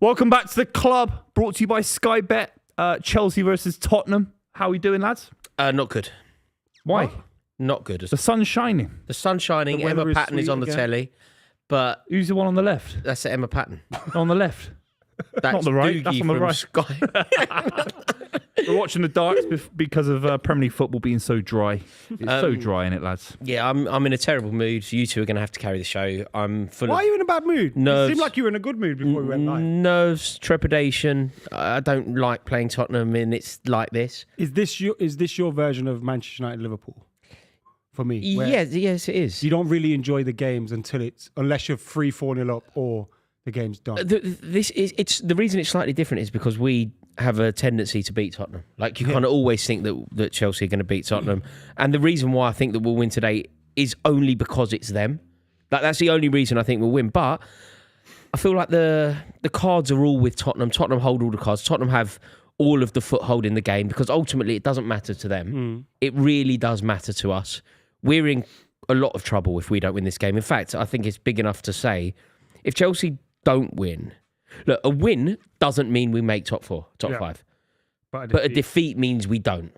Welcome back to the club, brought to you by Sky Bet. Chelsea versus Tottenham. How are we doing, lads? Not good. Why? What? Not good. The sun's shining. The sun's shining. The weather Emma is Patton is sweet on the again. telly, but Who's the one on the left? that's Emma Patton. On the left. That's Not the right, Doogie that's on the from right. Sky. We're watching the darts because of Premier League football being so dry. It's so dry, in it, lads? Yeah, I'm in a terrible mood. You two are going to have to carry the show. I'm full Why are of you in a bad mood? Nerves. You seemed like you were in a good mood before we went live. nerves, trepidation. I don't like playing Tottenham, and it's like this. Is this your version of Manchester United Liverpool? For me, where Yes, it is. you don't really enjoy the games unless you're 3-4-0 up or the game's done. The reason it's slightly different is because we have a tendency to beat Tottenham. Like you kind of always think that Chelsea are going to beat Tottenham, and the reason why I think that we'll win today is only because it's them. Like that's the only reason I think we'll win. But I feel like the cards are all with Tottenham. Tottenham hold all the cards. Tottenham have all of the foothold in the game because ultimately it doesn't matter to them. It really does matter to us. We're in a lot of trouble if we don't win this game. In fact, I think it's big enough to say if Chelsea don't win, look, a win doesn't mean we make top five. But a defeat means we don't.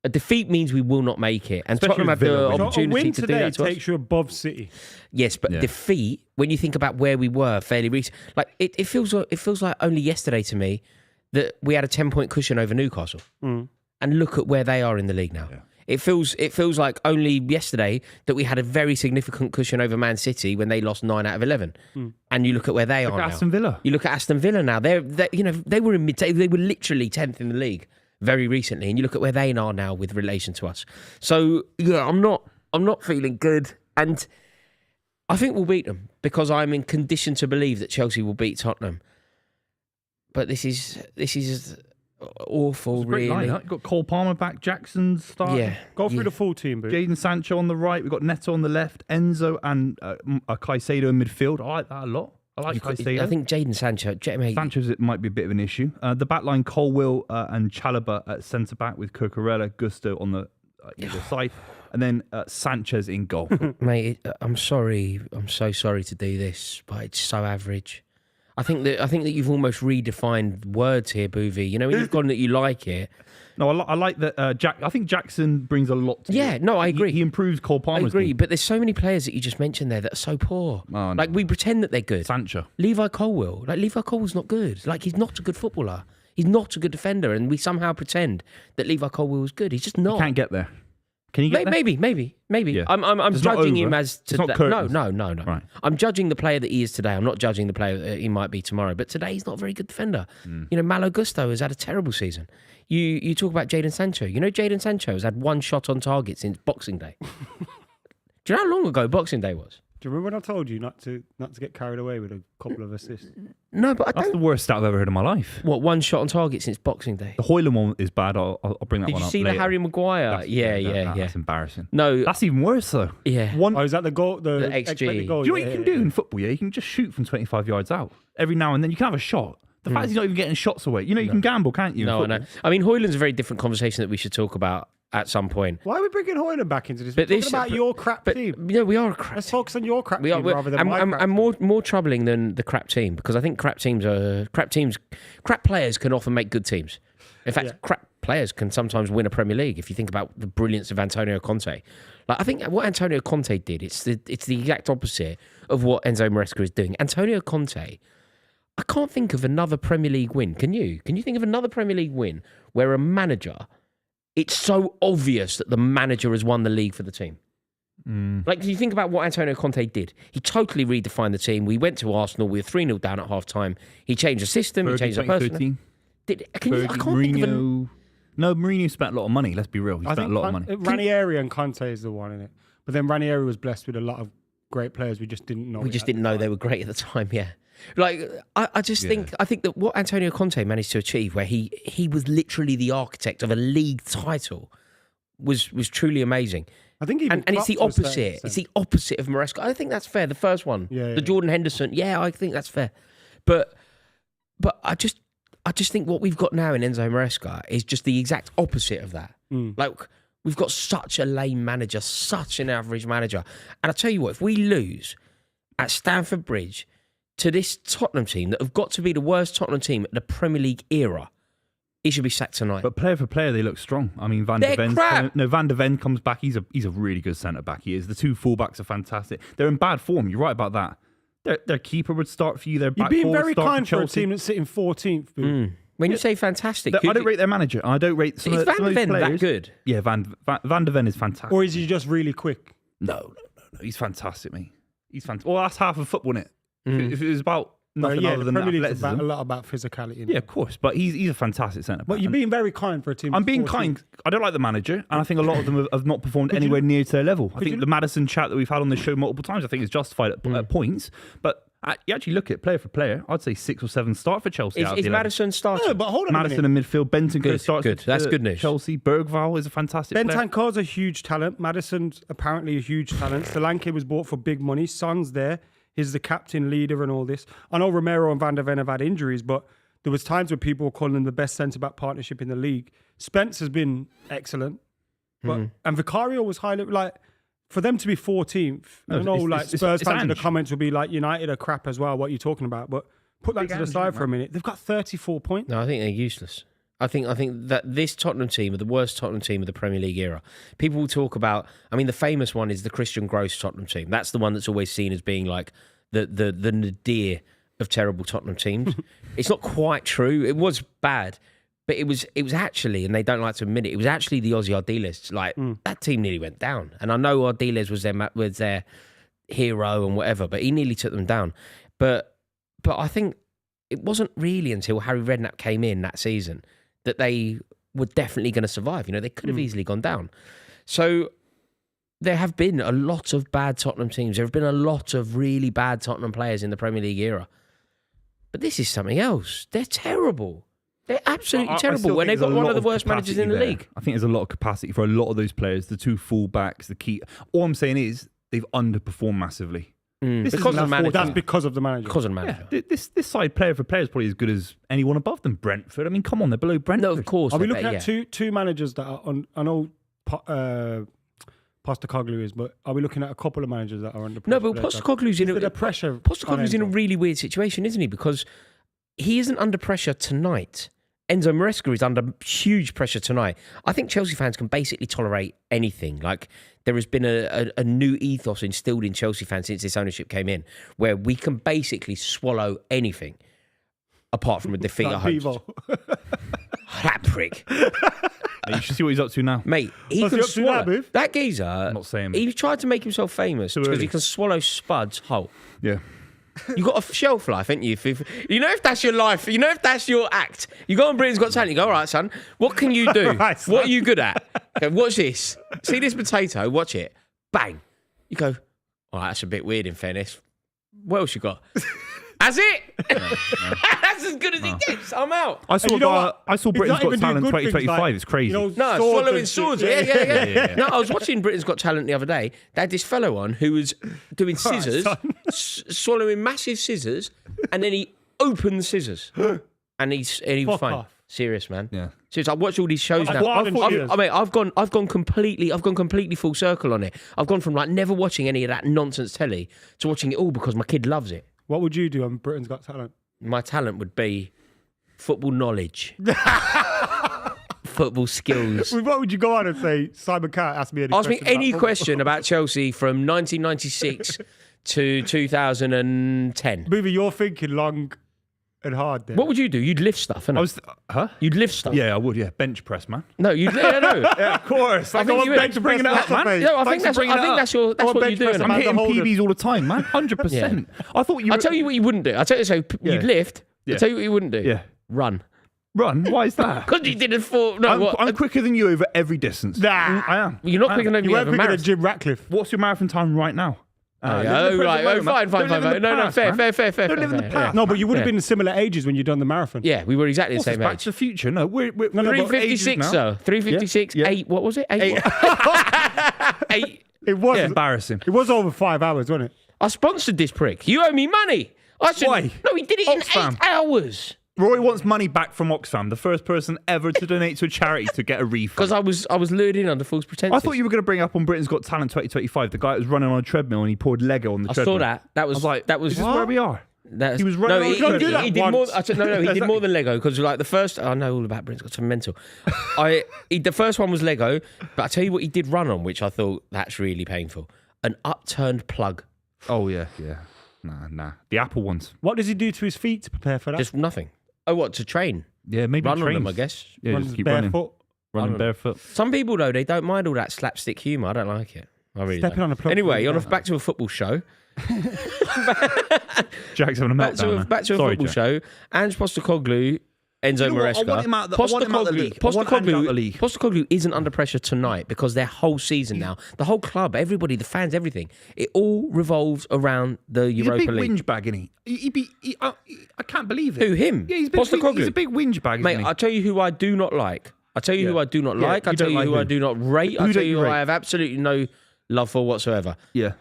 A defeat means we will not make it. And Especially Tottenham have with the Villa winning. So a opportunity win to do today that to us. takes you above City. Yes, but defeat, when you think about where we were fairly recently, like it feels like only yesterday to me that we had a 10-point cushion over Newcastle. And look at where they are in the league now. Yeah. It feels like only yesterday that we had a very significant cushion over Man City when they lost 9 out of 11. And you look at where they are now. Aston Villa. You look at Aston Villa now. They were in they were literally 10th in the league very recently, and you look at where they are now with relation to us. So yeah, I'm not feeling good, and I think we'll beat them because I'm in condition to believe that Chelsea will beat Tottenham. But this is awful, really. You've got Cole Palmer back, Jackson's starting. Yeah, Go through the full team, boo. Jadon Sancho on the right. We've got Neto on the left. Enzo and Caicedo in midfield. I like that a lot. I like Caicedo. I think Jadon Sancho. Sanchez, it might be a bit of an issue. The backline, Colwill and Chalobah at centre-back with Cucurella, Gusto on the either side. And then Sanchez in goal. Mate, I'm sorry. I'm so sorry to do this, but it's so average. I think that you've almost redefined words here, Buvey. You know, when you've gone that you like it. No, I like that. I think Jackson brings a lot to it. No, I agree. He improves Cole Palmer's I agree, game. but there's so many players that you just mentioned there that are so poor. Oh, no. Like, we pretend that they're good. Sancho. Levi Colwill. Like, Levi Colwill's not good. Like, he's not a good footballer. He's not a good defender, and we somehow pretend that Levi Colwill is good. He's just not. He can't get there. Can you get there? Maybe. Yeah. I'm It's judging not him over. as It's not today. curtains. No. Right. I'm judging the player that he is today. I'm not judging the player that he might be tomorrow. But today he's not a very good defender. You know, Malo Gusto has had a terrible season. You talk about Jadon Sancho. You know, Jadon Sancho has had one shot on target since Boxing Day. Do you know how long ago Boxing Day was? Do you remember when I told you not to get carried away with a couple of assists? No, but I That's don't. the worst stat I've ever heard in my life. What, one shot on target since Boxing Day? The Hoyland one is bad. I'll bring that Did one you up see later. the Harry Maguire? Yeah. That's embarrassing. No, That's even worse, though. yeah. One. Oh, is that the goal? The XG. expected goal? Do you know what you can do in football? Yeah, you can just shoot from 25 yards out every now and then. You can have a shot. The fact is he's not even getting shots away. You know, you can gamble, can't you? in No, I know. football? I mean, Hoyland's a very different conversation that we should talk about at some point. Why are we bringing Hoyland back into this? But We're this- talking about your crap But team. yeah, we are a crap. Let's focus on your crap We are, team rather than my crap and team. more troubling than the crap team because I think crap players can often make good teams. In fact, crap players can sometimes win a Premier League. If you think about the brilliance of Antonio Conte, like I think what Antonio Conte did, it's the exact opposite of what Enzo Maresca is doing. Antonio Conte, I can't think of another Premier League win. Can you? Can you think of another Premier League win where a manager? It's so obvious that the manager has won the league for the team. Like, you think about what Antonio Conte did. He totally redefined the team. We went to Arsenal. We were 3-0 down at half-time. He changed the system. He changed the person. 2013. I can't think of a... Mourinho. No, Mourinho spent a lot of money. Let's be real. He I spent think a lot of money. Ranieri and Conte is the one in it. But then Ranieri was blessed with a lot of great players we just didn't know. We just didn't know they were great at the time, yeah. Like, I think that what Antonio Conte managed to achieve, where he was literally the architect of a league title, was truly amazing. I think even and it's the Klopp was opposite. 30%. It's the opposite of Maresca. I think that's fair. The first one, the Jordan Henderson. Yeah, I think that's fair. But I just think what we've got now in Enzo Maresca is just the exact opposite of that. Like, we've got such a lame manager, such an average manager. And I tell you what, if we lose at Stamford Bridge to this Tottenham team that have got to be the worst Tottenham team at the Premier League era, he should be sacked tonight. But player for player, they look strong. I mean, Van der Ven comes back. He's a really good centre back. He is. The two fullbacks are fantastic. They're in bad form. You're right about that. Their keeper would start for you. Their back You're being four very start kind for a Chelsea. team that's sitting 14th. When you say fantastic, I don't rate their manager. I don't rate some is of Van der these Ven players. that good? Yeah, Van der Ven is fantastic. Or is he just really quick? No. He's fantastic, mate. He's fantastic. Well, that's half of football, isn't it? If it was about nothing other the than Premier League's athleticism. a lot about physicality. Innit? Yeah, of course. But he's a fantastic centre back. But you're being very kind for a team. I'm being 14th. kind. I don't like the manager, and I think a lot of them have not performed anywhere near to their level. I think the Maddison chat that we've had on the show multiple times, I think is justified at points. But you actually look at player for player, I'd say 6 or 7 start for Chelsea. Is Maddison starting? No, but hold on Maddison a minute. in midfield, Benton starts. Good. That's good news. Chelsea, Bergvall is a fantastic player. Bentancur's a huge talent. Maddison's apparently a huge talent. Solanke was bought for big money. Son's there. He's the captain, leader, and all this. I know Romero and Van der Ven have had injuries, but there was times where people were calling them the best centre-back partnership in the league. Spence has been excellent. But, and Vicario was highly... For them to be 14th, I know Spurs fans in the comments will be like, United are crap as well, what are you talking about? But put that to the side for a minute. They've got 34 points. No, I think they're useless. I think that this Tottenham team are the worst Tottenham team of the Premier League era. People will talk about, the famous one is the Christian Gross Tottenham team. That's the one that's always seen as being like the nadir of terrible Tottenham teams. It's not quite true. It was bad. But it was actually, and they don't like to admit it was actually the Ozzy Ardiles. That team nearly went down. And I know Ardiles was their hero and whatever, but he nearly took them down. But I think it wasn't really until Harry Redknapp came in that season that they were definitely going to survive. They could have easily gone down. So there have been a lot of bad Tottenham teams. There have been a lot of really bad Tottenham players in the Premier League era. But this is something else. They're terrible. They're absolutely terrible when they've got one of the worst managers in the league. I think there's a lot of capacity for a lot of those players, the two full-backs, the key. All I'm saying is they've underperformed massively. Because of the manager. That's because of the manager. Because of the manager. Yeah, this side player for player is probably as good as anyone above them. Brentford. Come on, they're below Brentford. No, of course. Are we looking at two managers that are on... I know Postecoglou is, but are we looking at a couple of managers that are under pressure? No, but Postecoglou's in a really weird situation, isn't he? Because he isn't under pressure tonight. Enzo Maresca is under huge pressure tonight. I think Chelsea fans can basically tolerate anything. There has been a new ethos instilled in Chelsea fans since this ownership came in, where we can basically swallow anything apart from a defeat at home. That prick. You should see what he's up to now. Mate, he can swallow. That geezer, I'm not saying he tried to make himself famous because he can swallow Spud's whole. Yeah. You got a shelf life, haven't you? If that's your life, if that's your act, you go on Britain's Got Talent, you go, all right, son, what can you do? Right, what are you good at? Okay, watch this. See this potato, watch it. Bang. You go, all right, that's a bit weird in fairness. What else you got? That's it. No. That's as good as it gets. I'm out. I saw Britain's Got Talent 2025. It's crazy. Swallowing swords. Yeah. No, I was watching Britain's Got Talent the other day. They had this fellow on who was doing scissors, swallowing massive scissors, and then he opened the scissors, and he was fine. Off. Serious, man. Yeah. Serious. I've watched all these shows now. I've gone completely full circle on it. I've gone from never watching any of that nonsense telly to watching it all because my kid loves it. What would you do on Britain's Got Talent? My talent would be football knowledge, football skills. What would you go on and say? Simon Cowell asked me any question about Chelsea from 1996 to 2010. Buvey, you're thinking long and hard there. What would you do? You'd lift stuff, innit? You'd lift stuff. Yeah, I would. Yeah, bench press, man. No, you'd. Yeah, of course. I think bench bringing it up, man. No, I think that's what you do. I'm hitting PBs all the time, man. 100%. I thought you. I'll tell you what you wouldn't do. You'd lift. I'll tell you what you wouldn't do. Yeah. Run. Why is that? Because you didn't fall. No, I'm quicker than you over every distance. Nah, I am. You're not quicker than me over marathon. Jim Ratcliffe. What's your marathon time right now? Fine. No, fair. Don't live in the past. No, but you would have been similar ages when you done the marathon. Yeah, we were exactly the same age. Back to the Future. No, we're 356, though. 356, 8. What was it? 8. 8. It was embarrassing. It was over 5 hours, wasn't it? I sponsored this prick. You owe me money. Why? No, he did it in 8 hours. Rory wants money back from Oxfam, the first person ever to donate to a charity to get a refund. Because I was lured in under false pretenses. I thought you were going to bring up on Britain's Got Talent 2025 the guy that was running on a treadmill and he poured Lego on the treadmill. I saw that. That was like, that was is this where we are? That's, He was no, running. Don't do that he did more. once. He did more than Lego because like the first, I know all about Brent's got some mental. The first one was Lego, but I tell you what, he did run on, which I thought that's really painful. An upturned plug, Oh yeah. Nah. The Apple ones. What does he do to his feet to prepare for that? just nothing. Oh, what to train? Yeah, maybe Run on them, trains. I guess. Yeah, Runs just keep running. barefoot, Running barefoot. Some people though, they don't mind all that slapstick humour. I don't like it. I really stepping don't. on a plug. Anyway, for on a back to a football show. Jack's having a meltdown. Back to a Sorry, football Jack. show. Ange Postecoglou, Enzo You know what? I Maresca. want him out the league. I want Ange out the league. Postecoglou isn't under pressure tonight because their whole season now, the whole club, everybody, the fans, everything, it all revolves around the He's Europa a big League. whinge bag, isn't he? I can't believe it. Who, him? Yeah, Postecoglou. he's a big whinge bag, Mate, isn't he? I tell you who I do not like. I tell you who I do not Yeah, like. I you tell don't you like who I who? do not rate. I Who tell don't you you who I rate? have absolutely no love for whatsoever. Yeah.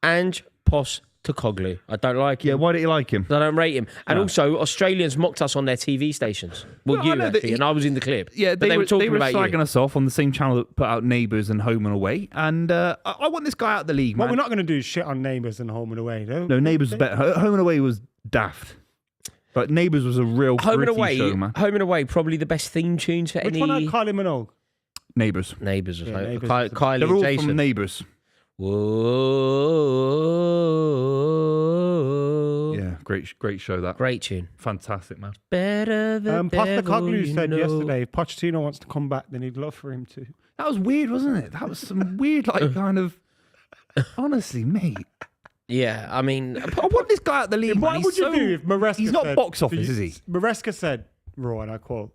Ange Postecoglou. I don't like him. Yeah, why don't you like him? I don't rate him. And also, Australians mocked us on their TV stations. Well, Well, I you know that actually, and I was in the clip. Yeah, but they were talking about slagging you. us off on the same channel that put out Neighbours and Home and Away. And I want this guy out of the league, What man. we're not going to do is shit on Neighbours and Home and Away, though. No, Neighbours was better. Home and Away was daft. But Neighbours was a real Home and gritty Away, show, man. Home and Away, probably the best theme tunes for Which any one had Kylie Minogue? Neighbours. Neighbours. Yeah, Neighbours was the- Kylie They're and all Jason. from Neighbours. Whoa. Yeah, great show that. Great tune. Fantastic, man. Better the devil Postecoglou you said know. yesterday, if Pochettino wants to come back, then he'd love for him to. That was weird, wasn't it? That was some weird, like, kind of... Honestly, mate. Yeah, I mean, I want this guy out the league, What man. would He's you so- do if Maresca He's not said, box office, is he? Maresca said, Raw, and I quote,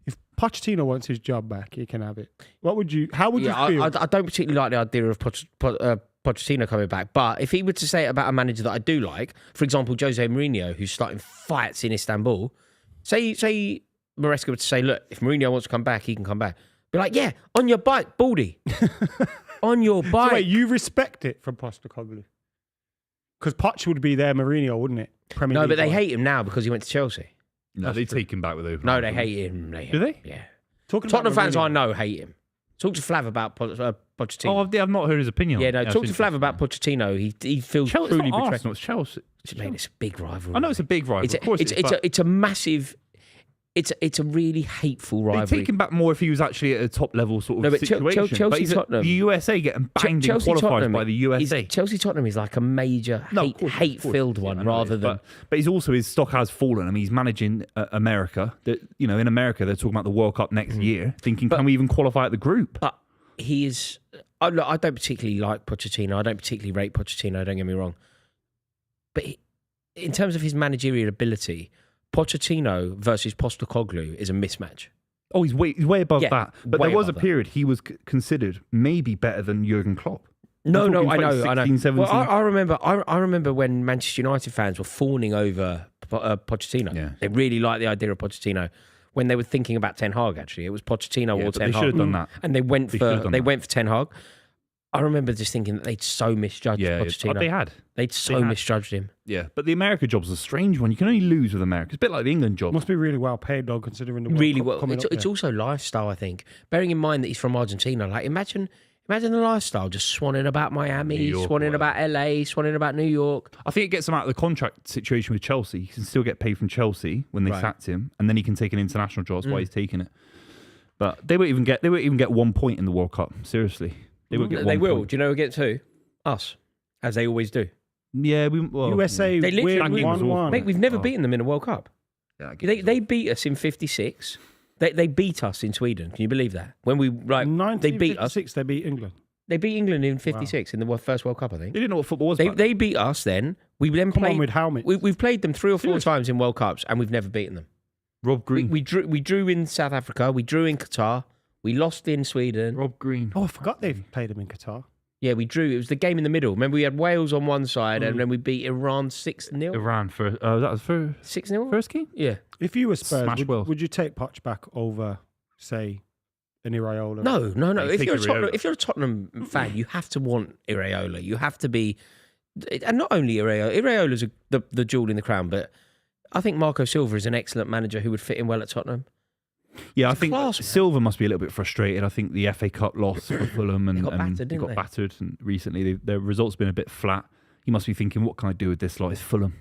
if Pochettino wants his job back, he can have it. What would you, how would yeah, you feel? I don't particularly like the idea of Pochettino coming back, but if he were to say it about a manager that I do like, for example, Jose Mourinho, who's starting fights in Istanbul, say Maresca were to say, look, if Mourinho wants to come back, he can come back. Be like, yeah, on your bike, Baldy. On your bike. So wait, you respect it from Postecoglou? Because Poch would be there, Mourinho, wouldn't it? Premier No, League but they guy. him him now because he went to Chelsea. No, they take him back with open No, arms, they don't hate him. Do they? Yeah. Talking Tottenham about fans Mourinho. I know hate him. Talk to Flav about Pochettino. Oh, I've not heard his opinion. Yeah, on no, it. talk to I've seen Flav about Pochettino. He feels Chelsea. truly It's not betrayed. Arsenal, it's Chelsea. Mate, it's a big rivalry. I know it's a big rival. Of course, It's a massive. It's a really hateful They rivalry. take him back more if he was actually at a top level sort of No, but situation. Chelsea, but he's at Tottenham. the USA getting banged in qualifiers by the USA. Chelsea Tottenham is like a major No, of course, hate-filled one, Yeah, I know rather it is, than. But he's also his stock has fallen. I mean, he's managing America. In America, they're talking about the World Cup next year, thinking, can we even qualify at the group? But he is. I don't particularly like Pochettino. I don't particularly rate Pochettino. Don't get me wrong. But in terms of his managerial ability, Pochettino versus Postecoglou is a mismatch. Oh, he's way above Yeah, that. But way there was a above that. period he was consider maybe better than Jurgen Klopp. No, We're talking I know. 2016, 17. Well, I remember. I remember when Manchester United fans were fawning over Pochettino. Yeah. They really liked the idea of Pochettino. When they were thinking about Ten Hag, actually, it was Pochettino Yeah, or but Ten they Hag. should have done that. And they went They should have for done that. Ten Hag. I remember just thinking that they'd so misjudged Pochettino. They had. They'd so had. misjudged him. Yeah, but the America job's a strange one. You can only lose with America. It's a bit like the England job. Must be really well paid, though, considering the World Really Cup well. coming It's up there. also lifestyle, I think. Bearing in mind that he's from Argentina, like imagine the lifestyle, just swanning about Miami, New York, swanning about LA, swanning about New York. I think it gets him out of the contract situation with Chelsea. He can still get paid from Chelsea when they Right. sacked him, and then he can take an international job. That's why he's taking it. But they won't even get 1 point in the World Cup. Seriously, they won't get. They 1 will. point. Do you know against who? Us, as they always do. Yeah, USA They literally- win 1-1. Mate, we've never beaten them in a World Cup. Yeah, They beat us in '56. They beat us in Sweden. Can you believe that? When we they beat us. 1956, they beat England. They beat England in '56 in the first World Cup, I think. They didn't know what football was. They, back then. they beat us then. We then Come played on with helmets. We've played them 3 or 4 Seriously? times in World Cups, and we've never beaten them. Rob Green. We drew in South Africa. We drew in Qatar. We lost in Sweden. Rob Green. Oh, I forgot they've played them in Qatar. Yeah, we drew. It was the game in the middle. Remember, we had Wales on one side, and then we beat Iran 6-0. Iran for that was for 6-0. first game. Yeah. If you were Spurs, Smash Wales. would you take Poch back over, say, an Iraola? No. Hey, If take Iraola. you're a Tottenham fan, you have to want Iraola. You have to be, and not only Iraola. Iraola's the jewel in the crown, but I think Marco Silva is an excellent manager who would fit in well at Tottenham. Yeah, I It's think class, man. Silva must be a little bit frustrated. I think the FA Cup loss for Fulham and They got battered, they didn't got they? battered. And recently, their results been a bit flat. He must be thinking, "What can I do with this lot? It's Fulham."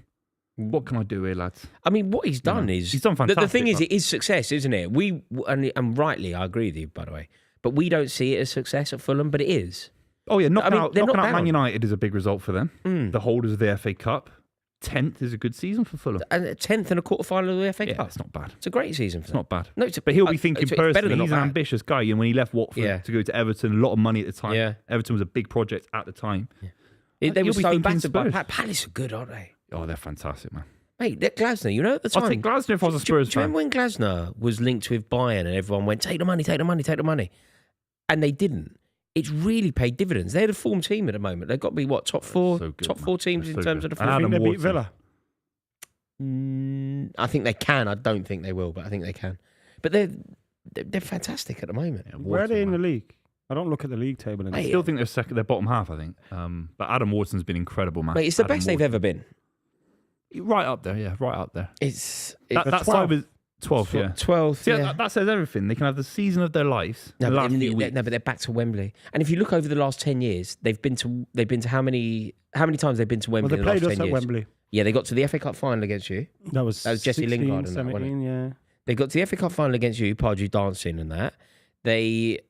What can I do here, lads? I mean, what he's done is... He's done fantastic. The thing is, it is success, isn't it? And rightly, I agree with you, by the way. But we don't see it as success at Fulham, but it is. Oh, yeah, knocking out down. Man United is a big result for them. The holders of the FA Cup. 10th is a good season for Fulham. And 10th in a quarter-final of the FA Cup. It's not bad. It's a great season for them. It's not bad. No, but he'll be thinking it's better personally, than he's not an bad. ambitious guy. And when he left Watford to go to Everton, a lot of money at the time. Yeah. Everton was a big project at the time. Yeah. They were so thinking battered by Spurs. Palace are good, aren't they? Oh, they're fantastic, man. Mate, Glasner, you know at the time... I'll take Glasner if I was a Spurs Do you fan. remember when Glasner was linked with Bayern and everyone went, take the money, take the money, take the money? And they didn't. It's really paid dividends. They're the form team at the moment. They've got to be, what, top four teams in terms of the form. I think they beat Villa. I think they can. I don't think they will, but I think they can. But they're fantastic at the moment. Yeah, Where are they in the league? I don't look at the league table. I still think they're second. They're bottom half, I think. But Adam Watson's been incredible, man. Mate, it's the best they've ever been. Right up there, yeah, right up there. That side was 12th, yeah. 12th. See, yeah. that says everything. They can have the season of their lives. No, the but last few weeks. but they're back to Wembley. And if you look over the last 10 years, they've been to how many times they've been to Wembley Well, they in the last played 10 us at years? Wembley. Yeah, they got to the FA Cup final against you. That was Jesse 16, Lingard and that, 17, wasn't it? yeah. They got to the FA Cup final against you, Pardew dancing and that. They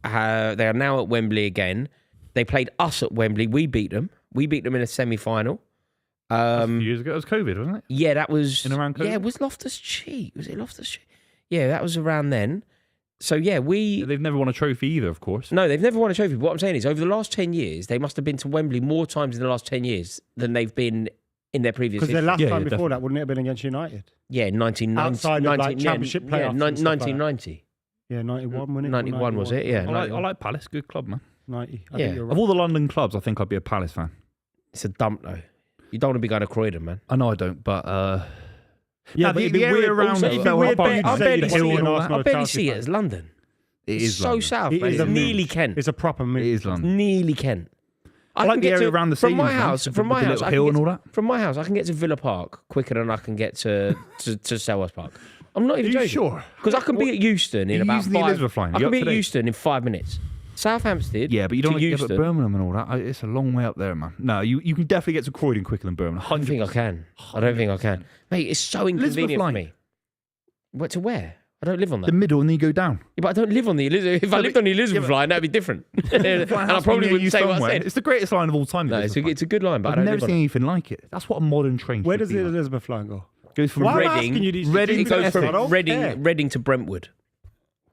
are now at Wembley again. They played us at Wembley. We beat them. We beat them in a semi-final. A few years ago, it was COVID, wasn't it? Yeah, that was... In around COVID? Yeah, it was Loftus-Cheek. Was it Loftus-Cheek? Yeah, that was around then. So, yeah, They've never won a trophy either, of course. No, they've never won a trophy. But what I'm saying is, over the last 10 years, they must have been to Wembley more times in the last 10 years than they've been in their previous Because their history. last time before that, wouldn't it have been against United? Yeah, 1990. Outside of, like, championship playoffs and stuff like that. 1990. Yeah, 91, wasn't it? 91 was it? Yeah, I like Palace. Good club, man. 90. I Yeah. think you're Of right. all the London clubs, I think I'd be a Palace fan. It's a dump, though. You don't want to be going to Croydon, man. I know I don't, but... Yeah, Nah, but the it'd be area weird. around Also, it'd be Fell weird. Harbor, bet- you'd I say barely the see Hill it and all in that. Arsenal I or barely Chelsea see it fans. as London. It It's is so London. south, It mate. is It's a nearly move. Kent. It's a proper move. It is London. Nearly Kent. I like the area around the from my stadium, house. man. From With my the house, little I can hill get and to- all that. From my house, I can get to Villa Park quicker than I can get to Selhurst Park. I'm not even Are you joking. sure? Because I can be at Euston in You're about using the 5. Elizabeth line. I You can up be to at date? Euston in 5 minutes. Southampton. Yeah, but you don't to want to get Euston. to Birmingham and all that. It's a long way up there, man. No, you can definitely get to Croydon quicker than Birmingham. I don't think I can. I don't think I can. Mate, it's so inconvenient for line. me. What to where? I don't live on that. The middle, and then you go down. Yeah, but I don't live on the Elizabeth. If I lived on the Elizabeth line, that'd be different. and I probably wouldn't say what I said. It's the greatest line of all time. No, it's a good line, but I've I don't never live on seen it. anything like it. That's what a modern train Where should does be the like. Elizabeth line go? Goes from Why am I Reading- asking you these? Reading you It goes guys from I don't care. Reading to Brentwood.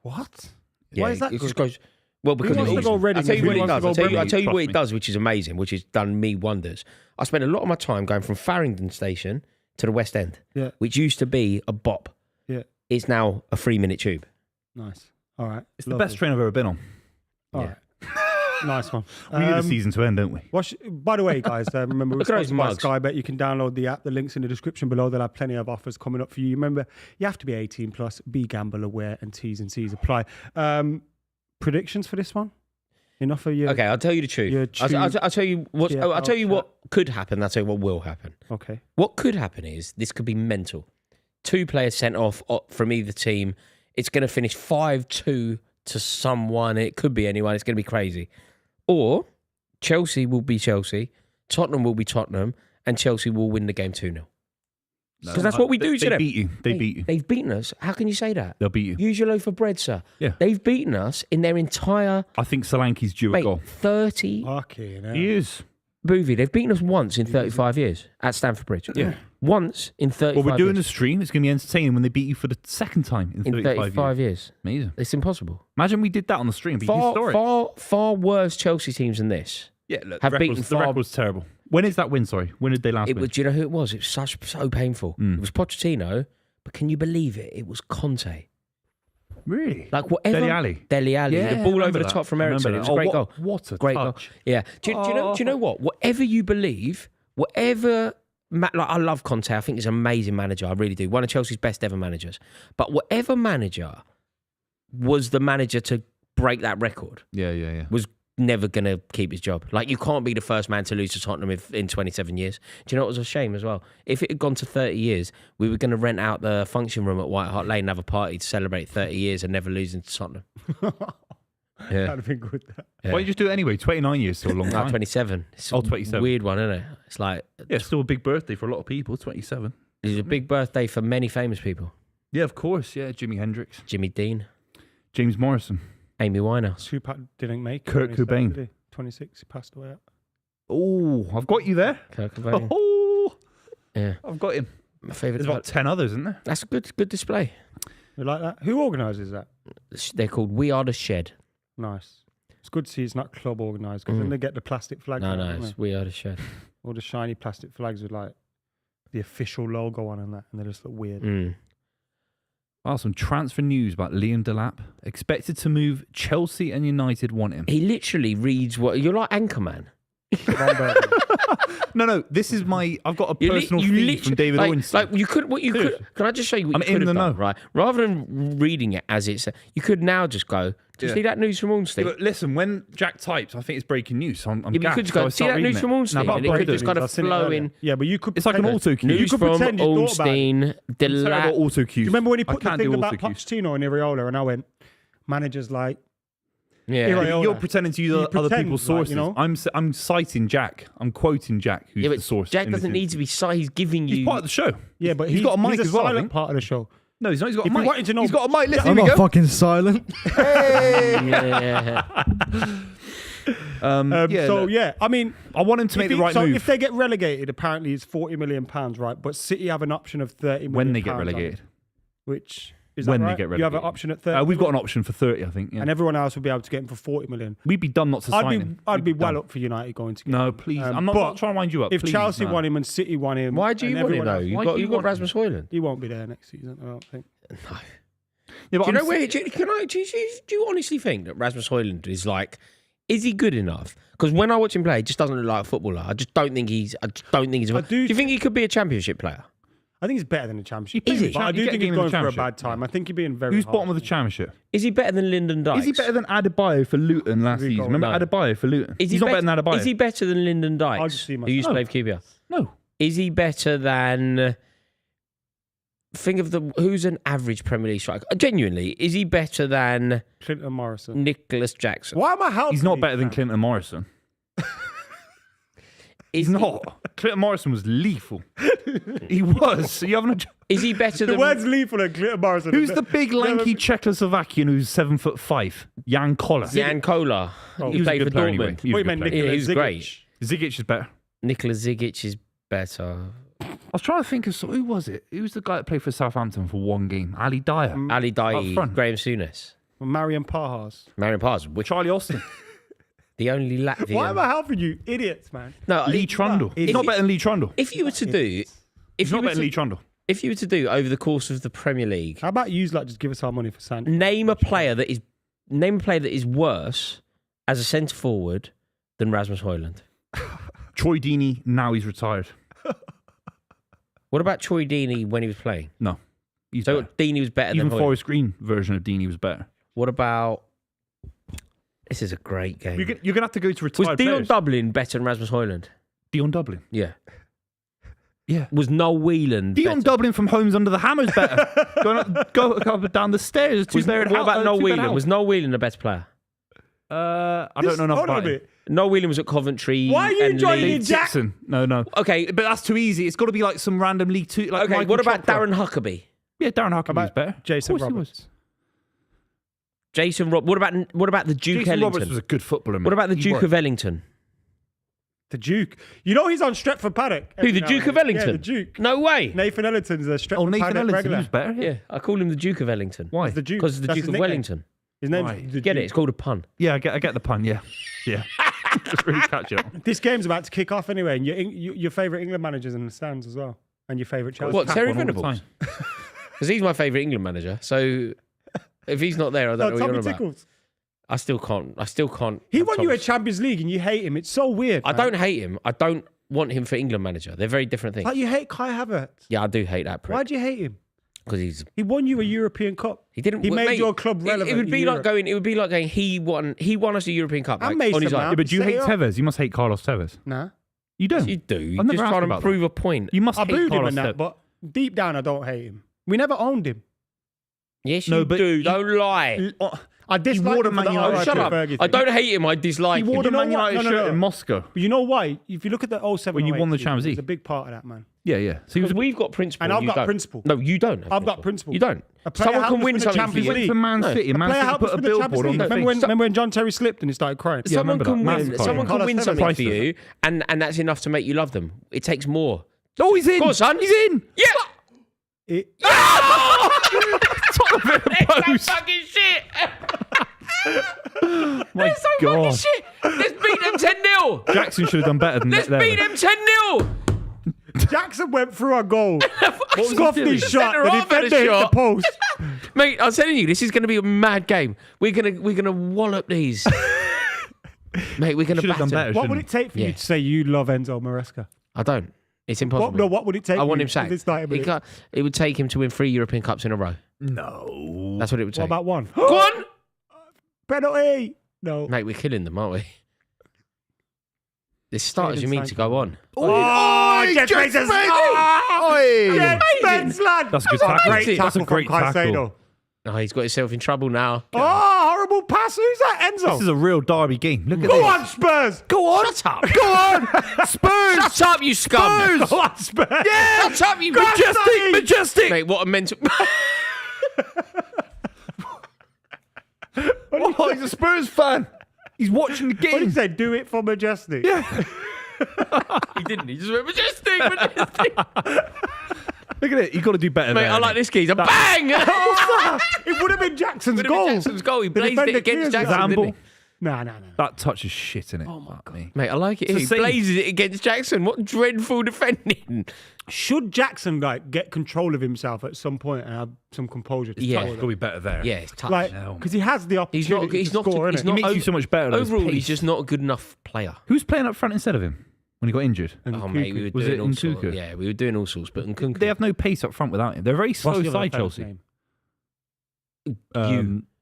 What? Yeah, Why is that it just good? goes. Well, because wants it's to go easy. Reading I'll tell you and what who it wants does. to go I'll tell you what Brentwood? it does, which is amazing, which has done me wonders. I spent a lot of my time going from Farringdon Station to the West End, Yeah. which used to be a bop. Yeah. It's now a 3-minute tube. Nice. All right. It's the best train I've ever been on. All right. Nice one. We need the season to end, don't we? By the way, guys, remember we're Look at those sponsored by mugs. Sky Bet. You can download the app. The link's in the description below. They'll have plenty of offers coming up for you. Remember, you have to be 18 plus, be gamble aware, and T's and C's apply. Predictions for this one? Enough of you? Okay, I'll tell you the truth. I'll tell you what. Yeah, I'll tell you what could happen. I'll tell you what will happen. Okay. What could happen is this could be mental. 2 players sent off from either team. It's going to finish 5-2 to someone. It could be anyone. It's going to be crazy. Or Chelsea will be Chelsea, Tottenham will be Tottenham, and Chelsea will win the game 2-0. Because that's what we do to them. They beat you. They beat you. They've beaten us. How can you say that? They'll beat you. Use your loaf of bread, sir. Yeah. They've beaten us in their entire I think Solanke's due a mate, goal. 30 Okay. Now. He is. Buvey. They've beaten us once in 35 years at Stamford Bridge. Yeah. Once in 35 Well, we're doing years. a stream. It's going to be entertaining when they beat you for the second time in In 35 years. Amazing. It's impossible. Imagine we did that on the stream. It'd be historic. Far worse Chelsea teams than this. Yeah, look, have the beaten the record was terrible. When is that win? Sorry, when did they last It win? was, do you know who it was? It was so painful. It was Pochettino, but can you believe it? It was Conte. Really? Like whatever. Dele Alli. Yeah, the I ball remember over the that. top from I remember Ericsson. It was that. a great Oh, goal. what a great touch. goal. Yeah. Do you know what? Whatever you believe, whatever. Like I love Conte. I think he's an amazing manager. I really do. One of Chelsea's best ever managers. But whatever manager was the manager to break that record Yeah. was never going to keep his job. Like, you can't be the first man to lose to Tottenham in 27 years. Do you know what was a shame as well? If it had gone to 30 years, we were going to rent out the function room at White Hart Lane and have a party to celebrate 30 years and never losing to Tottenham. Yeah. That'd have been good. Why don't you just do it anyway? 29 years, still a long No, time. 27. It's 27. a weird one, isn't it? It's like Yeah, it's still a big birthday for a lot of people. 27. it's a big birthday for many famous people. Yeah, of course. Yeah, Jimi Hendrix, Jimmy Dean, James Morrison, Amy Winehouse. Tupac didn't make it. Kurt when he started, Cobain. did he? 26, he passed away. Oh, I've got you there. Kurt Cobain. Oh, Yeah, I've got him. my favourite. There's about 10 others, isn't there? That's a good display. You like that? Who organises that? They're called We Are the Shed. Nice. It's good to see it's not club organised because then they get the plastic flags. No, out, no, don't it's they? We Are the Shed. All the shiny plastic flags with like the official logo on and that, and they just look weird. Mm. Oh, some transfer news about Liam Delap. Expected to move. Chelsea and United want him. He literally reads what you're like Anchorman. No. This is my. I've got a personal feed from David Owens. Like you could, what you could. Can I just show you what I'm you could in have the done, know. right? Rather than reading it as it's, you could now just go. Do you Yeah. see that news from Ornstein? Yeah, but listen, when Jack types, I think it's breaking news. So I'm Yeah, but you gassed, could just so go. I See start that reading news from Ornstein, No, and but it I've could got just kind I've of seen it flow earlier. in. Yeah, but you could. It's like an pretend- auto cue. News could from pretend you thought about it. Ornstein. I'm terrible at auto cues. Do you remember when he I put the can't thing do about auto cues. Pochettino and Iriola, and I went, managers like, Yeah. Iriola. You're pretending to use You other pretend, people's like, sources. you know? I'm citing Jack. I'm quoting Jack, who's Yeah, the but source. Jack in this doesn't need to be. He's giving you. He's part of the show. yeah, but He's got a mic he's as well, I silent think. part of the show. No, he's not. He's got If a you mic. wanted to know- He's got a mic. Listen, I'm here we not go. fucking silent. Yeah. Yeah, I mean, I want him to make the right move if they get relegated, apparently it's £40 million, right? But City have an option of £30 million. when they get on it, relegated. which is When that they right? get You have relegated. an option at 30. We've got an option for 30, I think. Yeah. and everyone else will be able to get him for 40 million. We'd be done not to sign him. I'd We'd be well done. up for United going to get No, him. please. Um, I'm not but trying to wind you up. If please, Chelsea no. want him and City want him, Why do you and want him everyone though? else- Why do you You got want him? Rasmus Højlund. He won't be there next season, I don't think. Yeah, but Do you know I'm where? Do you honestly think that Rasmus Højlund is like? Is he good enough? Because when I watch him play, he just doesn't look like a footballer. I just don't think he's. Do do- you think he could be a championship player? I think he's better than the Championship. Is he? But I You do get think a he's game in the going for a Championship. bad time. I think he's being very Who's hard. bottom of the championship? Is he better than Lyndon Dykes? Is he better than Adebayo for Luton last Rico, season? Remember no. Adebayo for Luton? Is he He's not better than Adebayo. Is he better than Lyndon Dykes? I'll just see who used to play for QPR? No. Is he better than? Think of who's an average Premier League striker. Genuinely, is he better than Clinton Morrison. Nicholas Jackson? Why am I helping? He's not you, better than fam? Clinton Morrison. Is He's not. Clinton Morrison was lethal. He was. So you haven't. Is he better The than? word's lethal and Clinton Morrison. Who's the big lanky Czechoslovakian who's 7'5"? Jan Koller. Jan Kola. Oh, He He was a played for good player Dortmund. anyway. He was What a you good meant, player. Yeah, Nicola he was Zigic? great. Zigic is better. Nikola Zigic is better. I was trying to think of who was it? Who was the guy that played for Southampton for one game? Ali Dyer. Ali Up Dai, front. Graham Souness, Marion Pajas. Marion Pars, which Charlie Austin. the only Latvian. Why am I helping you, idiots, man? No, Lee Trundle. He's not better than Lee Trundle. if you were to do, He's not better than Lee Trundle. if you were to do over the course of the Premier League, How about you, like, just give us our money for Sanchez? name a player that is worse as a centre forward than Rasmus Højlund. Troy Deeney, now he's retired. What about Troy Deeney when he was playing? No. He's So better. Deeney was better Even than Højlund. Forest Green version of Deeney was better. What about? This is a great game. You're going to have to go to Was retired Dion players. Dublin better than Rasmus Højlund? Dion Dublin. Yeah. Yeah. Was Noel Whelan Dion better? Dublin from Homes Under the Hammer's better. go up and down the stairs. What about Noel Whelan? Was Noel Whelan a better player? I don't know enough Hold on a about him. bit. Noel Whelan was at Coventry. Why are you and joining Leeds. Jack? Dixon. No. Okay, But that's too easy. It's got to be like some random League Two. Like okay. Michael What about Chopra. Darren Huckabee? Yeah, Darren Huckabee was better. Jason Of course he Roberts. was. Jason Rob. What about the Duke Jason Ellington? Roberts was a good footballer. What about the He Duke was. of Ellington? The Duke. You know he's on Stretford Paddock. Who? every The now Duke and of then. Ellington? Yeah, the Duke. No way. Nathan Ellington's a Stretford Oh, Nathan Paddock Ellington regular. was better. Yeah, I call him the Duke of Ellington. Why? He's the Duke. Because the That's Duke his of nickname. Wellington. His name's Why? the Get it? Duke. It's called a pun. Yeah, I get the pun. Yeah. Just really catch it. This game's about to kick off anyway, and your favourite England managers in the stands as well, and your favourite Chelsea. What, Tap Terry one all the Venables? time. Because he's my favourite England manager. So if he's not there, I don't know what Tommy you're on about. Tickles. I still can't. He have won you a Thomas. Champions League, and you hate him. It's so weird. I man. don't hate him. I don't want him for England manager. They're very different things. Like you hate Kai Havertz. Yeah, I do hate that prick. Why do you hate him? Because He won you a European Cup. he didn't. He made mate, your club relevant. It would in be Europe. like going. It would be like going. He won us a European Cup. And Like, Mason on his own. Mount. Yeah, but do you Set hate it up. Tevez? You must hate Carlos Tevez. Nah, You don't. You do. I've never Just asked trying to about prove a point. You must I hate booed him Carlos and that, Tevez. but deep down, I don't hate him. We never owned him. Yes, No, you but do. you- Don't lie. I dislike wore the him for Man the United RIP Shut up. Fergie I thing. don't hate him. I dislike He wore him. the know Man what? United No, no, shirt no. in Moscow. But you know why? If you look at the 07 When you won the 08 Champions season, League. It's a big part of that, man. Yeah, yeah. So he was Because we've got principle. And I've you got don't. principle. No, you don't. I've got principle. You don't. A player Someone helped can us win win the something for Champions you. League. for Man City. A Man player City helped put us a win the billboard Champions on League. the Remember thing. when John Terry slipped and he started crying? Yeah, I Someone remember can that. win. Massive Someone crying. can win Carlos something for Priceless. you, and that's enough to make you love them. It takes more. Oh, he's in. Go on, son. He's in. Yeah. It- Top of it, That's post. fucking shit. My That's so God. fucking shit. Let's beat them 10-0. Jackson should have done better than Let's that. beat them 10-0. Jackson went through a goal. was he Scoffed doing? his shot. Centre The half had a defender hit the shot. post. Mate, I'm telling you, this is going to be a mad game. We're gonna wallop these. Mate, we're gonna Should have done batter. better. What would it take for you Yeah. to say you love Enzo Maresca? I don't. It's impossible. What would it take? I want for him you sacked. for this 90 It, minutes? can't- it would take him to win 3 European Cups in a row. No. That's what it would What take. about one? Go on! Penalty. No. Mate, we're killing them, aren't we? This starters, you mean to go on. Oh, Jet Bezos. Jet Bezos, lad. That's a good That's tackle. great That's That's a tackle great from Caicedo. tackle. Oh, he's got himself in trouble now. Oh, horrible pass. Who's that? Enzo. This is a real derby game. Look at Go this. on, Spurs. Go on! Shut up! Go on. Spurs. Shut up, you scum! Go on, Spurs. Yeah. Shut up, you Majestic. Majestic. Mate, what a mental... Oh, he's a Spurs fan. He's watching the What did he game. say? Do it for Majestic. Yeah. He didn't. He just went, majestic, majestic. Look at it. You've got to do better. Mate, there, I like this geezer. Bang! It would have been Jackson's Would have goal. been Jackson's goal. He The blazed defender it against clears it. Jackson, didn't he? Zamble. No. That touch is shit in it. Oh my God. Mate, I like it. It's He the same. blazes it against Jackson. What dreadful defending. Should Jackson get control of himself at some point and have some composure? To Yeah. tackle Got to them? be better there. Yeah, it's touch. Like, because he has the He's opportunity not. He's to not. score, He's innit? not. He makes you so much better. With his Overall, he's pace. just not a good enough player. Who's playing up front instead of him when he got injured? And Oh mate, we were Was doing it all sorts. Nkunku? Yeah, we were doing all sorts. But Nkunku, They have no pace up front without him. They're very slow What's the other side, fella's Chelsea. name?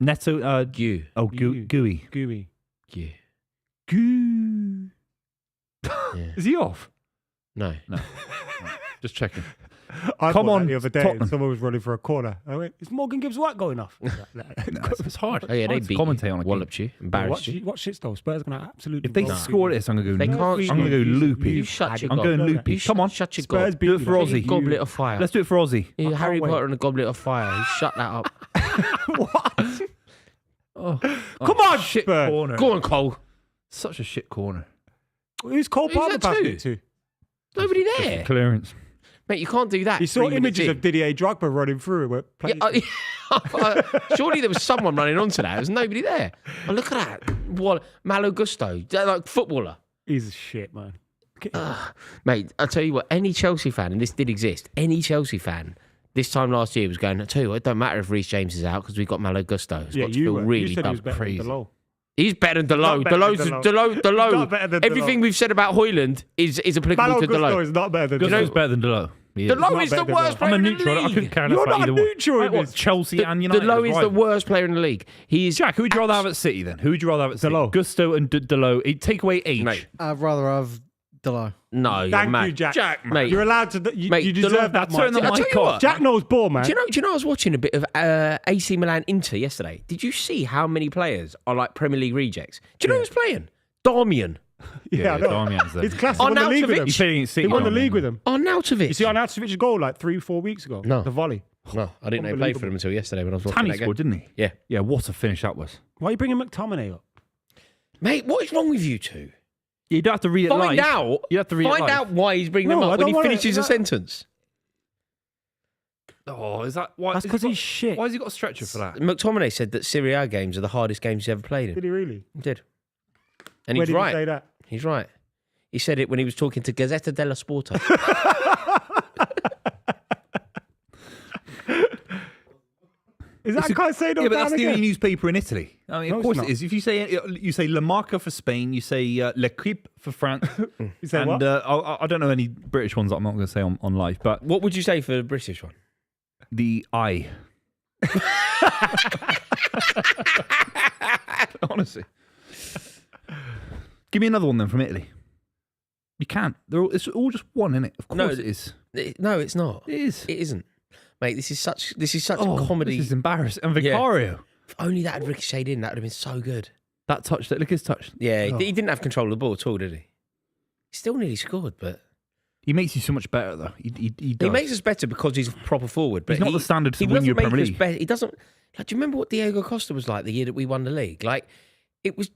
Neto. Gu. Gooey. Gooey. Gu. Goo. Yeah. Is he off? No. Just checking. I Come thought on, that the other day, Tottenham. someone was running for a corner. I went, "Is Morgan Gibbs White going off?" No, it's hard. Oh yeah, they Hard to beat commentate you, on a game. walloped you, embarrassed you. What shit though? Spurs are going to absolutely. If they roll score you. this, I'm going to go. They can't I'm going to go loopy. You shut your I'm gob. going loopy. You Come on. shut your Spurs gob. beat Do it you, for man. Aussie. Goblet of fire. Let's do it for Aussie. Yeah, Harry can't wait. Potter and the Goblet of Fire. You shut that up. Come on, shit Spurs. corner. Go on, Cole. Such a shit corner. Who's Cole Who's Palmer that passing to? it to? Nobody there. Clearance. Mate, you can't do that. You saw 3 minutes images in. of Didier Drogba running through it. Yeah, surely there was someone running onto that. There's nobody there. Oh, look at that. What? Malo Gusto. They're like footballer. He's a shit, man. Mate, I'll tell you what, any Chelsea fan, and this did exist, any Chelsea fan this time last year was going, I tell you what, it don't matter if Reece James is out because we've got Malo Gusto. It's Yeah, got to you feel were. really You said he was dumb. better Crazy. than Delo. He's better than Delo. Not better than Delo. Not better than Everything Delo. we've said about Hoyland is applicable Malo to Gusto Delo. is not better than Gusto's Delo. better than Delo. He is. Delo not is the better than worst Delo. player I'm a in the neutral. I league. couldn't care less You're about not either a one. neutral in What, this. Chelsea and United. Delo is the rival. worst player in the league. He is. Jack, who would you rather have at City then? Who would you rather have at City? Delo. Gusto and Delo. Take away age. Mate, I'd rather have Delo. no, you're Thank mad. you, Jack. Mate, You're allowed to. You Mate, deserve Delo- that Turn the much. I'll tell mic you off. what. Jack knows ball, man. Do you know I was watching a bit of AC Milan Inter yesterday? Did you see how many players are like Premier League rejects? Do you know who's playing? Darmian. Yeah, I know. Darmian's there. He's class. He won the league with Arnautovic. him. He's playing against City. He won the Darmian. league with him. Arnautovic. You see Arnautovic's goal like 3-4 weeks ago? No. The volley. No, I didn't know he played for them until yesterday when I was watching Tanny that game. scored, didn't he? Yeah. Yeah, what a finish that was. Why are you bringing McTominay up? Mate, what is wrong with you two? Yeah, you don't have to read it Find live. out. You have to read it Find live. out why he's bringing No, them I up when don't he wanna- finishes a that- sentence. Oh, is that why? That's has he 'cause got- he's shit. Why has he got a stretcher for that? McTominay said that Serie A games are the hardest games he's ever played in. Did he really? He did. And Where he's did right. he say that? He's right. He said it when he was talking to Gazzetta dello Sport. Is that Caicedo Yeah, but down that's the again? only newspaper in Italy. I mean, No, of it's course not. it is. If you say La Marca for Spain, you say L'Equipe for France, You say and what? I don't know any British ones that I'm not going to say on live, but What would you say for the British one? the I. Honestly, give me another one then from Italy. You can't. It's all just one, isn't it? Of course No, it is. No, it's not. It is. It isn't. Mate, this is such Oh, comedy. This is embarrassing. And Yeah. Vicario. If only that had ricocheted in, that would have been so good. That touch, look at his touch. Yeah, he didn't have control of the ball at all, did he? He still nearly scored, but He makes you so much better, though. He does. he makes us better because he's a proper forward. But He's not the standard to win your doesn't Premier make us League. He doesn't. Like, do you remember what Diego Costa was like the year that we won the league? Like, it was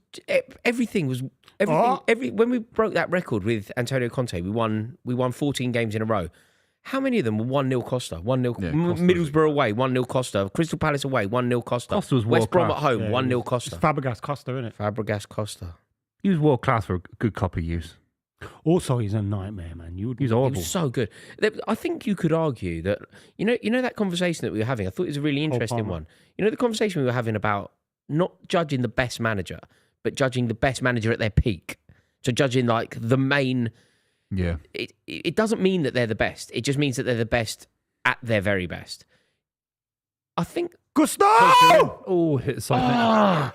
everything was everything. When we broke that record with Antonio Conte, we won 14 games in a row. How many of them were 1-0 Costa? 1-0 Yeah, Costa Middlesbrough away, 1-0 Costa. Crystal Palace away, 1-0 Costa. Costa was West Brom at world-class. home, 1-0 Costa. It's Fabregas Costa, isn't it? Fabregas Costa. He was world class for a good couple of years. Also, he's a nightmare, man. He's It horrible. was so good. I think you could argue that you know that conversation that we were having. I thought it was a really interesting Palmer. one. You know the conversation we were having about not judging the best manager, but judging the best manager at their peak. So judging like the main. Yeah. It doesn't mean that they're the best. It just means that they're the best at their very best. I think. Gusto! Oh, hit the side.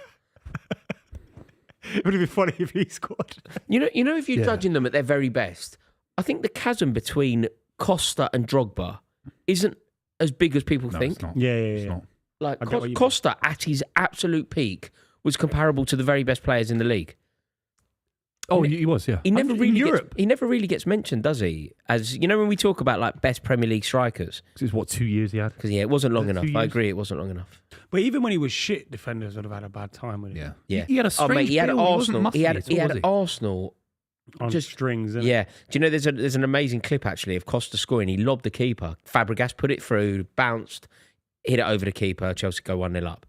It would have been funny if he scored. You know, if you're Yeah. judging them at their very best, I think the chasm between Costa and Drogba isn't as big as people No, think. it's not. Yeah, It's not. Like I get what you mean. Costa at his absolute peak was comparable to the very best players in the league. Oh, he was, yeah. He never In really Europe. he never really gets mentioned, does he? As you know, when we talk about like best Premier League strikers, It's what, 2 years he had? because it wasn't long Was it enough. 2 I years? agree, it wasn't long enough. But even when he was shit, defenders would have had a bad time with it. Yeah. Yeah, He had a strange he had build. He wasn't Arsenal. He had muscly at all, was he? Arsenal. On Just- strings. Innit? Yeah. Do you know there's an amazing clip actually of Costa scoring. He lobbed the keeper. Fabregas put it through, bounced, hit it over the keeper. Chelsea go 1-0 up.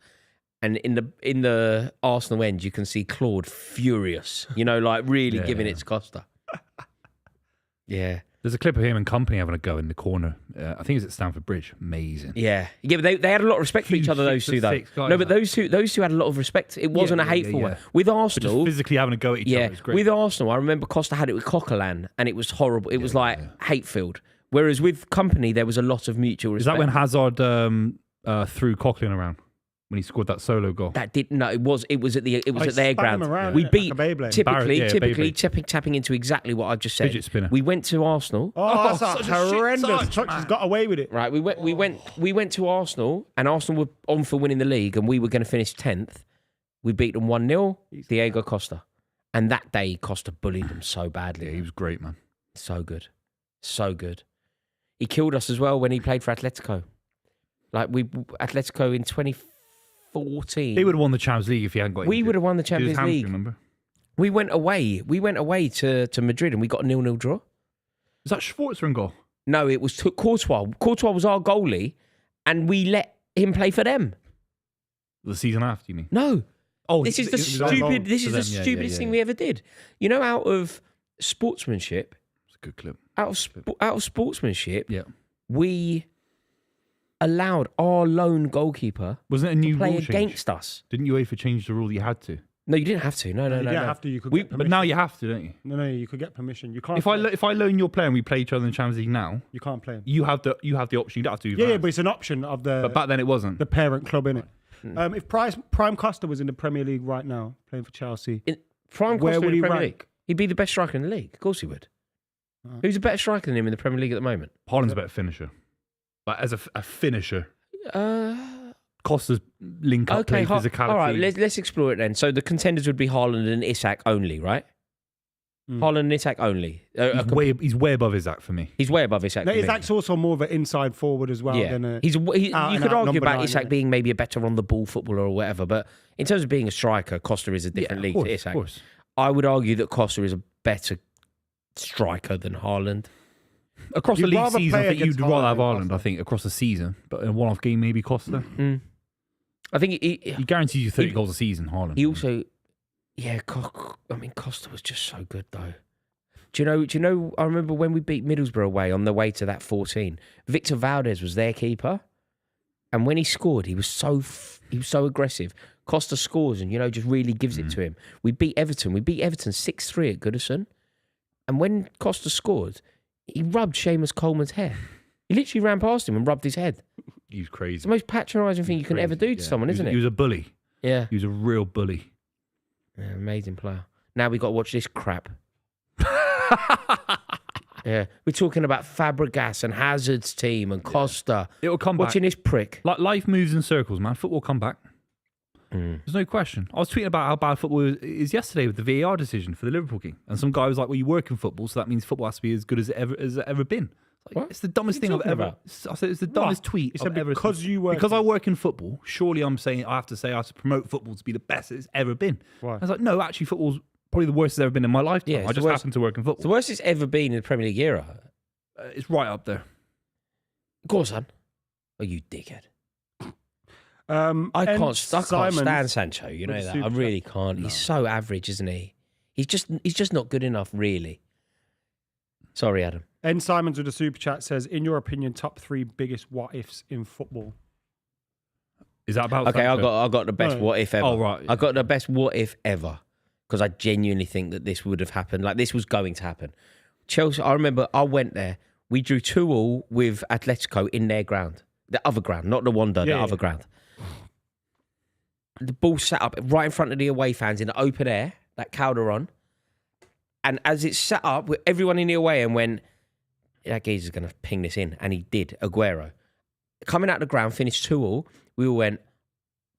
And in the Arsenal end, you can see Claude furious. You know, like really Yeah, giving yeah. it to Costa. Yeah. There's a clip of him and company having a go in the corner. I think it's at Stamford Bridge. Amazing. Yeah, but they had a lot of respect for each Huge other. Those 6'6" two, though. guys, No, but like- those two had a lot of respect. It wasn't a hateful one. With But Arsenal, just physically having a go at each yeah, other. It's great. with Arsenal, I remember Costa had it with Coquelin, and it was horrible. It was like hate-filled. Whereas with company, there was a lot of mutual Is respect. that when Hazard threw Coquelin around? When he scored that solo goal? That didn't. No, it was at their spat ground. him around, We innit? beat Like a Beyblade. typically Beyblade. tapping into exactly what I just said. Fidget spinner. We went to Arsenal. Oh, that's such a shit horrendous. touch, Touch has got away with it. Right, we went to Arsenal, and Arsenal were on for winning the league, and we were going to finish 10th. We beat them 1-0. Diego Costa, and that day Costa bullied them so badly. Yeah, he was great, man. So good, so good. He killed us as well when he played for Atletico. Like Atletico in 2014. He would have won the Champions League if he hadn't got We injured. would have won the Did his Champions hamstring, League. remember? We went away. We went away to Madrid, and we got a 0-0 draw. Was that Schwarzer in goal? No, it was Courtois. Courtois was our goalie, and we let him play for them. The season after, you mean? No. Oh, This is it the was on loan This to is the them. Yeah, stupidest yeah, thing yeah. we ever did. You know, out of sportsmanship, It's a good clip. out of sportsmanship, Yeah. we allowed our lone goalkeeper Wasn't it a new play rule change? against us. Didn't UEFA change the rule that you had to? No, you didn't have to. No. You didn't have to. You could get But permission. now you have to, don't you? No, you could get permission. You can't. If I loan your player and we play each other in the Champions League now, you can't play him. you have the option. You don't have to. Yeah, but it's an option of the But back then it wasn't. the parent club, innit? If Prime Costa was in the Premier League right now, playing for Chelsea, Prime Where Costa would in he the Premier rank? League. He'd be the best striker in the league. Of course he would. Who's a better striker than him in the Premier League at the moment? Haaland's a better finisher. But as a finisher, Uh, Costa's link up play, physicality. all right, let's explore it then. So the contenders would be Haaland and Isak only, right? Haaland and Isak only. He's way above Isak for me. He's way above Isak. no, for me. Isak's also more of an inside forward as well. Yeah, Than a, you could out-and-out argue number about 9, Isak innit? being maybe a better on the ball footballer or whatever, but in terms of being a striker, Costa is a different league to Isak. Of course. I would argue that Costa is a better striker than Haaland. Across You'd the league rather season, play I think you'd against rather have Haaland Haaland, than I think, across the season. But in a one-off game, maybe Costa. I think He guarantees you 30 goals a season, Haaland. he also, yeah. I mean, Costa was just so good though. Do you know? I remember when we beat Middlesbrough away on the way to that 14. Victor Valdez was their keeper, and when he scored, he was so aggressive. Costa scores and just really gives it to him. We beat Everton. 6-3 at Goodison, and when Costa scored, he rubbed Seamus Coleman's hair. He literally ran past him and rubbed his head. He was crazy. It's the most patronising thing you can ever do to someone, isn't He it? was a bully. Yeah. He was a real bully. Yeah, amazing player. Now we got to watch this crap. Yeah, we're talking about Fabregas and Hazard's team and Costa. It'll come back. Watching this prick. Like life moves in circles, man. Football come back. There's no question. I was tweeting about how bad football is yesterday with the VAR decision for the Liverpool game, and some guy was like, "Well, you work in football, so that means football has to be as good as it ever been." Like, it's the dumbest thing I've ever. about? I said it's the dumbest tweet He said I've ever. because you work because I work in football. Surely I'm saying I have to promote football to be the best it's ever been. Why? I was like, no, actually, football's probably the worst it's ever been in my lifetime. Yeah, it's I the just worst. happen to work in It's the football. worst it's ever been in the Premier League era. It's right up there. Go on, son. Oh, you dickhead. I and can't Simons stand Sancho. You know with that. the I super really can't. He's so average, isn't he? He's just not good enough, really. Sorry, Adam. And Simons with the super chat says, in your opinion, top 3 biggest what ifs in football. Is that about? Okay, Sancho? I got the best No. what if ever. Oh, right. I got the best what if ever because I genuinely think that this would have happened. Like this was going to happen. Chelsea. I remember I went there. We drew 2-2 with Atletico in their ground, the other ground, not the Wanda, the other ground. The ball sat up right in front of the away fans in the open air, that Calderon. And as it sat up, with everyone in the away and went, that geezer's going to ping this in. And he did, Aguero. Coming out of the ground, finished 2-2. We all went,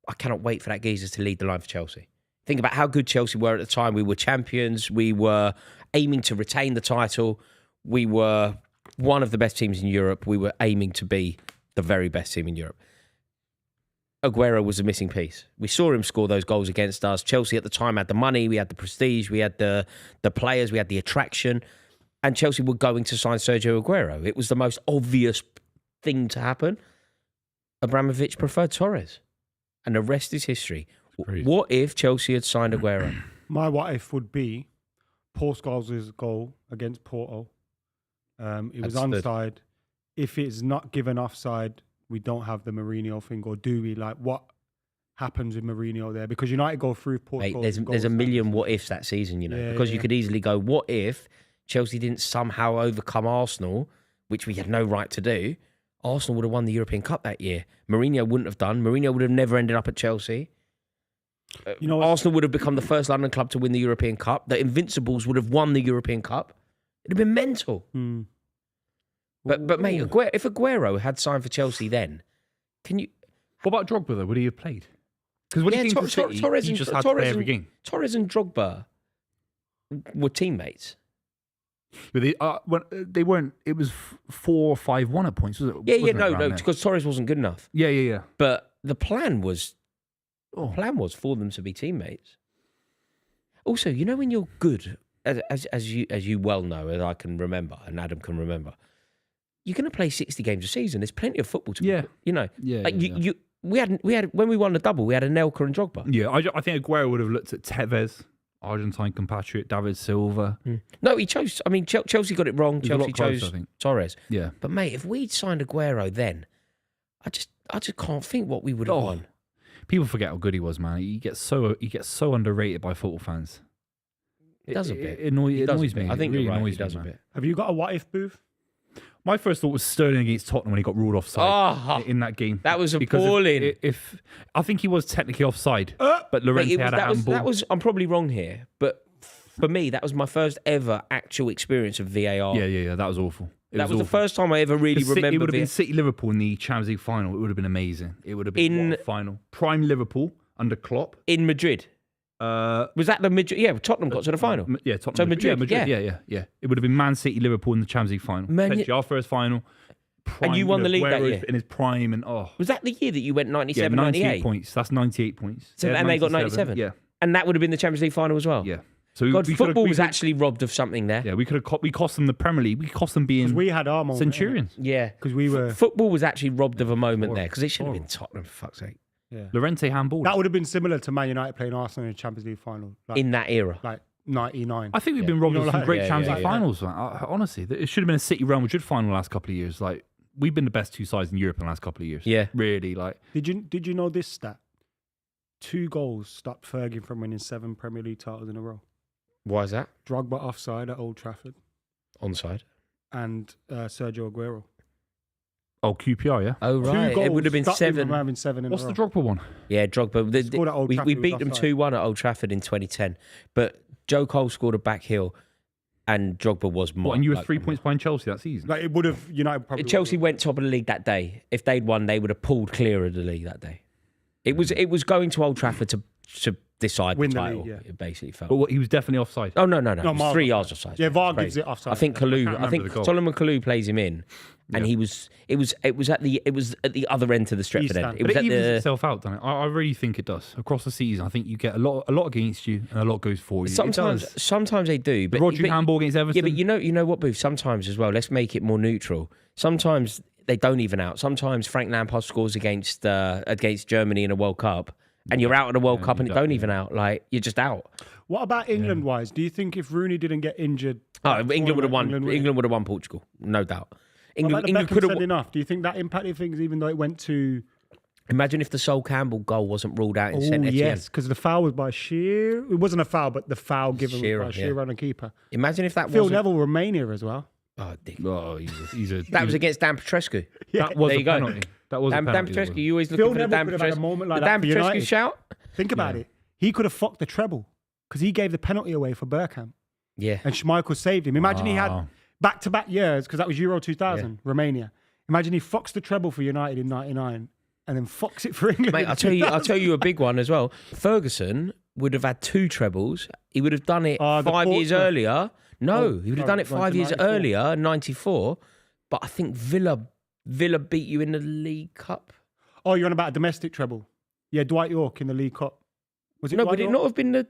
I cannot wait for that geezer to lead the line for Chelsea. Think about how good Chelsea were at the time. We were champions. We were aiming to retain the title. We were one of the best teams in Europe. We were aiming to be the very best team in Europe. Aguero was a missing piece. We saw him score those goals against us. Chelsea at the time had the money, we had the prestige, we had the players, we had the attraction, and Chelsea were going to sign Sergio Aguero. It was the most obvious thing to happen. Abramovich preferred Torres, and the rest is history. What if Chelsea had signed Aguero? My what if would be Postecoglou goal against Porto. It was Understood. onside. If it's not given offside, we don't have the Mourinho thing, or do we? Like, what happens with Mourinho there? Because United go through Mate, Portugal. there's a million what ifs that season, you know, Yeah, because you yeah. could easily go, what if Chelsea didn't somehow overcome Arsenal, which we had no right to do? Arsenal would have won the European Cup that year. Mourinho wouldn't have done. Mourinho would have never ended up at Chelsea. You know, what? Arsenal would have become the first London club to win the European Cup. The Invincibles would have won the European Cup. It'd have been mental. But mate, if Aguero had signed for Chelsea then, can you... What about Drogba though? Would he have played? Because when he came to City, Torres he and- just had to Torres play every and- game. Torres and Drogba were teammates. But they weren't. It was 4-5-1 at points. Was it? Yeah, Wasn't it no, around there? because Torres wasn't good enough. Yeah. But the plan was for them to be teammates. Also, you know when you're good, as you well know, as I can remember, and Adam can remember, you're going to play 60 games a season. There's plenty of football to Yeah. you know. Yeah, Like yeah. we had when we won the double, we had Anelka and Drogba. Yeah, I think Aguero would have looked at Tevez, Argentine compatriot, David Silva. No, he chose. I mean, Chelsea got it wrong. It was a lot Chelsea closer, chose I think. Torres. Yeah. But mate, if we'd signed Aguero then, I just can't think what we would have won. People forget how good he was, man. He gets so underrated by football fans. It does a bit. It annoys me. I think it really you're right. annoys He does me, a man. bit. Have you got a what if, Booth? My first thought was Sterling against Tottenham when he got ruled offside in that game. That was Because appalling. if I think he was technically offside, but Llorente had a handball. That was. I'm probably wrong here, but for me, that was my first ever actual experience of VAR. Yeah. That was awful. That was the awful. first time I ever really remember. It would have been VAR. City Liverpool in the Champions League final. It would have been amazing. It would have been what a final. Prime Liverpool under Klopp. in Madrid. Was that the Madrid? Yeah, Tottenham got to the final. Yeah, Tottenham. So Madrid, Yeah. It would have been Man City Liverpool in the Champions League final. Man, Potentially our first final. And you won the league that Aguero year? in his prime, and Was that the year that you went 97, 98 98? points. That's 98 points. So, and they got 97? Yeah, And that would have been the Champions League final as well? yeah. So God, we football we was actually robbed of something there. Yeah, we cost them the Premier League. We cost them being We had our moment. Centurions. Yeah. Because we were. Football was actually robbed of a moment there because it should have been Tottenham, for fuck's sake, Llorente handball. That would have been similar to Man United playing Arsenal in the Champions League final. Like, in that era. like 99. I think we've been robbed You know, of some like- great Yeah, Champions yeah, League yeah. finals. Man. Honestly, it should have been a City Real Madrid final the last couple of years. Like we've been the best two sides in Europe in the last couple of years. Yeah. really. Like Did you know this stat? 2 goals stopped Fergie from winning 7 Premier League titles in a row. Why is that? Drogba offside at Old Trafford Onside. and Sergio Aguero. QPR, yeah. Oh, right. 2 goals It would have been stopped him 7. from having 7 in What's a the row. Drogba one? Yeah, Drogba. Scored at Old We Trafford, beat was them offside. 2-1 at Old Trafford in 2010. But Joe Cole scored a back heel and Drogba was more. What, and you were 3 points behind Chelsea that season. Like it would have United probably. Chelsea went top of the league that day. If they'd won, they would have pulled clear of the league that day. It was going to Old Trafford to decide Win the the title. league, yeah. It basically felt. But he was definitely offside. Oh no! It was Mark 3 yards offside. Yeah, VAR It's gives crazy. it offside. I think can't Kalu. I remember think the goal. Solomon Kalu plays him in, and Yeah. it was at the other end of the Stretford East end. end. It But was it at evens the. itself out, doesn't it? I really think it does. Across the season, I think you get a lot against you and a lot goes for you. It does. Sometimes they do. The But Rodri handball against Everton. Yeah, but you know what, Booth? Sometimes as well. Let's make it more neutral. Sometimes they don't even out. Sometimes Frank Lampard scores against Germany in a World Cup, and you're out in a World Cup and it don't even out. Like you're just out. What about England-wise? Do you think if Rooney didn't get injured, England would have won. England England would have won Portugal, no doubt. What England about the England Beckham could have. sending off? Do you think that impacted things, even though it went to? Imagine if the Sol Campbell goal wasn't ruled out in Oh Saint Etienne. yes, because the foul was by Shearer. It wasn't a foul, but the foul given Shearer, was by Shearer on the keeper. Imagine if that Phil wasn't. Neville, Romania as well. Oh, dick. Oh, he's a. That was against Dan Petrescu. That was There a you go. penalty. That was Dan a penalty. Petrescu. You always Phil looking for the Neville Dan could have had a Petrescu. moment like The that Dan for Petrescu United. shout. Think about it. He could have fucked the treble because he gave the penalty away for Bergkamp, Yeah. and Schmeichel saved him. Imagine he had Wow. back-to-back years because that was Euro 2000, Romania. Imagine he fucks the treble for United in '99 and then fucks it for England. Mate, in I'll tell you a big one as well. Ferguson would have had 2 trebles. He would have done it The 5 years Portsmouth. earlier. No, he would have done it sorry, 5 years 94. earlier, 94. But I think Villa beat you in the League Cup. Oh, you're on about a domestic treble? Yeah, Dwight York in the League Cup. Was it? No, Dwight would it York? not have been the?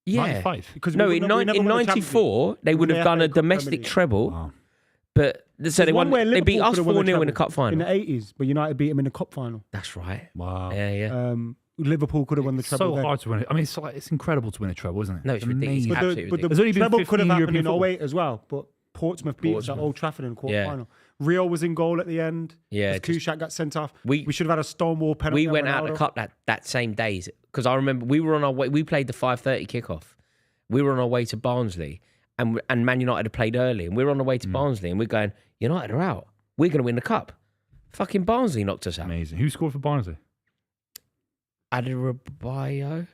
Yeah. 95. Because No, we in never won the Champions League. '94 they would In have the done FA a Cup, Premier domestic League. treble. Wow. But so There's they one won. where They beat Liverpool us could have won 4-0 in treble the cup final. in the '80s, but United beat him in the cup final. That's right. Wow. Yeah. Liverpool could have won the It's treble. so then. hard to win it. I mean, it's incredible to win a treble, isn't it? No, it's ridiculous. amazing. But Absolutely the There's only been treble could have 15 happened European in football. 08 as well, but Portsmouth beat us at Old Trafford in Yeah. quarter-final. Rio was in goal at the end. Yeah, because just- Kuszak got sent off. We- We should have had a Stonewall penalty. We on went out the Ronaldo. cup that same day because I remember we were on our way. We played the 5:30 kickoff. We were on our way to Barnsley, and Man United had played early, and we were on our way to Barnsley, and we're going, United are out. We're going to win the cup. Fucking Barnsley knocked us out. Amazing. Who scored for Barnsley? Adebayo.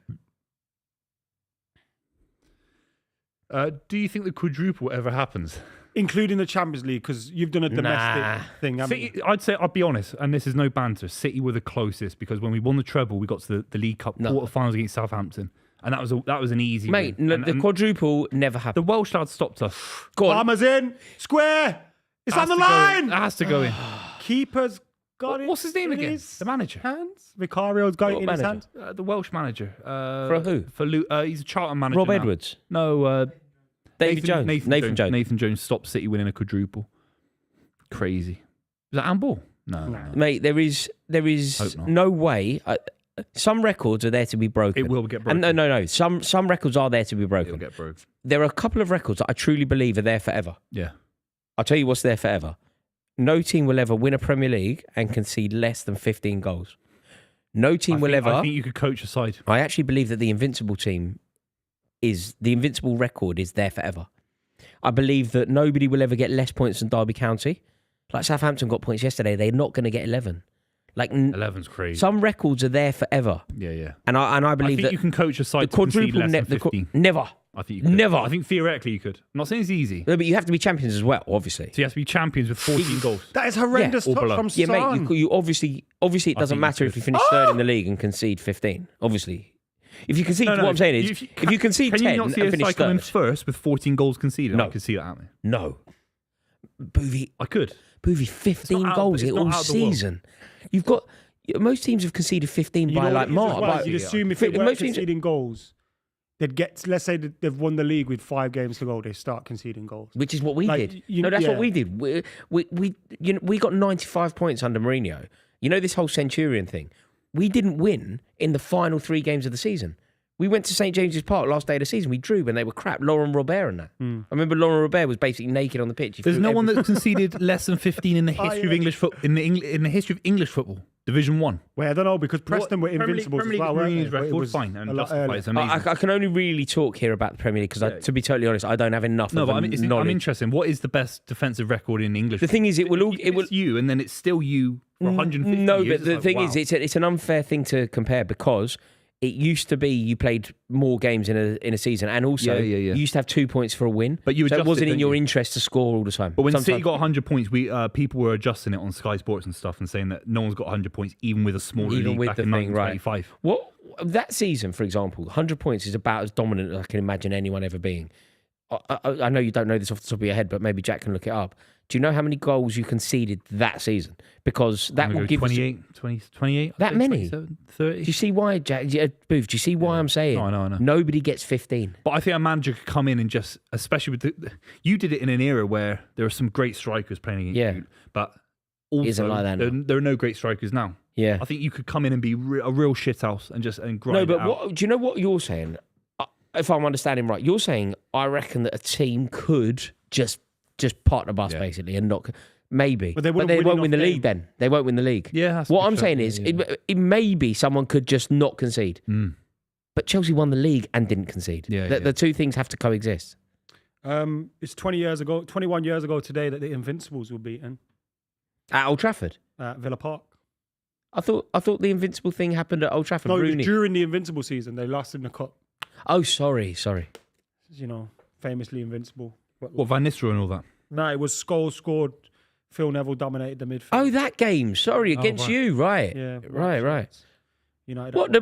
Do you think the quadruple ever happens? Including the Champions League, because you've done a domestic Nah. thing. haven't City, you? I'll be honest, and this is no banter. City were the closest because when we won the treble, we got to the League Cup No. quarterfinals against Southampton, and that was an easy Mate, win. the And quadruple never the happened. Welsh lads stopped us. Go on. Palmer's in. Square. It's on Has the to go in. line. It has to go in. Keeper's got it. What's his name in again? his The manager. Hands. Vicario's got it What in his manager? hands. The Welsh manager. For who? For he's a Charlton manager. Rob now. Edwards. No, David Jones. Nathan Jones. Nathan Jones stopped City winning a quadruple. Crazy. Was that handball? No. Mate, there is Hope not. no way. Some records are there to be broken. It will get broken. And no. Some records are there to be broken. It'll get broke. There are a couple of records that I truly believe are there forever. Yeah. I'll tell you what's there forever. No team will ever win a Premier League and concede less than 15 goals. No team will ever. I think you could coach a side. I actually believe that the invincible record is there forever. I believe that nobody will ever get less points than Derby County. Like Southampton got points yesterday, they're not going to get 11. Like 11's crazy. some records are there forever, Yeah. and I I believe think that you can coach a the side to concede quadruple less than 15. never. I think you could. Never. I think theoretically you could. I'm not saying it's easy. No, but you have to be champions as well, obviously. So you have to be champions with 14 goals. That is horrendous or touch below. from Yeah, Son. mate. You obviously it doesn't think you matter if could. you finish third in the league and concede 15. Obviously, if you concede, No, what I'm saying is, if you concede can 10 you not see and a finish side coming third, first with 14 goals conceded? No. I could see that happening. no. Buvey, I could. 15 out- goals it's in not all out of the world. season. You've got most teams have conceded 15 You by know like what it is as March. well, but- you'd assume if Fi- they weren't most teams- conceding goals, they'd get. Let's say that they've won the league with 5 games to go. They start conceding goals. Which is what we Like, did. you- No, that's yeah. what we did. We got 95 points under Mourinho. You know this whole Centurion thing. We didn't win in the final 3 games of the season. We went to St James's Park last day of the season. We drew when they were crap. Laurent Robert and that. I remember Laurent Robert was basically naked on the pitch. He There's threw no one every- that's conceded less than 15 in the history of English football. In the history of English football, Division 1. Well, I don't know because Preston were Premier League- invincible Premier as well. League weren't they? Mourinho's But it record, was fine, and a lot justifies earlier. it's amazing. I can only really talk here about the Premier League because, to be totally honest, I don't have enough No, of but the I'm knowledge. interested. What is the best defensive record in English? The thing is, it will all. If It will. it's you, and then it's still you for 150 No, years. but the thing is, it's an unfair thing to compare because it used to be you played more games in a season, and also Yeah. you used to have 2 points for a win. But you so it adjust wasn't it, in don't your you? interest to score all the time. But when Sometimes- City got 100 points, people were adjusting it on Sky Sports and stuff and saying that no one's got 100 points, even with a smaller Even league with back the in thing, right. 1925. What that season, for example, 100 points is about as dominant as I can imagine anyone ever being. I know you don't know this off the top of your head, but maybe Jack can look it up. Do you know how many goals you conceded that season? Because that will give 28, 28 That many? 27, 30. Do you see why, Jack? Booth, do you see why I'm saying? No, I know. Nobody gets 15. But I think a manager could come in and just, especially with you did it in an era where there were some great strikers playing against Yeah. you, but also Isn't like that now. there are no great strikers now. Yeah. I think you could come in and be a real shithouse and grind No, it but out. do you know what you're saying? If I'm understanding right, you're saying I reckon that a team could just part the bus basically and not maybe, But they won't wouldn't win win the enough league. Then they won't win the league. Yeah, that's What for I'm sure. saying is, it maybe someone could just not concede. But Chelsea won the league and didn't concede. The two things have to coexist. It's 21 years ago today that the Invincibles were beaten At Old Trafford, at Villa Park. I thought the invincible thing happened at Old Trafford. No, it Rooney. was during the Invincible season. They lost in the cup. Oh, sorry. You know, famously invincible. What, Van Nistelrooy and all that? No, it was Scholes scored. Phil Neville dominated the midfield. Oh, that game. Sorry, against right. you. Right. Yeah, Right. United. What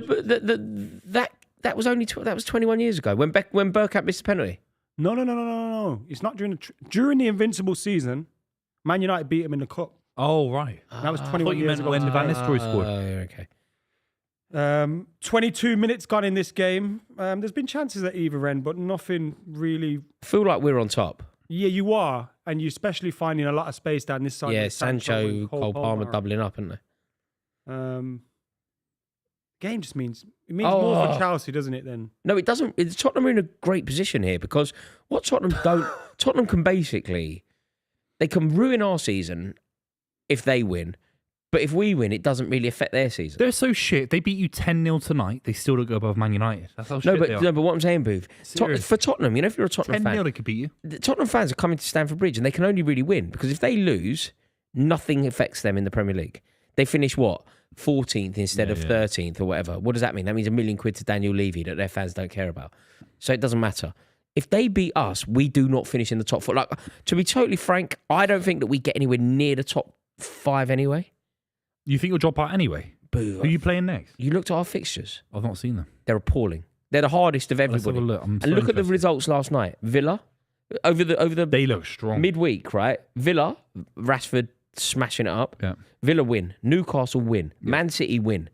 that was only that was 21 years ago when Bergkamp missed the penalty. No. It's not during the Invincible season. Man United beat him in the cup. Oh, right. That was I 21 thought you years meant ago. when Van Nistelrooy scored. Okay. 22 minutes gone in this game. There's been chances at either end, but nothing really. I feel like we're on top. Yeah, you are, and you're especially finding a lot of space down this side. Yeah, with Sancho, and Cole Palmer doubling up, aren't they? Game just means more Oh. for Chelsea, doesn't it? Then No, it doesn't. Tottenham are in a great position here because what Tottenham can basically, they can ruin our season if they win, but if we win, it doesn't really affect their season. They're so shit. They beat you 10-0 tonight. They still don't go above Man United. That's how shit they are. No, but what I'm saying, Booth, Serious. for Tottenham, if you're a Tottenham 10-0 fan, they could beat you. the Tottenham fans are coming to Stamford Bridge and they can only really win because if they lose, nothing affects them in the Premier League. They finish what? 14th instead of 13th or whatever. What does that mean? That means £1 million to Daniel Levy that their fans don't care about. So it doesn't matter. If they beat us, we do not finish in the top four. Like, to be totally frank, I don't think that we get anywhere near the top 5 anyway. You think you'll drop out anyway? Boo. Who are you playing next? You looked at our fixtures. I've not seen them. They're appalling. They're the hardest of Let's have everybody. a look. I'm And so look at the interested. results last night. Villa, over the They look strong. midweek, right? Villa, Rashford smashing it up. Yeah. Villa win. Newcastle win. Man City win.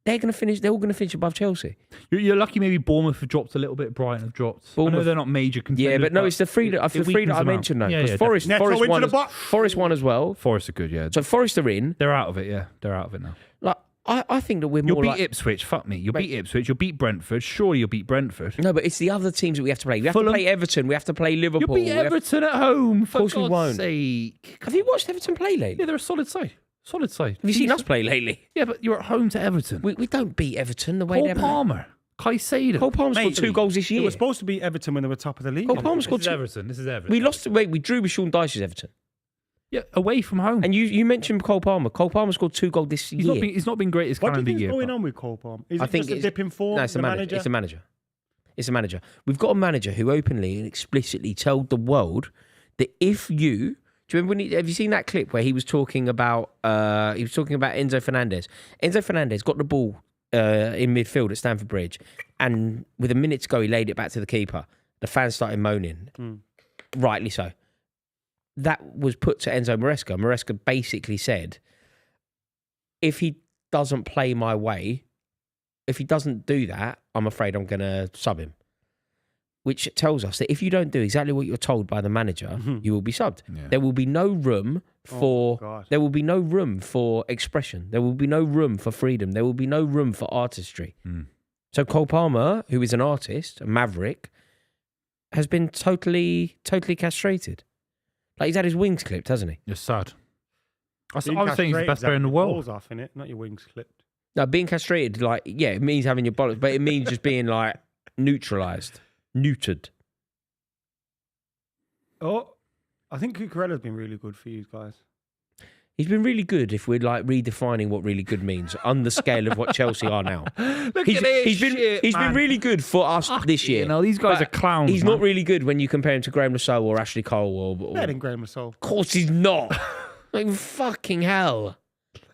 They're going to finish. They're all going to finish above Chelsea. You're lucky. Maybe Bournemouth have dropped a little bit. Brighton have dropped. I know Bournemouth- they're not major contenders. Yeah, but no, it's the three that it weakens I them out. mentioned though. Yeah, Because yeah, Forest, Neto Forest into won. the box. Forest won as well. Forest are good. Yeah, So Forest are in. they're out of it. Yeah, they're out of it now. Like I think that we're You'll more beat like. Ipswich. Fuck me. You'll Mate. beat Ipswich. You'll beat Brentford. Sure, you'll beat Brentford. No, but it's the other teams that we have to play. We have Fulham. to play Everton. We have to play Liverpool. You'll beat Everton at home. For course we God's won't. sake. Have you watched Everton play lately? Yeah, they're a solid side. Solid side. Have you seen us play lately? Yeah, but you're at home to Everton. We don't beat Everton the way Cole they're Palmer, Caicedo. Cole Palmer scored Mate, 2 goals this It year. was supposed to be Everton when they were top of the league. Cole Palmer scored This is 2. Everton. This is Everton. We lost. Wait, we drew with Sean Dyche's Everton. Yeah, away from home. And you mentioned Cole Palmer. Cole Palmer scored 2 goals this He's year. not been great this What do you calendar think is year. going but- on with Cole Palmer? Is I it think just a it's- dip in form? No, it's the a manager. It's a manager. It's a manager. We've got a manager who openly and explicitly told the world that if you do you remember have you seen that clip where he was talking about Enzo Fernandez? Enzo Fernandez got the ball in midfield at Stamford Bridge, and with a minute to go, he laid it back to the keeper. The fans started moaning, rightly so. That was put to Enzo Maresca. Maresca basically said, if he doesn't play my way, if he doesn't do that, I'm afraid I'm going to sub him. Which tells us that if you don't do exactly what you're told by the manager, you will be subbed. Yeah. There will be no room for God. there will be no room for expression. There will be no room for freedom. There will be no room for artistry. So Cole Palmer, who is an artist, a maverick, has been totally castrated. Like he's had his wings clipped, hasn't he? You're sad. I was Being saying he's the castrated best is player in the having your world. balls off in it, not your wings clipped. No, being castrated, like, yeah, it means having your bollocks, but it means just being like neutralised, neutered. Oh, I think Cucurella's been really good for you guys. He's been really good if we're like redefining what really good means on the scale of what Chelsea are now. He's been really good for us this year. You know, these guys are clowns. He's not really good when you compare him to Graham Lassoe or Ashley Cole or Better than Graham Lassoe. Of course he's not. Like fucking hell.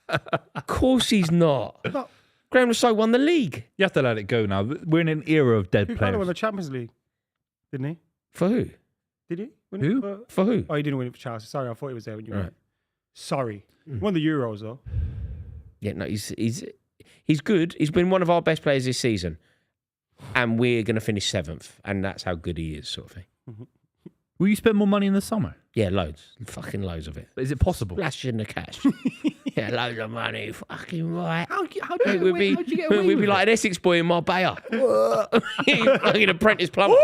Of course he's not. Graham Lassoe won the league. You have to let it go now. We're in an era of dead He kind of won players. the Champions League, didn't he? For who? Did he? Win Who? it For who? Oh, he didn't win it for Chelsea. Sorry, I thought he was there when you won Right. it. Sorry. He won the Euros, though. Yeah, no, he's good. He's been one of our best players this season. And we're going to finish 7th. And that's how good he is, sort of thing. Will you spend more money in the summer? Yeah, loads. Fucking loads of it. Is it possible? Splashing the cash. Yeah, loads of money. Fucking right. How'd you get away We'd with be like it? an Essex boy in Marbella. Like an apprentice plumber.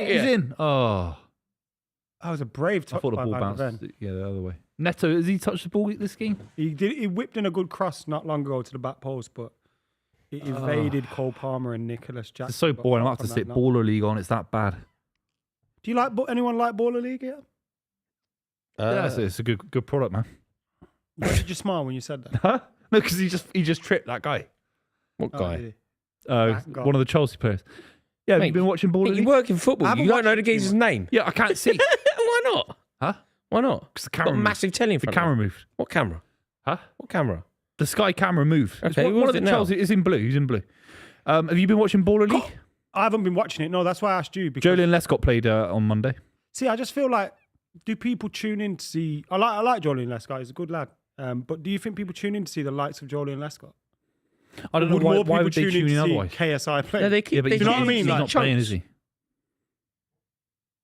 He's in. Oh, That was a brave I touch thought the by ball Van de bounced. Ven. Yeah, the other way. Neto, has he touched the ball this game? He whipped in a good cross not long ago to the back post, but it evaded Cole Palmer and Nicholas Jackson. It's so But boring. I apart have to from sit that, no. Baller League on. It's that bad. Do you like anyone like Baller League? Yeah. Yeah, it's a good product, man. Why did you smile when you said that? Huh? No, because he just tripped that guy. What Oh, guy? did he? One God. of the Chelsea players. Yeah, have you Mate, been watching Baller Mate, League? you work in football. I haven't You don't know watched the it too geezer's much. name. Yeah, I can't see. Why not? Huh? Why not? 'Cause the Got a camera moved. massive telly in The front camera of you. moved. What camera? Huh? What camera? The Sky camera moved. It's Okay, one what of is the it now? Chelsea. It's in blue. He's in blue. Have you been watching Baller League? I haven't been watching it. No, that's why I asked you. Because, Jolien Lescott played on Monday. see, I just feel like, do people tune in to see? I like Jolien Lescott. He's a good lad. But do you think people tune in to see the likes of Jolien Lescott? I don't know Would why. more Why people would they tune tune in to see otherwise? KSI play? No, they keep, Yeah, but they he's you know tune what I mean? He's into Like not playing, chunks. is he?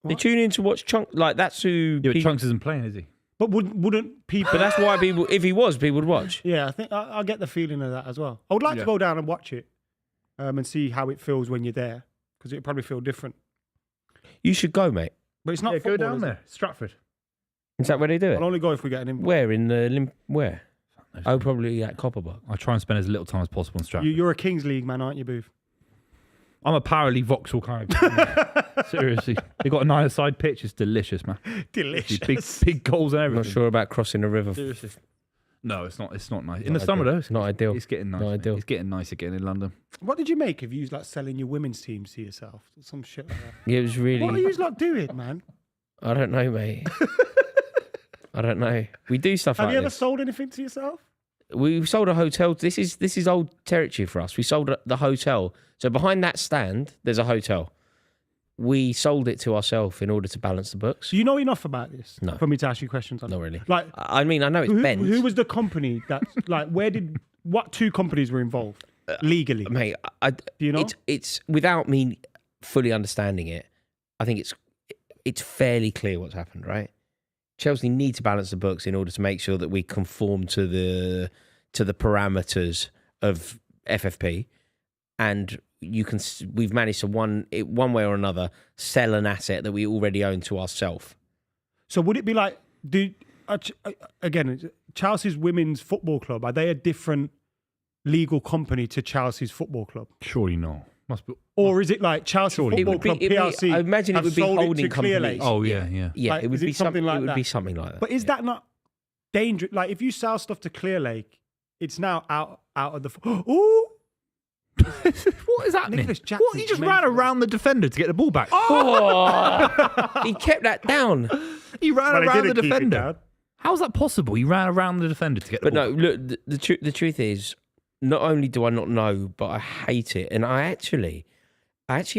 They tune in to watch chunk. Like that's who. Yeah, but people, Trunks isn't playing, is he? But wouldn't people? but that's why people. If he was, people would watch. Yeah, I think I get the feeling of that as well. I would like Yeah. to go down and watch it, and see how it feels when you're there, because it'd probably feel different. You should go, mate. But it's not Yeah, football, go down is it? there. Stratford. Is that where they do it? I'll only go if we get an invite. Where in the where? Oh, probably at Copperbug. I try and spend as little time as possible in Stratford. You're a Kings League man, aren't you, Booth? I'm a Power League Vauxhall kind of guy. Seriously. They got a 9-a-side pitch. It's delicious, man. Delicious. Big goals and I'm everything. not sure about crossing the river. Seriously. No, it's not. It's not nice. In Not the summer, ideal. though, It's not ideal. It's getting nice. Not mate. ideal. It's getting nice again in London. What did you make of you like selling your women's teams to yourself? Some shit like that. Yeah, it was What are really. you like doing, man? I don't know, mate. I don't know. We do stuff Have like you ever this. sold anything to yourself? We sold a hotel. This is old territory for us. We sold the hotel. So behind that stand, there's a hotel. We sold it to ourselves in order to balance the books. Do you know enough about this No. for me to ask you questions on? Not really. Like, I mean, I know it's Ben's. who was the company that, like, what two companies were involved legally? Mate, Do you know? It's without me fully understanding it. I think it's fairly clear what's happened, right? Chelsea need to balance the books in order to make sure that we conform to the parameters of FFP, and we've managed to one way or another sell an asset that we already own to ourselves. So would it be like, again, Chelsea's women's football club, are they a different legal company to Chelsea's football club? Surely not. Must be. Or is it like Chelsea Surely. Football It would be- Club it'd be- PLC? I imagine it have would be sold holding to Clear companies. Lake? Oh, yeah. Yeah, Like, it would is it be something like It would that? be something like that. But is that not dangerous? Like, if you sell stuff to Clear Lake, it's now out of the. Ooh, What is happening? Nicholas What? Jackson's He just mental. ran around the defender to get the ball back. Oh, he kept that down. He ran Well, he around the didn't keep it defender. down. How's that possible? He ran around the defender to get the But ball no, back. look, the truth is, not only do I not know, but I hate it, and I actually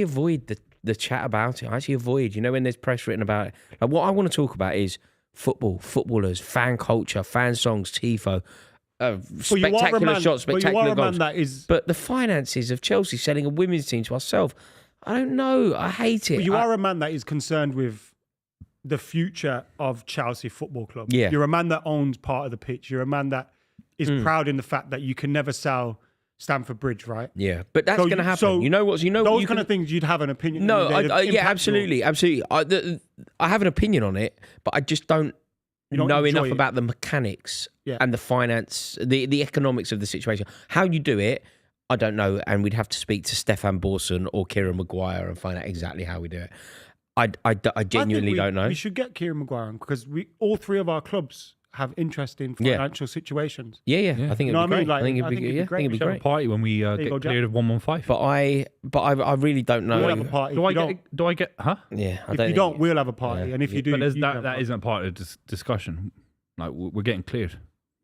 avoid the chat about it. I actually avoid, when there's press written about it. Like, what I want to talk about is football, footballers, fan culture, fan songs, tifo, spectacular shots, But you spectacular are a goals. man that is. But the finances of Chelsea selling a women's team to ourselves, I don't know. I hate it. But you are a man that is concerned with the future of Chelsea Football Club. Yeah. You're a man that owns part of the pitch. You're a man that is proud in the fact that you can never sell Stamford Bridge, right? Yeah, but that's So going to you- happen. so you know what? Those kind of things you'd have an opinion. No, they'd yeah, impact your- absolutely. I have an opinion on it, but I just don't don't know enjoy enough it. about the mechanics Yeah. and the finance, the economics of the situation. How you do it, I don't know, and we'd have to speak to Stefan Borson or Kieran Maguire and find out exactly how we do it. I I think genuinely don't know. We should get Kieran Maguire on because all three of our clubs have interesting financial situations. Yeah. I think it'd be great. Like, I think it'd be it'd be great. great. We should have a party when we get go, Jack. cleared of 115. But I really don't know. We'll have a party. Do I get? Huh? Yeah, I If don't you don't, we'll have a party. And if you do, But you can have a that party. isn't part of the discussion. Like we're getting cleared.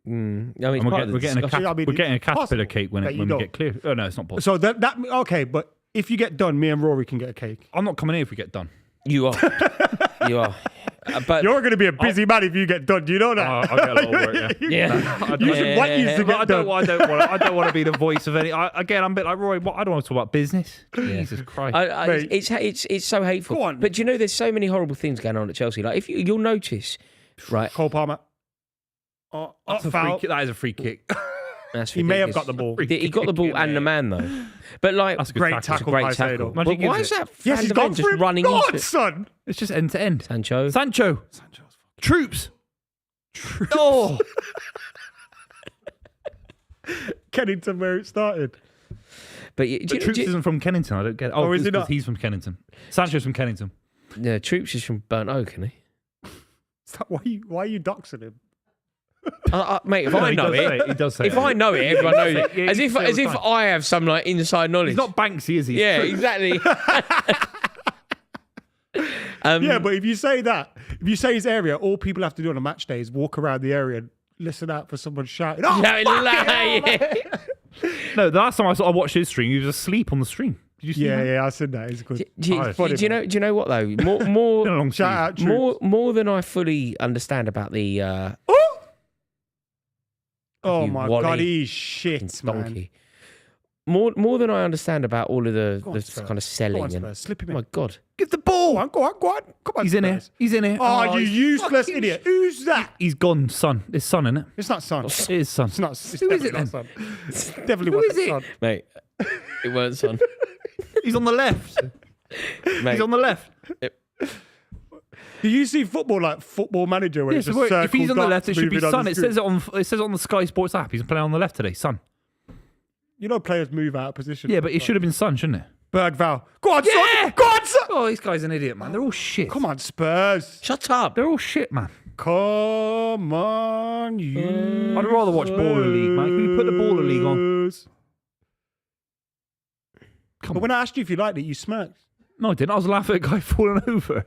I mean, it's And part of the we're getting discussion. we're getting a caterpillar possible cake when that you we don't. get cleared. Oh no, it's not possible. So that okay, but if you get done, me and Rory can get a cake. I'm not coming in if we get done. You are. You are. But You're going to be a busy man if you get done. Do you know that? I get a lot of work. Yeah. yeah. You should want you to But get done. I don't want to be the voice of any. I'm a bit like Roy. I don't want to talk about business. Jesus Christ. Mate. It's so hateful. Go on. But you know, there's so many horrible things going on at Chelsea. Like if you'll notice, right? Cole Palmer. Oh, That's a foul. free kick. That is a free kick. That's He may have ridiculous. got the ball. He got the ball and the man though. But like, That's a good Great tackle. tackle. great by tackle. Caicedo. But Imagine he why gives is it. that? Yes, he's gone just for him. running God, into it? son. It's just end to end. Sancho. Sancho. Troops. Oh, Kennington, where it started. but But Troops isn't from Kennington. I don't get it. Oh, is he because not? He's from Kennington. Sancho's from Kennington. yeah, Troops is from Burnt Oak, isn't he? Why are you doxing him? Mate, if No, I he know does say it, He does say if I know it, everyone knows it. Yeah, As he if says it all the time. I have some like inside knowledge. He's not Banksy, is he? Yeah, Troops. exactly. Yeah, but if you say that, if you say his area, all people have to do on a match day is walk around the area and listen out for someone shouting. Oh, Yeah, fuck yeah. it, oh, No, the last time I watched his stream, he was asleep on the stream. Did you see yeah, that? yeah, I said that. It's good. Do Oh, it's funny, you man. know what though? Been a More long Shout season. out, Troops. more than I fully understand about the Oh you my Wally god, he's shit, man. donkey. More than I understand about all of the on, Spurs. kind of selling Go on, and Spurs. Slip him oh in. my god. Give the ball. Go on. Come on, He's in here. Spurs. He's in here. Oh, you he's useless fucking idiot. Who's that? He's gone, son. It's son, isn't it? It's not Son. It is son. It's not. It's Who is definitely it not then? Son. It's definitely Who wasn't is it? Son. Mate, it weren't son. He's on the left. Mate, He's on the left. Do you see football like Football Manager where Yeah, it's so just wait, if circle he's on the dots left, it should be moving on son. the It screen? says it on the Sky Sports app. He's playing on the left today, son. You know players move out of position. Yeah, but it should have been son, shouldn't it? Bergval. Go on, Yeah! son. Go on, son. Oh, this guy's an idiot, man. They're all shit. Come on, Spurs. shut up. They're all shit, man. Come on, you. I'd rather watch Baller League, man. Can we put the Baller League on? Spurs. Come But on. when I asked you if you liked it, you smirked. No, I didn't. I was laughing at a guy falling over.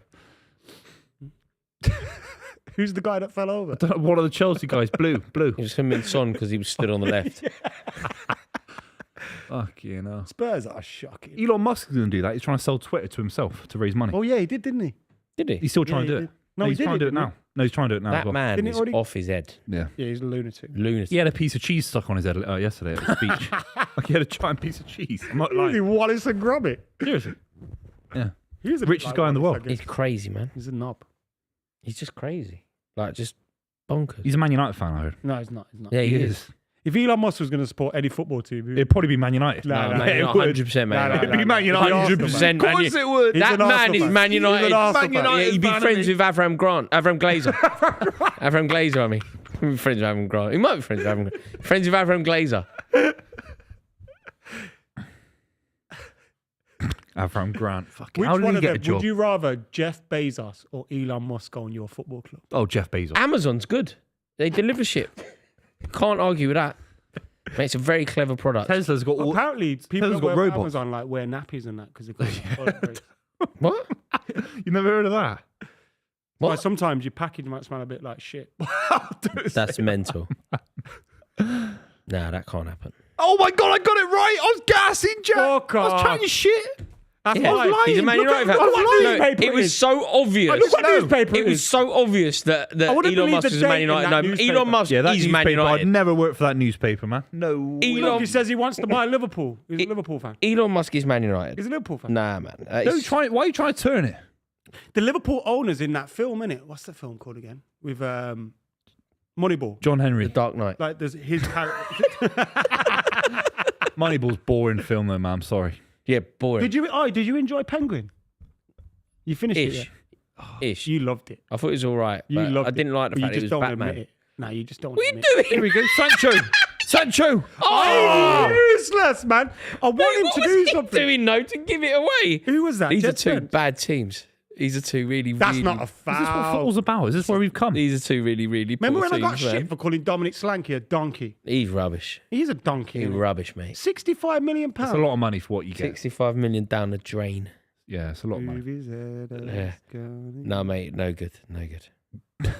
Who's the guy that fell over? I don't know, one of the Chelsea guys, blue. It was him and Son because he was stood on the left. Fuck you know. Spurs are shocking. Elon Musk is going to do that. He's trying to sell Twitter to himself to raise money. Oh yeah, he did, didn't he? Did he? He's still trying Yeah, to do he it. did. No, he he's did trying to do it, it now. No, he's trying to do it now. as That well. man Didn't is he already- off his head. Yeah. Yeah, he's a lunatic. Lunatic. He had a piece of cheese stuck on his head yesterday at the speech. Like he had a giant piece of cheese. I'm not Really, lying. Wallace and Gromit. Seriously. Yeah. He's a Richest guy in the Wallace, world. I He's guess. crazy, man. He's a knob. He's just crazy. Like, just bonkers. He's a Man United fan, I heard. No, he's not. He's not. yeah, he is. If Elon Musk was going to support any football team, It'd probably be Man United. No, No, no, mate, it not would. 100%, mate. No, no, It'd be Man He's United. Arsenal 100%. fan. Of course it would. He's That an man Arsenal is fan. Man He's an United. Arsenal Man fan. United. Yeah, he'd be fan, friends isn't with Avram Glazer. Avram Glazer, I mean. He'd be friends with Avram Grant. He might be friends with Avram. Friends with Avram Glazer. Avram Grant. Fucking. Which How did one he of get them a job? would you rather, Jeff Bezos or Elon Musk own your football club? Oh, Jeff Bezos. Amazon's good. They deliver shit. Can't argue with that. Mate, it's a very clever product. Tesla's got all. Apparently, people Tesla's that got work robots. for Amazon like wear nappies and that because they've got What? You never heard of that? Why sometimes your package might smell a bit like shit. That's mental. Nah, that can't happen. Oh my god, I got it right. I was gassing, Jack. Fuck I was off. chatting shit. That's Yeah, fine. he's a Man Look United at fan. what No, newspaper it it was is. so obvious. Look what newspaper It it was is. so obvious that I wouldn't Elon believe Musk the is a Man date in United. that No, newspaper. Elon Musk Yeah, that is Man newspaper. I'd United. never work for that newspaper, man. No. Look, Elon, he says he wants to buy Liverpool. He's a Liverpool fan. Elon Musk is Man United. He's a Liverpool fan. Nah, man. Don't try. Why are you trying to turn it? The Liverpool owners in that film, innit? What's the film called again? With Moneyball. John Henry. The Dark Knight. Like there's his character. Moneyball's boring film, though, man. I'm sorry. Yeah, boring. Did you enjoy Penguin? You finished it. Ish. Yeah? Ish. You loved it. I thought it was all right. You but loved I didn't like the but fact you it just was don't Batman. admit it. No, you just don't. What are you admit it. Here doing? we go. Sancho. Sancho. Oh, useless, man! I want him What to was do he something. doing, though, to give it away? Who was that? These are Jet two Spence? bad teams. These are two really, That's really... not a Is this what foul. football's about? Is this where we've come? These are two really, really Remember poor when I got teams, man. shit for calling Dominic Slanky a donkey? He's rubbish. He's a donkey. He's innit? rubbish, mate. 65 million pounds. It's a lot of money for what you get. 65 million down the drain. Yeah, it's a lot of money. Yeah. No, mate, no good. No good.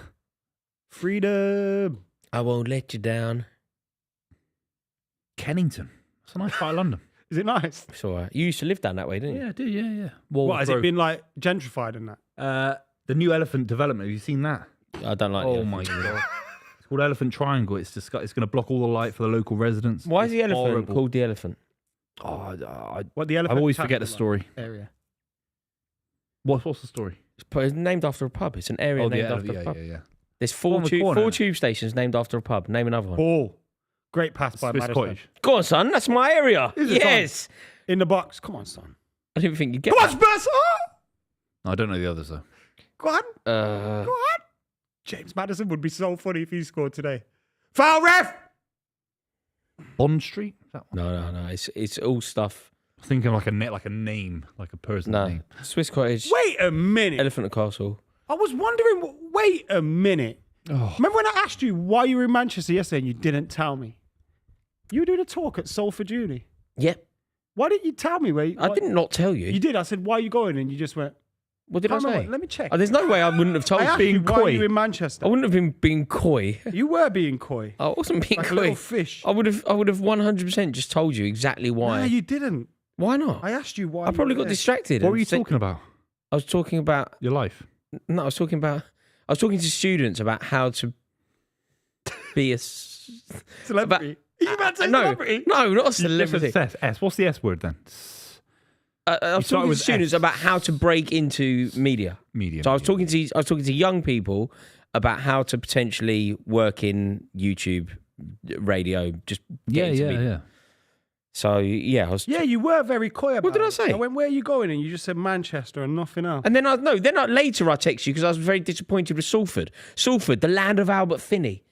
Freedom. I won't let you down. Kennington. It's a nice part of London. Is it nice? It's all right. You used to live down that way, didn't you? Yeah, I do. Yeah. What, has it been like gentrified and that? The new elephant development. Have you seen that? I don't like the Oh elephant. my god! It's called Elephant Triangle. It's just it's going to block all the light for the local residents. Why is the It's elephant horrible. called the elephant? Oh, What the I elephant? always tax forget the like story. Area. What's the story? It's named after a pub. It's an area named after a pub. yeah. There's On four, the corner. four tube stations named after a pub. Name another one. Ball. Great pass by Swiss Madison. Cottage. Go on, son. That's my area. Is it, Yes. In the box. Come on, son. I didn't think you'd get Come on, that. Spurs. I don't know the others though. Go on. Go on. James Maddison would be so funny if he scored today. Foul, ref. Bond Street. Is that one? No. It's all stuff. I'm thinking like a name, like a person's No. name. Swiss Cottage. Wait a minute. Elephant and Castle. I was wondering. Wait a minute. Oh, Remember when I asked you why you were in Manchester yesterday and you didn't tell me? You were doing a talk at Salford Uni. Yep. Why didn't you tell me? I did not tell you. You did. I said, why are you going? And you just went, What did I can't remember say? what- let me check. Oh, there's no way I wouldn't have told I you. asked you, why are you in I Manchester? wouldn't have been being coy. You were being coy. I wasn't being Like a coy. little fish. I would have 100% just told you exactly why. No, you didn't. Why not? I asked you why. I probably you got were distracted. what and were you said- talking about? I was talking about. Your life. No, I was talking to students about how to be a. there. Celebrity. Are you about to say celebrity? No, not a Yes, celebrity. it's S. What's the S word then? I was started talking to with students S. about how to break into media. Media. So I was talking to young people about how to potentially work in YouTube, radio, just get into media. Yeah. So yeah, I was. Yeah, you were very coy about What did I it. say? I went, where are you going? And you just said Manchester and nothing else. And then later I text you because I was very disappointed with Salford. Salford, the land of Albert Finney,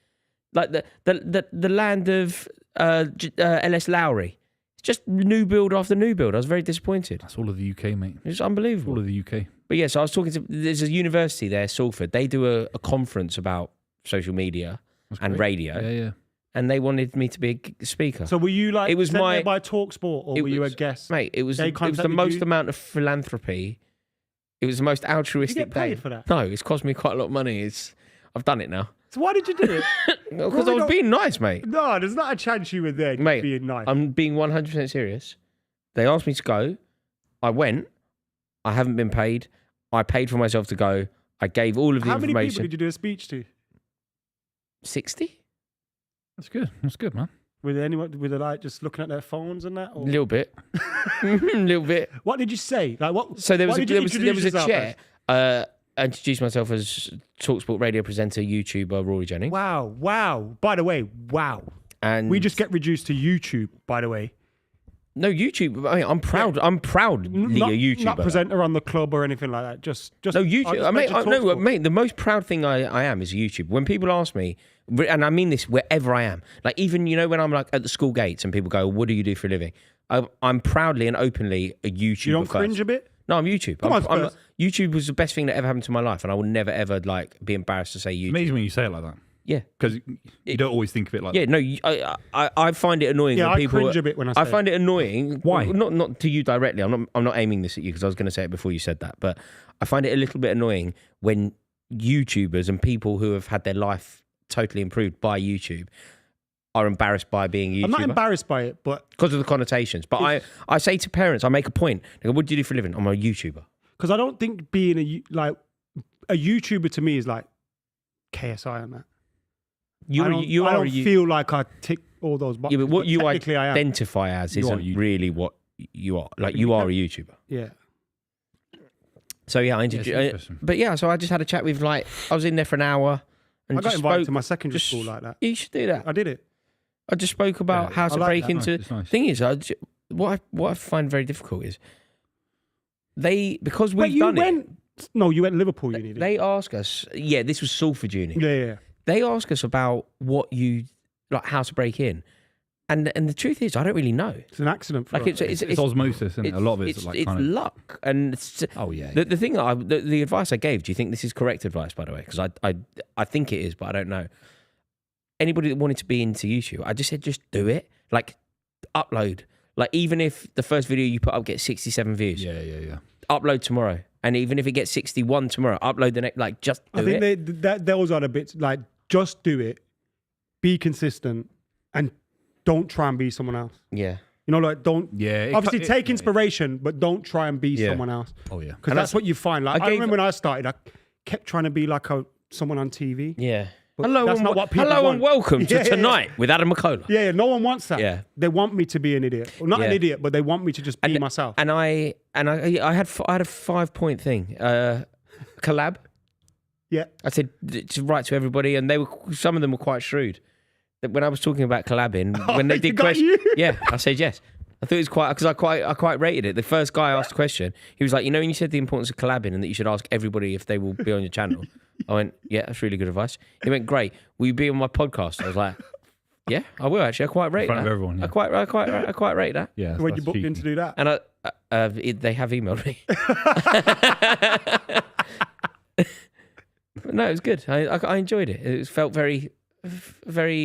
like the land of L.S. Lowry. It's just new build after new build. I was very disappointed. That's all of the UK, mate. It's unbelievable. All of the UK. But yeah, so I was talking to. There's a university there, Salford. They do a conference about social media and radio, Yeah. and they wanted me to be a speaker. So were you like It was sent my- there by TalkSport or it were you a was- guest? Mate, it was They the contacted most you? amount of philanthropy. It was the most altruistic Did you get paid day. for that? No, it's cost me quite a lot of money. I've done it now. So why did you do it? Because I was being nice, mate. No, there's not a chance you were there just Mate, being nice. I'm being 100% serious. They asked me to go. I went. I haven't been paid. I paid for myself to go. I gave all of the How many people information. did you do a speech to? 60? That's good, man. Were they like just looking at their phones and that? A Or? little bit. A little bit. What did you say? Like what? So there was what a, did you there was introduce a yourself chair. as? I introduced myself as TalkSport radio presenter, YouTuber Rory Jennings. Wow. By the way, wow. And We just get reduced to YouTube, by the way. no YouTube. I mean, I'm proud. I'm proudly Not, a YouTuber. not presenter on the club or anything like that. Just No, YouTube. I Mate, just no, TalkSport. mate, the most proud thing I am is YouTube. When people ask me, and I mean this wherever I am, like even, when I'm like at the school gates and people go, what do you do for a living? I'm proudly and openly a YouTuber. You don't first. cringe a bit? No, I'm YouTube. Come on, Spurs. YouTube was the best thing that ever happened to my life, and I will never ever be embarrassed to say YouTube. Amazing when you say it like that. Yeah. Because you don't always think of it like Yeah, that. no, I find it annoying Yeah, when I people. cringe a bit when I say I find it annoying. Why? Not to you directly. I'm not aiming this at you because I was going to say it before you said that. But I find it a little bit annoying when YouTubers and people who have had their life totally improved by YouTube are embarrassed by being a YouTuber. I'm not embarrassed by it, but because of the connotations. But I say to parents, I make a point. They go, what do you do for a living? I'm a YouTuber. because I don't think being a YouTuber to me is like KSI on that. I don't feel like I tick all those boxes. Yeah, but what you technically I am. identify as You are isn't a YouTuber. really what you are. Like you are a YouTuber. Yeah. So yeah, I it's introduced. interesting. But yeah, so I just had a chat with I was in there for an hour and I got just invited spoke. to my secondary just- school like that. You should do that. I did it. I just spoke about Yeah, how I to like break that. into. It's nice. Thing is, what I find very difficult is because But we've you done went. No, you went Liverpool Uni. didn't They ask us. Yeah, this was Salford Uni. you? Yeah. They ask us about what you like, how to break in, And the truth is, I don't really know. It's an accident. For Like us. It's osmosis, isn't it? A lot of it's like it's kind of luck. And the thing that the advice I gave. Do you think this is correct advice, by the way? Because I think it is, but I don't know. Anybody that wanted to be into YouTube, I just said just do it. Like upload. Like even if the first video you put up gets 67 views, yeah. upload tomorrow. And even if it gets 61 tomorrow, upload the next. Like just do it. I think those are the bits. Like just do it. Be consistent and don't try and be someone else. Yeah. You know, like don't. Yeah. Obviously, take inspiration, but don't try and be someone else. Oh yeah. Because that's what you find. Like I remember when I started, I kept trying to be like someone on TV. Yeah. But Hello, that's not what people hello want. and welcome to Tonight with Adam McKola. Yeah, no one wants that. Yeah. They want me to be an idiot. Well, not an idiot, but they want me to just be myself. And I had a 5-point thing. Collab. Yeah. I said to write to everybody, and some of them were quite shrewd. That when I was talking about collabing, when they did questions, yeah, I said yes. I thought it was quite because I quite rated it. The first guy asked a question. He was like, when you said the importance of collabing and that you should ask everybody if they will be on your channel. I went, yeah, that's really good advice. He went, great. Will you be on my podcast? I was like, yeah, I will actually. I quite rate In front that. of everyone. Yeah. I quite rate that. Yeah. When you booked in to do that. And they have emailed me. But no, it was good. I enjoyed it. It felt very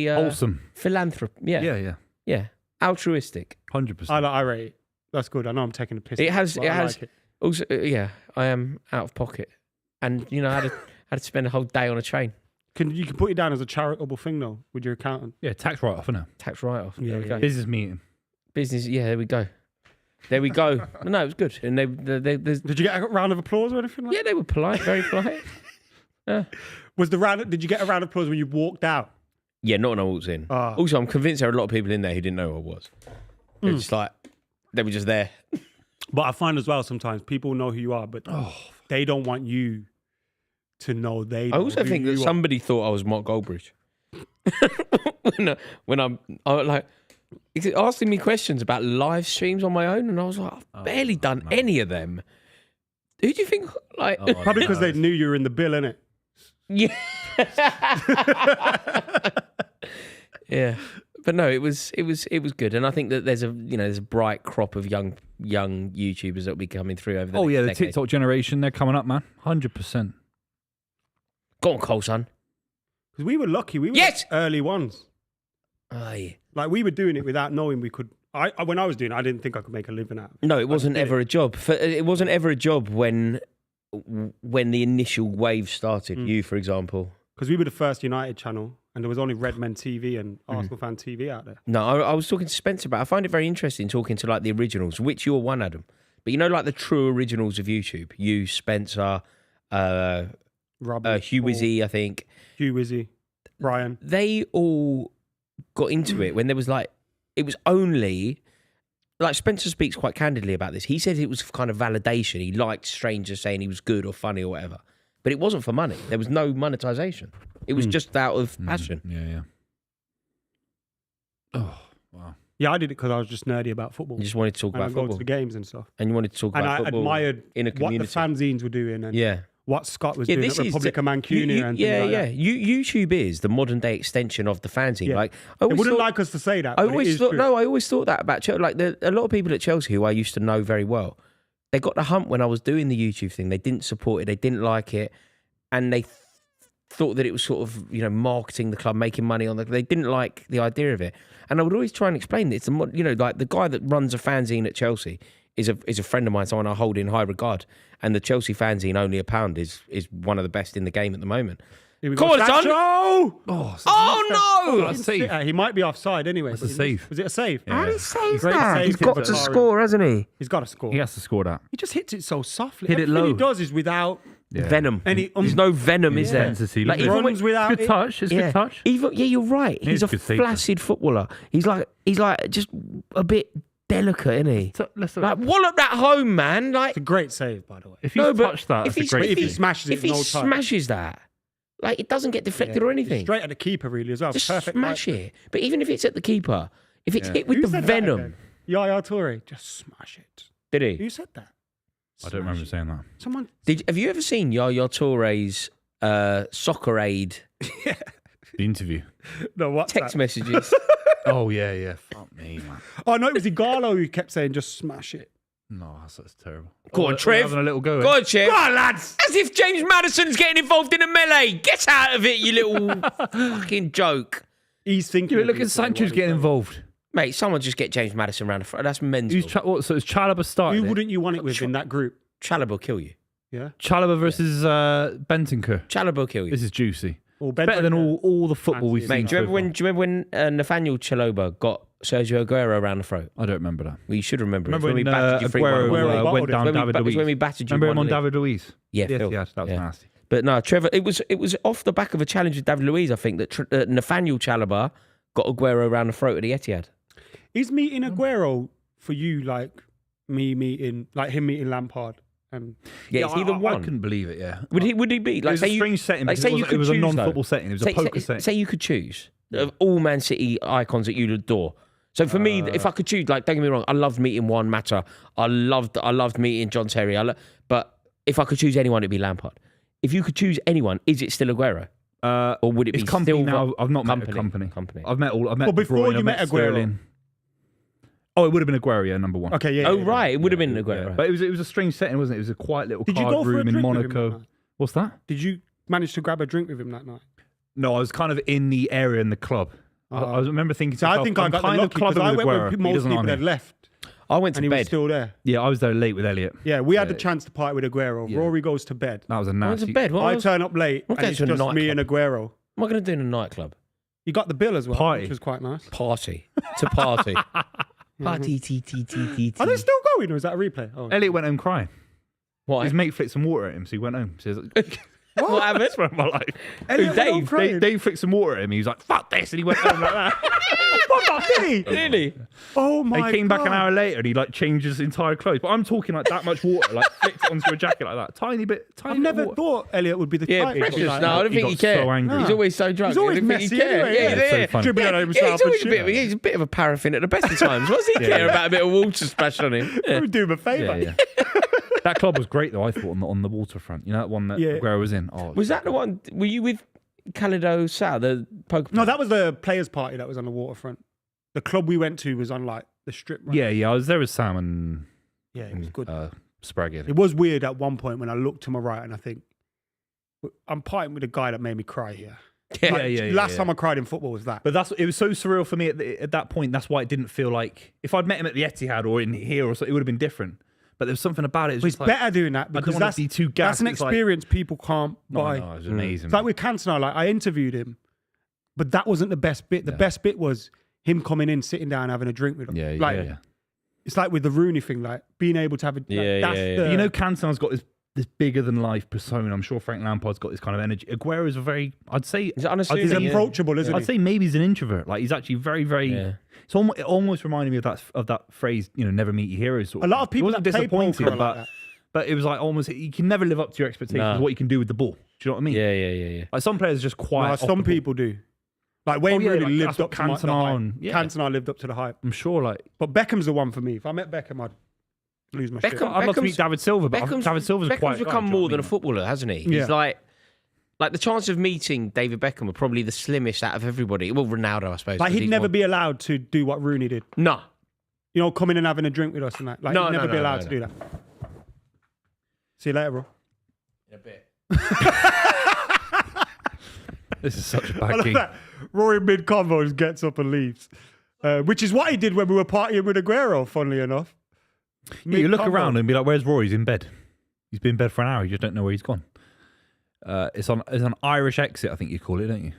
Wholesome. Philanthropy. Yeah. Yeah. Altruistic. 100%. I rate it. That's good. I know I'm taking a piss. It has. but It I has. like it. Also, yeah, I am out of pocket, and I had to spend a whole day on a train. You can put it down as a charitable thing though with your accountant. Yeah, tax write-off, innit? Tax write-off. Yeah, There we go. Business meeting. Business. Yeah, there we go. There we go. No, it was good, and they Did you get a round of applause or anything? Like yeah, they were polite, very polite. Was the round? Did you get a round of applause when you walked out? Yeah, not when I walked in. Ah. Also, I'm convinced there were a lot of people in there who didn't know who I was. They're just like they were just there. But I find as well sometimes people know who you are, but they don't want you to know they. I know also who think that you are. somebody thought I was Mark Goldbridge. when I'm like he's asking me questions about live streams on my own, and I was like, I've barely done any of them. Who do you think? Like, Probably because they knew you were in the bill, innit? yeah, yeah. But no, it was good, and I think that there's a bright crop of young YouTubers that will be coming through over the Oh next yeah, the decade. TikTok generation, they're coming up, man. 100%. Go on, Cole, son. Because we were lucky. We were Yes! the early ones. Aye. Like we were doing it without knowing we could. When I was doing it, I didn't think I could make a living out of it. No, it wasn't did ever a job. It wasn't ever a job when the initial wave started. You, for example. Because we were the first United channel, and there was only Redmen TV and Arsenal Fan TV out there. No, I was talking to Spencer about. I find it very interesting talking to like the originals, which you're one, Adam. But like the true originals of YouTube. You, Spencer, Robbie, Hugh Wizzy, I think. Hugh Wizzy, Brian. They all got into it when there was like, it was only, like Spencer speaks quite candidly about this. He said it was kind of validation. He liked strangers saying he was good or funny or whatever. But it wasn't for money. There was no monetization. It was just out of passion. Yeah. Oh, wow. Yeah, I did it because I was just nerdy about football. You just wanted to talk and about I go to football. the games and stuff. And you wanted to talk And about I football admired in a what the community. fanzines were doing and Yeah. what Scott was Yeah, doing this at is Republic of Mancunia and things yeah, like yeah. that. YouTube is the modern day extension of the fanzine. Yeah. Like, I They always wouldn't thought, like us to say that. I but it always is thought true. no. I always thought that about Chelsea. Like a lot of people at Chelsea who I used to know very well, they got the hump when I was doing the YouTube thing. They didn't support it. They didn't like it, and they thought that it was sort of marketing the club, making money on the. They didn't like the idea of it, and I would always try and explain that it's like the guy that runs a fanzine at Chelsea is a friend of mine, someone I hold in high regard, and the Chelsea fanzine Only £1 is one of the best in the game at the moment. Here we Come go. on, son. Sancho! Oh no! That's safe. He might be offside anyway. That's a but save. Was it a save? Yeah. He saves Great that. save He's to got to Atari. score, hasn't he? He's got to score. He has to score that. He just hits it so softly. Hit it Everything low. he does is without Yeah. Venom. any. There's no venom, is there? Intensity. Like, Look even at runs when- without Good it. touch. It's good touch. Even you're right. It He's is a good save, flaccid footballer. He's like just a bit delicate, isn't he? So, listen, Like wallop that home, man. Like It's a great save, by the way. if you no, but touch that, if it's a he's- great If he save. smashes it, if he no touch. smashes that, like it doesn't get deflected or anything. Straight at the keeper, really, as well. Just Perfect. smash it. But even if it's at the keeper, if it's hit with Who the said that venom, again? Yaya Toure, just smash it. did he? Who said that? I don't remember saying that. Someone. Have you ever seen Yaya Toure's soccer aid The interview. No, what? text messages? Oh, yeah. Fuck me, man. Oh, no, it was Igalo who kept saying, just smash it. No, that's terrible. Go on, Trev. Having a little go. Go on, Trev. Go on, lads. As if James Maddison's getting involved in a melee. Get out of it, you little fucking joke. He's thinking. Yeah, look at Sancho's getting involved. Mate, someone just get James Maddison round the front. That's mental. So it's Chalobah starting. Who wouldn't you want it with in that group? Chalobah will kill you. Yeah. Chalobah versus Bentancur. Chalobah will kill you. This is juicy. Or Better than all the football we've Fancy seen. it. Mate, do you remember when Nathaniel Chalobah got Sergio Aguero around the throat? I don't remember that. Well, you should remember it. Remember It's when we battered you 3-1 Aguero away. went down When we David ba- it's Luiz? when we battered you. Remember him on 1-0. David Luiz? Yeah, yes, Phil. that was Yeah. nasty. But no, Trevor, it was off the back of a challenge with David Luiz, I think, that Nathaniel Chalobah got Aguero around the throat at the Etihad. Is meeting Aguero for you like him meeting Lampard? And Yeah, it's either I one. couldn't believe it, yeah. Would he be? It Like, was say a you, strange setting like, because say you it could was a choose, non-football though. setting. It was a poker setting. Say you could choose of all Man City icons that you'd adore. So for me, if I could choose, like, don't get me wrong, I loved meeting Juan Mata. I loved meeting John Terry. But if I could choose anyone, it'd be Lampard. If you could choose anyone, is it still Aguero? Or would it It's be company still now. I've not met a company? company. I've met all. I've met. Well, De before Bruyne, you I've met Aguero. Sterling. Oh, it would have been Aguero, yeah, number one. okay, yeah. Oh yeah, right, it would have been Yeah. Aguero. But it was a strange setting, wasn't it? It was a quiet little Did you card go for a room in drink with him that Monaco. night? What's that? Did you manage to grab a drink with him that night? No, I was kind of in the area in the club. I remember thinking. So to I myself, think I I'm got the kind of lucky because clubbing I with went Aguero. with He most doesn't people like had me. left, I went to and he was bed. still there. Yeah, I was there late with Elliot. Yeah, we had the chance to party with Aguero. Yeah. Rory goes to bed. That was a I went nasty. to bed. What I was- turn up late, What and goes it's to a just me and nightclub? Aguero. What am I going to do in a nightclub? You got the bill as well, Party. which was quite nice. Party. To party. Party. Are they still going, or is that a replay? Oh. Elliot went home crying. What? His mate flicked some water at him, so he went home. So What happened? That's my life. Elliot went home Dave? crying. Dave flicked some water at him. He was like, "Fuck this," and he went home like that. What the did he? Really? Oh my He came back an God. hour later and he like changed his entire clothes. But I'm talking like that much water, like flicked it onto a jacket like that. Tiny bit. I've never thought Elliot would be the Yeah, type. precious. like No, I that. don't think he got cares. so angry. He's always so drunk. He's always I don't think he messy cares. anyway, Yeah, yeah. he's It's so there. funny. Dribbling on Yeah, himself he's and always shit. he's a bit of a paraffin at the best of times. What's he care about a bit of water splashed on him? Yeah. He would do him a favour. Yeah. That club was great though. I thought on the waterfront. You know that one that Yeah. Aguero was in. Oh, Was that the one? Were you with Calido Sal, the poker? No, that was the players' party that was on the waterfront. The club we went to was on like the strip. Right? Yeah. I was there with Sam and Yeah, it was good. Spraggett. It was weird at one point when I looked to my right and I think, I'm partying with a guy that made me cry here. Yeah, Like, last time I cried in football was that. But it was so surreal for me at that point. That's why it didn't feel like if I'd met him at the Etihad or in here or something, it would have been different. But there was something about it. But it's better doing that because wanna that's, be too that's gassed. an It's like- experience people can't buy. No, it was amazing. It's like with Cantona, like I interviewed him, but that wasn't the best bit. The best bit was him coming in, sitting down, having a drink with him. Yeah, like, yeah. It's like with the Rooney thing, like being able to have a. Yeah. You know, Cantona's got this bigger than life persona. I'm sure Frank Lampard's got this kind of energy. Aguero is a very, I'd say, Is it unassuming? he's Yeah. approachable, isn't I'd he? say maybe he's an introvert. Like he's actually very, very. Yeah. It almost reminded me of that phrase, never meet your heroes. Sort A lot of thing. people It wasn't that play disappointing, poker are like but that. but it was like almost you can never live up to your expectations. Nah. Of what you can do with the ball. Do you know what I mean? Yeah. Like some players are just quiet. No, off some the ball. people do. Like Wayne Oh, yeah, Rooney like, lived that's up what to the Cantona hype. and- yeah. Cantona lived up to the hype. I'm sure. Like But Beckham's the one for me. If I met Beckham, I'd lose my shit. Beckham- I'd love to meet Beckham's- David Silva, but David Silva's a quiet guy, become do you know more what I than a mean? footballer, hasn't he? Yeah. He's like the chance of meeting David Beckham are probably the slimmest out of everybody. Well, Ronaldo, I suppose. Like 'cause he'd he's never one- be allowed to do what Rooney did. No. You know, coming and having a drink with us and that. Like No, he'd never no, be no, allowed no, to do that. See you later, bro. In a bit. This is such a I bad love game. that. Rory mid convo just gets up and leaves. Which is what he did when we were partying with Aguero, funnily enough. Yeah, you look Mid-convo. around and be like, "Where's Rory? He's in bed. He's been in bed for an hour. You just don't know where he's gone." It's an Irish exit, I think you call it, don't you?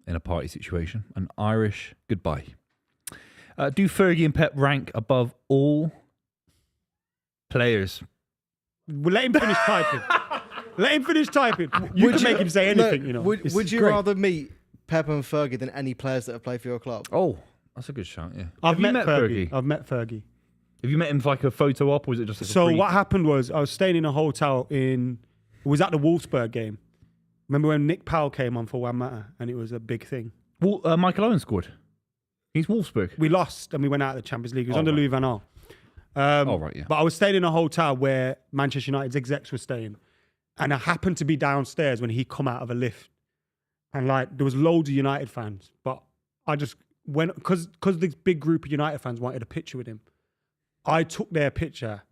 In a party situation, an Irish goodbye. Do Fergie and Pep rank above all players? Well, let him finish typing. Let him finish typing. You can make him say anything, you know. It's Would you great. rather meet Pep and Fergie than any players that have played for your club? Oh, that's a good shout. Yeah, I've Have you met Fergie. I've met Fergie. Have you met him for like a photo op, or was it just? Like So a brief? what happened was I was staying in a hotel it was at the Wolfsburg game. Remember when Nick Powell came on for One Matter and it was a big thing? Michael Owen scored. He's Wolfsburg. We lost and we went out of the Champions League. It was Oh, under right. Louis van Gaal. Oh, right, yeah. But I was staying in a hotel where Manchester United's execs were staying. And I happened to be downstairs when he come out of a lift. And like there was loads of United fans. But I just because this big group of United fans wanted a picture with him, I took their picture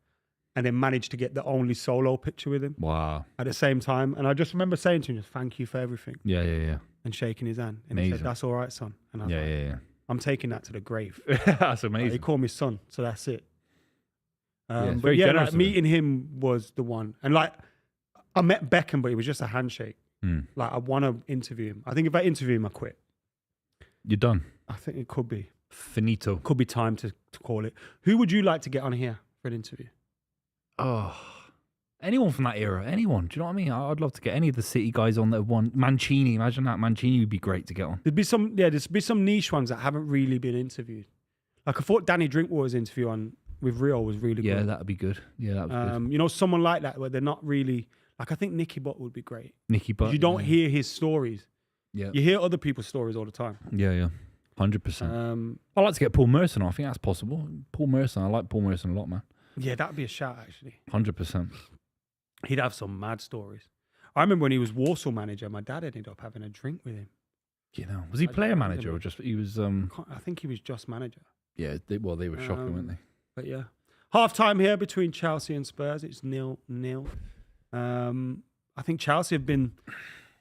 and then managed to get the only solo picture with him. Wow. At the same time. And I just remember saying to him, thank you for everything. Yeah. And shaking his hand. And he Amazing. said, that's all right, son. And I was like, Yeah. I'm taking that to the grave. That's He amazing. called me son, so that's it. It's But very yeah, generous like, of him. meeting him was the one. And like, I met Beckham, but it was just a handshake. Like, I want to interview him. I think if I interview him, I quit. You're done. I think it could be. Finito. Could be time to call it. Who would you like to get on here for an interview? Oh, anyone from that era. Anyone. Do you know what I mean? I'd love to get any of the City guys on that have won. Mancini. Imagine that. Mancini would be great to get on. There's be some niche ones that haven't really been interviewed. Like, I thought Danny Drinkwater's interview with Rio was really Yeah, good. that'd be good. Yeah, that would be good. You know, someone like that where they're not really like. I think Nicky Butt would be great. Nicky Butt. You don't hear his stories. Yeah. You hear other people's stories all the time. Yeah. 100%. I'd like to get Paul Merson on. I think that's possible. Paul Merson. I like Paul Merson a lot, man. Yeah, that'd be a shout, actually. 100%. He'd have some mad stories. I remember when he was Warsaw manager, my dad ended up having a drink with him. You know, was he player manager or just he was? I think he was just manager. Yeah. They were shocking, weren't they? But yeah. Half time here between Chelsea and Spurs. It's 0-0. I think Chelsea have been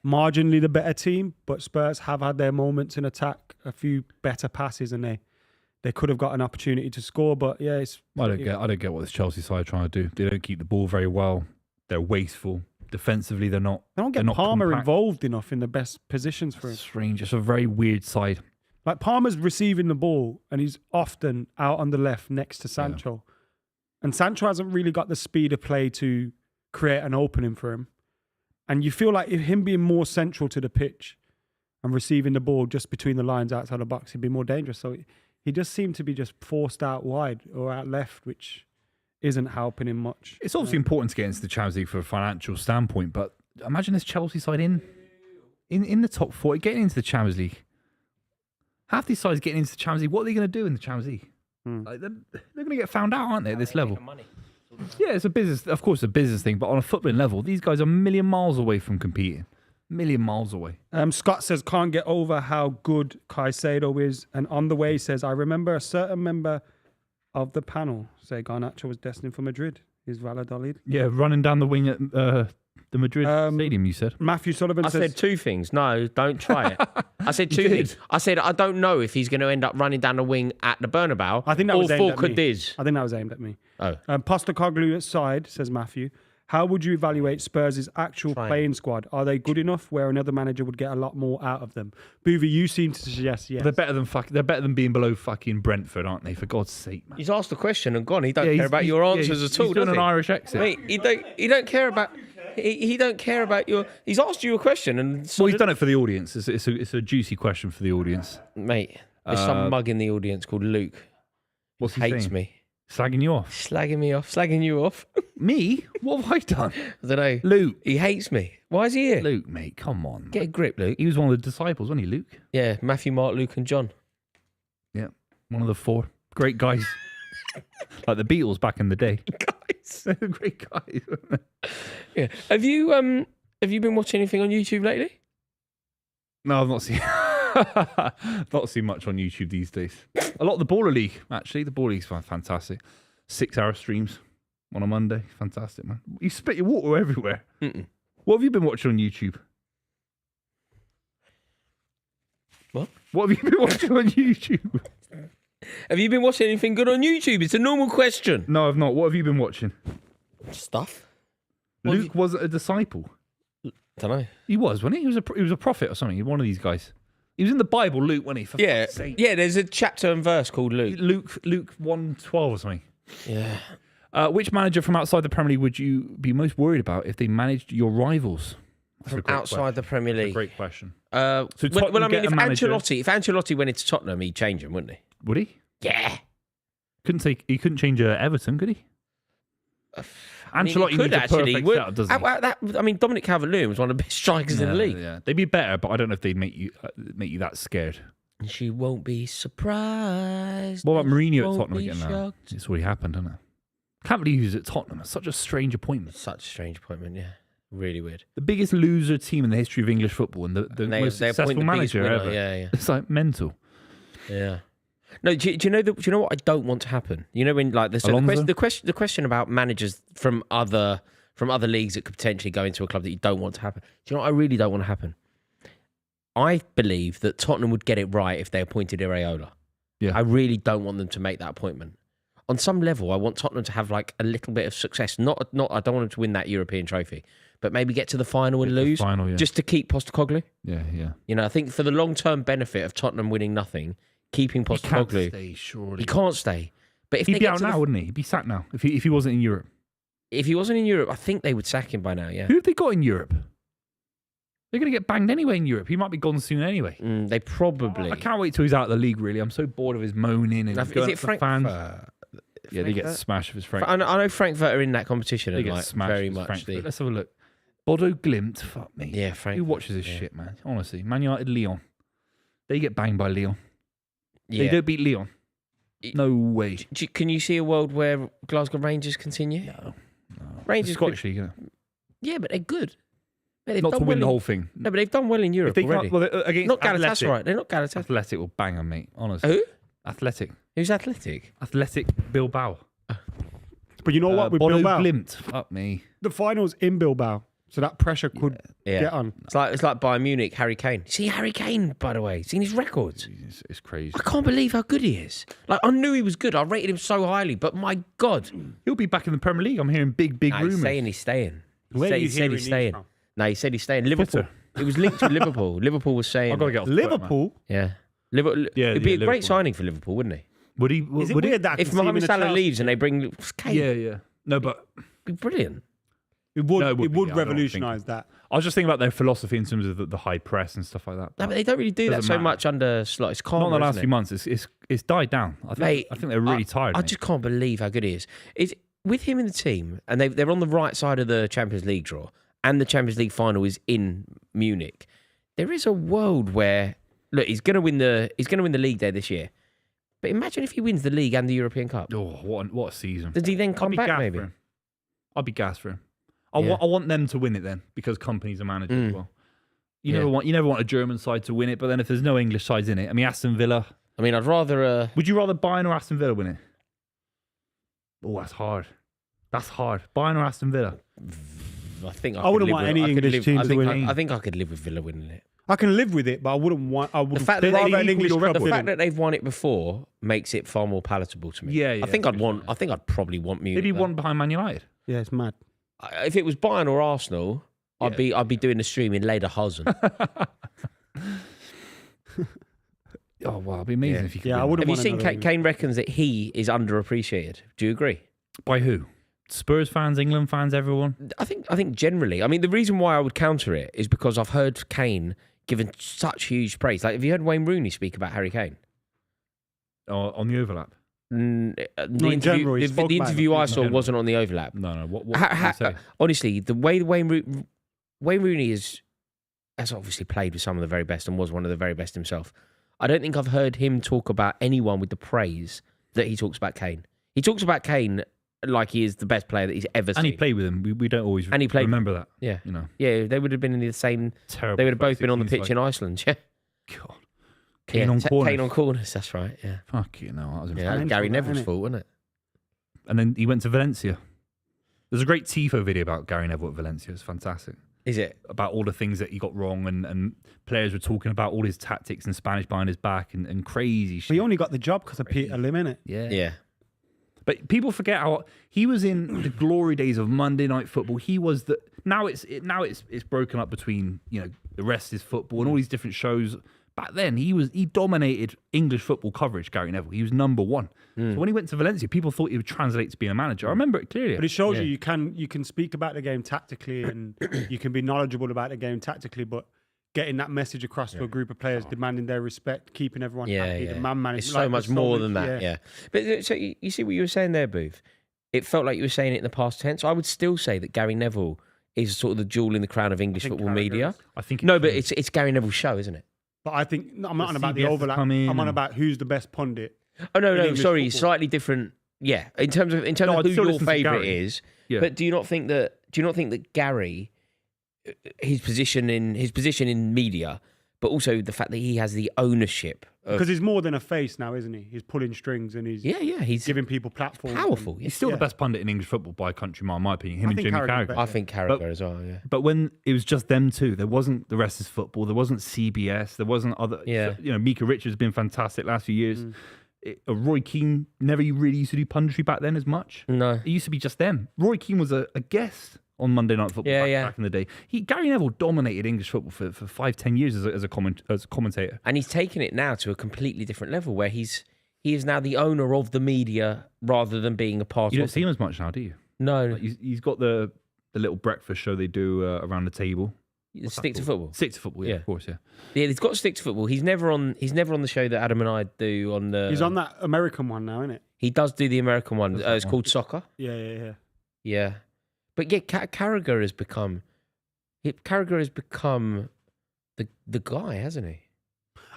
marginally the better team, but Spurs have had their moments in attack, a few better passes, and they could have got an opportunity to score. But yeah, I don't get what this Chelsea side are trying to do. They don't keep the ball very well. They're wasteful. Defensively, they're not. They don't get they're not Palmer compact. involved enough in the best positions for him. Strange. It's a very weird side. Like, Palmer's receiving the ball and he's often out on the left next to Sancho. And Sancho hasn't really got the speed of play to create an opening for him. And you feel like if him being more central to the pitch and receiving the ball just between the lines outside the box, he'd be more dangerous. So he just seemed to be just forced out wide or out left, which isn't helping him much. It's obviously important to get into the Champions League from a financial standpoint, but imagine this Chelsea side in the top four, getting into the Champions League. Half these sides getting into the Champions League, what are they going to do in the Champions League? Like, they're going to get found out, aren't they, at this level? Yeah, it's a business, of course, a business thing, but on a footballing level, these guys are a million miles away from competing. A million miles away. Scott says, can't get over how good Caicedo is. And on the way, he says, I remember a certain member of the panel say Garnacho was destined for Madrid. Is Valladolid? Yeah, running down the wing at the Madrid stadium, you said. Matthew Sullivan I says... said two things. No, don't try it. I said two things. I said, I don't know if he's going to end up running down the wing at the Bernabeu I think that or was aimed for at me. Cadiz. I think that was aimed at me. Oh. Postecoglou at side, says Matthew. How would you evaluate Spurs' actual playing squad? Are they good enough where another manager would get a lot more out of them? Buvey, you seem to suggest yes. They're better than being below fucking Brentford, aren't they? For God's sake, man. He's asked the question and gone. He don't care about your answers at all, He's does doing he? an Irish exit. Mate, he don't care about... He don't care about your... He's asked you a question and... Well, he's done it for the audience. It's a juicy question for the audience. Mate, there's some mug in the audience called Luke. What's he Hates saying? me. Slagging you off. Slagging me off. Slagging you off. Me? What have I done? I don't know. Luke. He hates me. Why is he here? Luke, mate, come on. Get a grip, Luke. He was one of the disciples, wasn't he, Luke? Yeah, Matthew, Mark, Luke and John. Yeah, one of the four. Great guys. Like the Beatles back in the day. Guys. They're great guys. Yeah. Have you been watching anything on YouTube lately? No, I've not seen not seen much on YouTube these days. A lot of the Baller League, actually. The Baller League's fantastic. 6-hour streams on a Monday. Fantastic, man. You spit your water everywhere. Mm-mm. What have you been watching on YouTube? What? What have you been watching on YouTube? Have you been watching anything good on YouTube? It's a normal question. No, I've not. What have you been watching? Stuff? Luke wasn't a disciple. Don't know. He was, wasn't he? He was a prophet or something. One of these guys. He was in the Bible, Luke, wasn't he? For Yeah. fuck's sake. Yeah, there's a chapter and verse called Luke. Luke 1:12 or something. Yeah. Which manager from outside the Premier League would you be most worried about if they managed your rivals? That's From outside the Premier League. Great question. Well, Tottenham I mean, get if a manager. Ancelotti went into Tottenham, he'd change him, wouldn't he? Would he? Yeah. He couldn't change Everton, could he? I mean, Ancelotti he could needs a actually. perfect setup, doesn't he? I mean, Dominic Calvert-Lewin was one of the best strikers in the league. Yeah, they'd be better, but I don't know if they'd make you that scared. And she won't be surprised. What about Mourinho at won't Tottenham be again now? shocked. It's already happened, hasn't it? Can't believe he's at Tottenham. It's such a strange appointment. Such a strange appointment, yeah. Really weird. The biggest loser team in the history of English football and the most they appoint successful the biggest manager winner, ever. yeah. It's like mental. Yeah. No, do you know what I don't want to happen? You know when like the question about managers from other leagues that could potentially go into a club that you don't want to happen. Do you know what I really don't want to happen? I believe that Tottenham would get it right if they appointed Iraola. Yeah. I really don't want them to make that appointment. On some level, I want Tottenham to have like a little bit of success. Not. I don't want them to win that European trophy, but maybe get to the final and lose, just to keep Postecoglou. Yeah. You know, I think for the long-term benefit of Tottenham winning nothing, keeping Postecoglou, he can't stay, surely. He can't stay. But if he'd they be get out to now, wouldn't he? He'd be sacked now if he wasn't in Europe. If he wasn't in Europe, I think they would sack him by now. Yeah. Who have they got in Europe? They're going to get banged anyway in Europe. He might be gone soon anyway. They probably. I can't wait till he's out of the league. Really, I'm so bored of his moaning and Is going it up to fans. Yeah, they get Frankfurt? smashed with Frank. I know Frankfurt are in that competition They and get like smashed very with much Frankfurt. the. Let's have a look. Bodo Glimt, fuck me. Yeah, Frankfurt. Who watches this shit, man? Honestly, Man United, Lyon. They get banged by Lyon. Yeah. They don't beat Lyon. No way. Can you see a world where Glasgow Rangers continue? No. Rangers Scottish League, Yeah, but they're good. They've not to done win the well whole thing. No, but they've done well in Europe already. Against Not Athletic. Galatasaray. They're not Galatasaray. Athletic will bang on me, honestly. Who? Athletic. Who's Athletic? Athletic Bilbao. But you know what? With Bodo Bilbao, Glimt. Fuck me. the finals in Bilbao, so that pressure could Yeah. get on. It's like Bayern Munich, Harry Kane. See Harry Kane, by the way. Seen his records? It's crazy. I can't believe how good he is. Like I knew he was good. I rated him so highly, but my God, He'll be back in the Premier League. I'm hearing big Nah, rumours. he's saying he's staying. Where He you said hearing he's these staying. from? No, he said he's staying. Liverpool. Twitter. It was linked to Liverpool. Liverpool was saying. I've got to get off Twitter, man. Liverpool. Yeah. Liverpool. Yeah, It'd be yeah, a great Liverpool. signing for Liverpool, wouldn't he? Would he? Is it Would he? weird that I can If see him in Mohamed a Salah Chelsea leaves and they bring Kane, Yeah. No, but it'd be brilliant. It would, No, it would it be, would yeah, I don't revolutionise that. I was just thinking about their philosophy in terms of the high press and stuff like that. No, but they don't really do that Doesn't so matter. much under Slot. It's Not calmer, in the last isn't few it? months. It's died down. I Mate, think they're really tired. I mate. just can't believe how good he is. It's with him in the team, and they're on the right side of the Champions League draw, and the Champions League final is in Munich. There is a world where look, he's going to win the league there this year. But imagine if he wins the league and the European Cup. Oh, what a season! Does he then come back? gassed Maybe. for him. I'll be gassed for him. I Yeah. want them to win it then because company's a manager as well. You Yeah. never want a German side to win it, but then if there's no English sides in it, I mean Aston Villa. I mean, I'd rather. Would you rather Bayern or Aston Villa win it? Oh, that's hard. That's hard. Bayern or Aston Villa? I think I wouldn't could live want with- any I could English live- team I to think win. I think I could live with Villa winning it. I can live with it, but I wouldn't want. I would The fact that rather they an English equal club the The win fact it. that they've won it before makes it far more palatable to me. Yeah, I think to I'd be want. fair. I think I'd probably want Munich. Maybe though. one behind Man United. Yeah, it's mad. If it was Bayern or Arsenal, I'd be doing the stream in Lederhosen. Oh wow, it'd be amazing if you could. Yeah, I win wouldn't Have you want seen another Kane reckons that he is underappreciated? Do you agree? that. By who? Spurs fans, England fans, everyone. I think generally. I mean, the reason why I would counter it is because I've heard Kane given such huge praise. Like, have you heard Wayne Rooney speak about Harry Kane? On the overlap. The in general, he spoke the about interview it. I In saw general. wasn't on the overlap. No. What Ha- did he say? Honestly, the way Wayne Rooney has obviously played with some of the very best and was one of the very best himself. I don't think I've heard him talk about anyone with the praise that he talks about Kane. He talks about Kane like he is the best player that he's ever seen. And he played with him. We don't always And he played- remember that. Yeah. You know, Yeah, they would have been in the same. terrible. They would have both been on the 16 pitch in Iceland. Yeah. God. Kane Yeah, on corners. Kane on corners. That's right. Yeah. Fuck you know. That was Yeah. impressive. Mental, Gary that, Neville's innit? fault, wasn't it? And then he went to Valencia. There's a great Tifo video about Gary Neville at Valencia. It's fantastic. Is it? About all the things that he got wrong and players were talking about all his tactics and Spanish behind his back and crazy shit. But he only got the job because of Peter Lim, innit? Yeah. Yeah. But people forget how he was in the glory days of Monday Night Football. He was the now it's broken up between the rest is football and all these different shows. Back then he dominated English football coverage. Gary Neville, he was number one. So when he went to Valencia, people thought he would translate to being a manager. I remember it clearly. But it shows Yeah. you can speak about the game tactically and you can be knowledgeable about the game tactically, but getting that message across to a group of players, demanding their respect, keeping everyone happy, the man management. It's so much more than that. Yeah. But so you see what you were saying there, Booth? It felt like you were saying it in the past tense. I would still say that Gary Neville is sort of the jewel in the crown of English football media. I think No, but it's Gary Neville's show, isn't it? But I think I'm not on about the CBS has overlap. come in I'm on and- about who's the best pundit. Oh no, English sorry, football. slightly different. Yeah, in terms of I'd who still your listen to favourite Gary. is. Yeah. But do you not think that Gary, his position in media but also the fact that he has the ownership. Because he's more than a face now, isn't he? He's pulling strings and he's he's giving people platforms. powerful. He's still the best pundit in English football by a country mile, in my opinion. Him and Jimmy Carragher. I think Carragher as well. Yeah, But when it was just them two, there wasn't the rest is football. There wasn't CBS. There wasn't other. Yeah. Mika Richards has been fantastic last few years. Roy Keane never really used to do punditry back then as much. No, It used to be just them. Roy Keane was a guest on Monday Night Football back in the day. Gary Neville dominated English football for 5-10 years as a commentator. and he's taken it now to a completely different level where he is now the owner of the media rather than being a part You of don't see him as much now, do you? No, Like, he's got the little breakfast show they do around the table. stick to football. Stick to football, yeah, Yeah. of course, yeah. Yeah, he's got to stick to football. He's never on the show that Adam and I do on the. He's on that American one now, isn't it? He does do the American one. It's called Soccer. Yeah. Yeah, but yeah, Carragher has become the guy, hasn't he?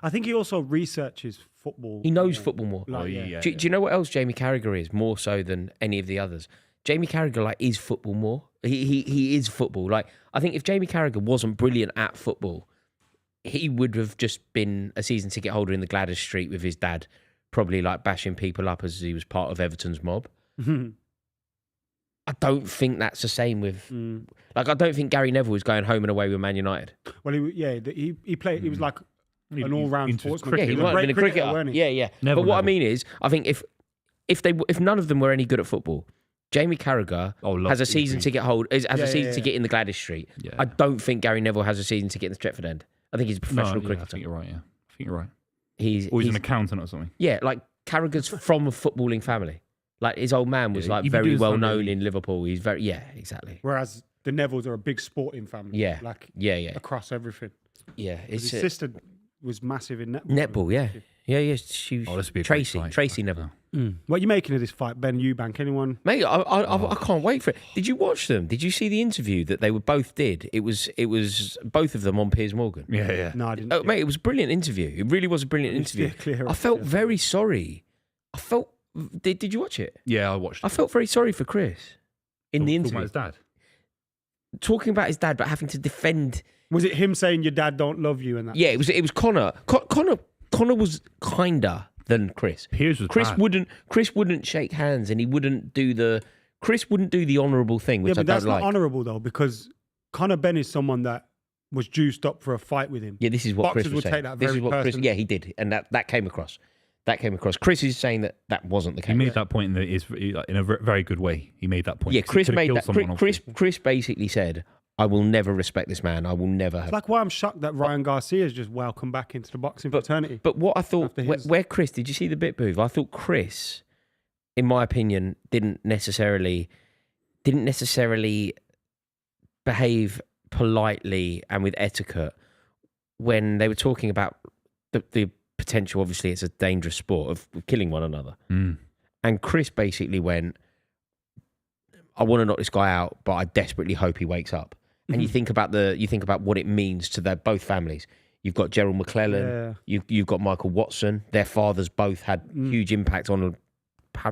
I think he also researches football. He knows football more. Like, Do you know what else Jamie Carragher is more so than any of the others? Jamie Carragher is football more. He is football. Like, I think if Jamie Carragher wasn't brilliant at football, he would have just been a season ticket holder in the Gladys Street with his dad, probably like bashing people up as he was part of Everton's mob. I don't think that's the same with. Like, I don't think Gary Neville was going home and away with Man United. Well, he played. He was like an all-round sportsman. Yeah, he might have been a cricketer. Weren't he? Yeah. But what I mean is, I think if none of them were any good at football, Jamie Carragher has a season ticket ticket in the Gladys Street. Yeah. I don't think Gary Neville has a season ticket in the Stretford End. I think he's a professional cricketer. I think you're right, yeah. I think you're right. He's an accountant or something. Yeah, like Carragher's from a footballing family. Like, his old man was like very well known in Liverpool. He's very exactly. Whereas the Nevilles are a big sporting family. Yeah. Like across everything. Yeah, His sister was massive in netball. Netball, yeah. She was this would be a Tracy. great fight. Tracy Neville. What are you making of this fight, Ben Eubank? Anyone? Mate, I can't wait for it. Did you watch them? Did you see the interview that they were both did? It was both of them on Piers Morgan. Yeah. No, I didn't. Oh, mate, it was a brilliant interview. It really was a brilliant interview. I felt very sorry. Did you watch it? Yeah, I watched it. I felt very sorry for Chris in the interview. Talking about his dad. Talking about his dad, but having to defend. Was it him saying your dad don't love you and that? Yeah, it was Connor. Connor was kinder than Chris. Piers was Chris bad. Chris wouldn't shake hands, and he wouldn't do the honourable thing, which Yeah, but I that's don't not like. honourable though, because Conor Benn is someone that was juiced up for a fight with him. Yeah, this is what Boxers Chris was would saying. take that This very is what Chris. personally. Yeah, he did, and that came across. Chris is saying that wasn't the case. He made that point in a very good way. He made that point. Yeah, Chris He could've made killed that. someone, Chris basically said, "I will never respect this man. I will never have." It's like why I'm shocked that Ryan Garcia is just welcome back into the boxing fraternity. But what I thought, After his- where Chris, did you see the bit move? I thought Chris, in my opinion, didn't necessarily behave politely and with etiquette when they were talking about the potential. Obviously, it's a dangerous sport of killing one another. And Chris basically went, "I want to knock this guy out, but I desperately hope he wakes up." And you think about what it means to both families. You've got Gerald McClellan. You've got Michael Watson. Their fathers both had huge impact on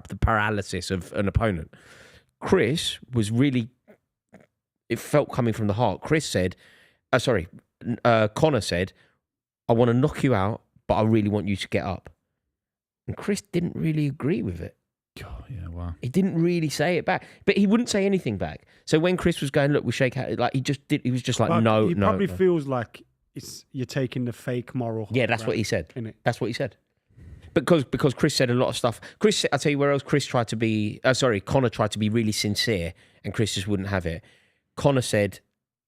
the paralysis of an opponent. Chris was really. It felt coming from the heart. Connor said, "I want to knock you out, but I really want you to get up." And Chris didn't really agree with it. God, yeah, wow. He didn't really say it back, but he wouldn't say anything back. So when Chris was going, "Look, we'll shake hands," like he just did. He was just like, But "No, he no." probably no. feels like you're taking the fake moral. Yeah, that's what he said. Innit? That's what he said. Because Chris said a lot of stuff. I'll tell you where else Chris tried to be. Connor tried to be really sincere, and Chris just wouldn't have it. Connor said,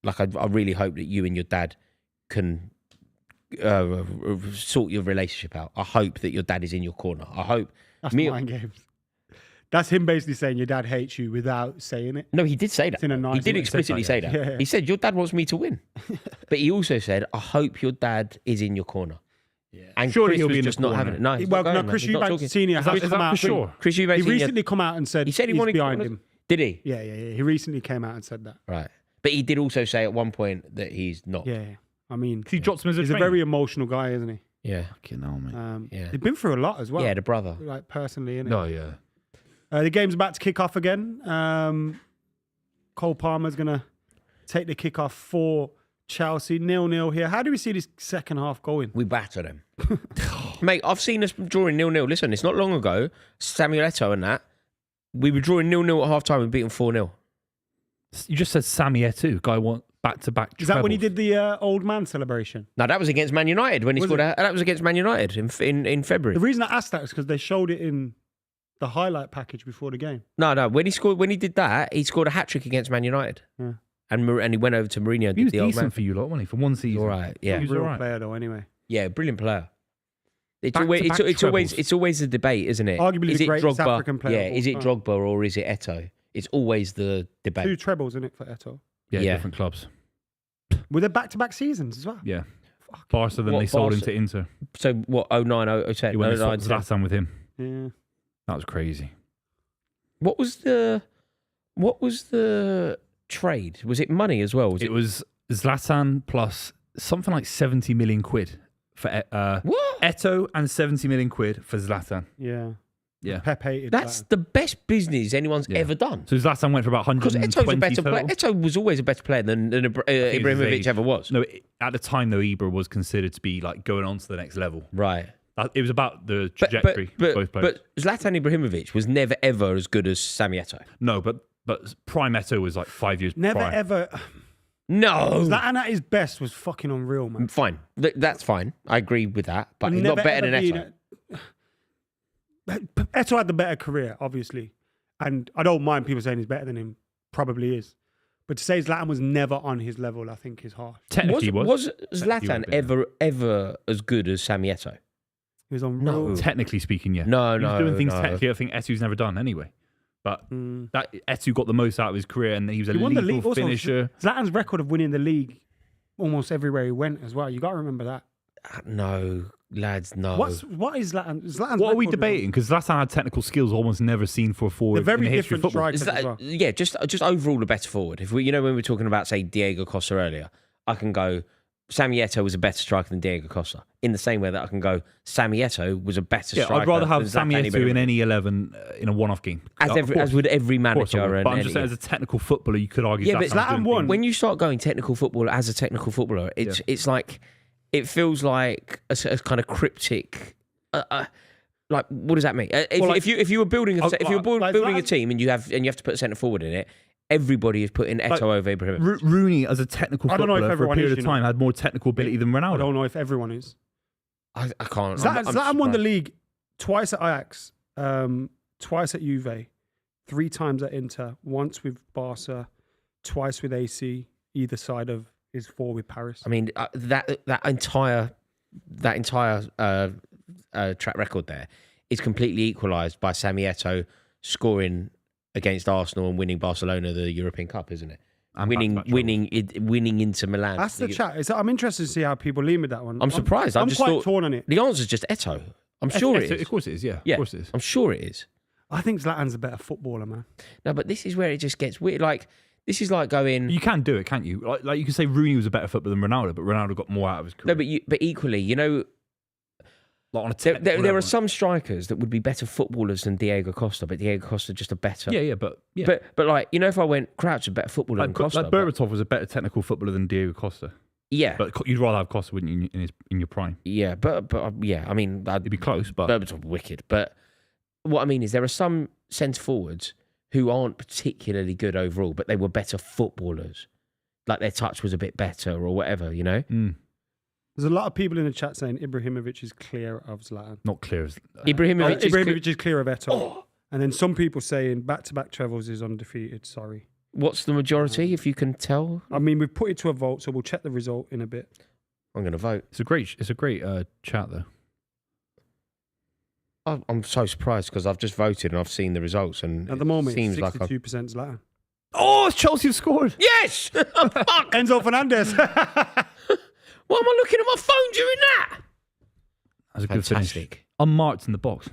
"Like, I really hope that you and your dad can sort your relationship out. I hope that your dad is in your corner. I hope." That's mind games. That's him basically saying your dad hates you without saying it. No, he did say that. in a nice He did way. explicitly say that. Yeah. He said, "Your dad wants me to win," but he also said, "I hope your dad is in your corner." Yeah. And Surely Chris he'll was be in the just not corner. having it. No, he's Well, not no, going, Chris he's not Eubank talking. Senior has is come that out. for sure? Chris Eubank He Senior- recently come out and said He said he he's wanted behind him. Did he? Yeah. He recently came out and said that. Right. But he did also say at one point that he's not. Yeah. I mean, He drops him as he's a trainer. very emotional guy, isn't he? Yeah. Fucking hell, mate. Yeah. They've been through a lot as well. Yeah, the brother. Like personally, innit? No, yeah. The game's about to kick off again. Cole Palmer's going to take the kick off for Chelsea 0-0 here. How do we see this second half going? We batter them. Mate, I've seen us drawing 0-0. Listen, it's not long ago, Samuel Eto'o and that, we were drawing 0-0 at half-time and beating 4-0. You just said Sammy Eto'o, guy want back-to-back Is that when he trebles. did the old man celebration? No, that was against Man United when he Was scored. it? That was against Man United in February. The reason I asked that is because they showed it in the highlight package before the game. No, when he did that, he scored a hat-trick against Man United. Yeah. And he went over to Mourinho and He did was the old man. decent for you lot, wasn't he? For one season. All right, yeah. He was Real all right. player though, anyway. Yeah, brilliant player. It's Back-to-back trebles. always the debate, isn't it? Arguably is the it greatest Drogba? African player Yeah, of all is it time. Drogba or is it Eto'o? It's always the debate. 2 trebles in it for Eto'o. Yeah, Yeah. different clubs. Were they back-to-back seasons as well? Yeah. Barca, then What, they sold him Barca? to Inter. So what? 09, 010, He went 09, and swapped Zlatan with him. Yeah. That was crazy. What was the trade? Was it money as well? It was Zlatan plus something like 70 million quid for what? Eto'o and 70 million quid for Zlatan. Yeah. Yeah. Pep hated That's that. the best business anyone's Yeah. ever done. So Zlatan went for about Because 120 Eto'o's a better player. total. Eto'o was always a better player than his Ibrahimovic age. ever was. No, at the time though, Ibra was considered to be like going on to the next level. Right. It was about the trajectory of both players. But Zlatan Ibrahimovic was never ever as good as Sammy Eto'o. No, but prime Eto'o was like 5 years Never prior. ever. No. Zlatan at his best was fucking unreal, man. Fine. That's fine. I agree with that. But he's Never not better ever than been Eto'o. Eto'o had the better career, obviously. And I don't mind people saying he's better than him. Probably is. But to say Zlatan was never on his level, I think is harsh. Technically Was Technically Zlatan would have been. ever as good as Sammy Eto'o? He was on No. real. Technically speaking, yeah. No, He was no, doing things no. technically I think Eto'o's never done anyway. But Mm. that Eto'o got the most out of his career and he was a He won the league. lethal Also, finisher. Zlatan's record of winning the league almost everywhere he went as well. You got to remember that. No, lads, no. What is Zlatan? Zlatan's What are we record was- debating? Because Zlatan had technical skills almost never seen for a forward They're very in the history of different football. strikers Is that- as well. yeah, just overall a better forward. If we, when we were talking about say Diego Costa earlier, I can go Sammy Eto'o was a better striker than Diego Costa. In the same way that I can go Sammy Eto'o was a better Yeah, striker. I'd rather have than Sammy Zlatan Eto'o in Ibrahimovic. any 11 in a one-off game. as would every Of course I manager. would. And But I'm just saying, any- as a technical footballer, you could argue Yeah, but Zlatan's Zlatan doing won. things. when you start going technical football as a technical footballer, it's like it feels like a kind of cryptic. Like, what does that mean? If you were building a building a team and you have to put a centre forward in it, everybody is putting Eto'o over Ibrahimovic. Rooney, as a technical I don't know if footballer, for a everyone period is, of you know. time, had more technical ability than I Ronaldo. don't know if everyone is. I can't. Zlatan won the surprised. league twice at Ajax, twice at Juve, 3 times at Inter, once with Barca, twice with AC, either side of his 4 with Paris. I mean, that entire track record there is completely equalised by Sammy Eto'o scoring against Arsenal and winning Barcelona the European Cup, isn't it? And winning into Milan. That's the chat. I'm interested to see how people lean with that one. I'm surprised. I'm just quite thought torn on it. the answer's just Eto'o. I'm sure it is. Of course it is, yeah. Yeah, Of course it is. I'm sure it is. I think Zlatan's a better footballer, man. No, but this is where it just gets weird. Like, this is like going. You can do it, can't you? Like you can say Rooney was a better footballer than Ronaldo, but Ronaldo got more out of his career. No, but equally, Like on a there technical are level. some strikers that would be better footballers than Diego Costa, but Diego Costa just a better. but But like, if I went Crouch a better footballer than Costa, like Berbatov was a better technical footballer than Diego Costa. yeah, But you'd rather have Costa, wouldn't you, in your prime? yeah, but yeah, I mean, It'd be close, but Berbatov wicked. But what I mean is, there are some centre forwards who aren't particularly good overall, but they were better footballers. Like their touch was a bit better, or whatever, There's a lot of people in the chat saying Ibrahimovic is clear of Zlatan. not clear as Ibrahimovic, Ibrahimovic is clear of Eto'o. And then some people saying back-to-back trebles is undefeated. Sorry. What's the majority, if you can tell? I mean, we've put it to a vote, so we'll check the result in a bit. I'm going to vote. It's a great chat though. I'm so surprised because I've just voted and I've seen the results, and At the moment, it seems like 62% Zlatan. Oh, it's Chelsea have scored. yes. Fuck! Enzo Fernandez. Why am I looking at my phone during that? That's a good finish. Fantastic. Unmarked in the box.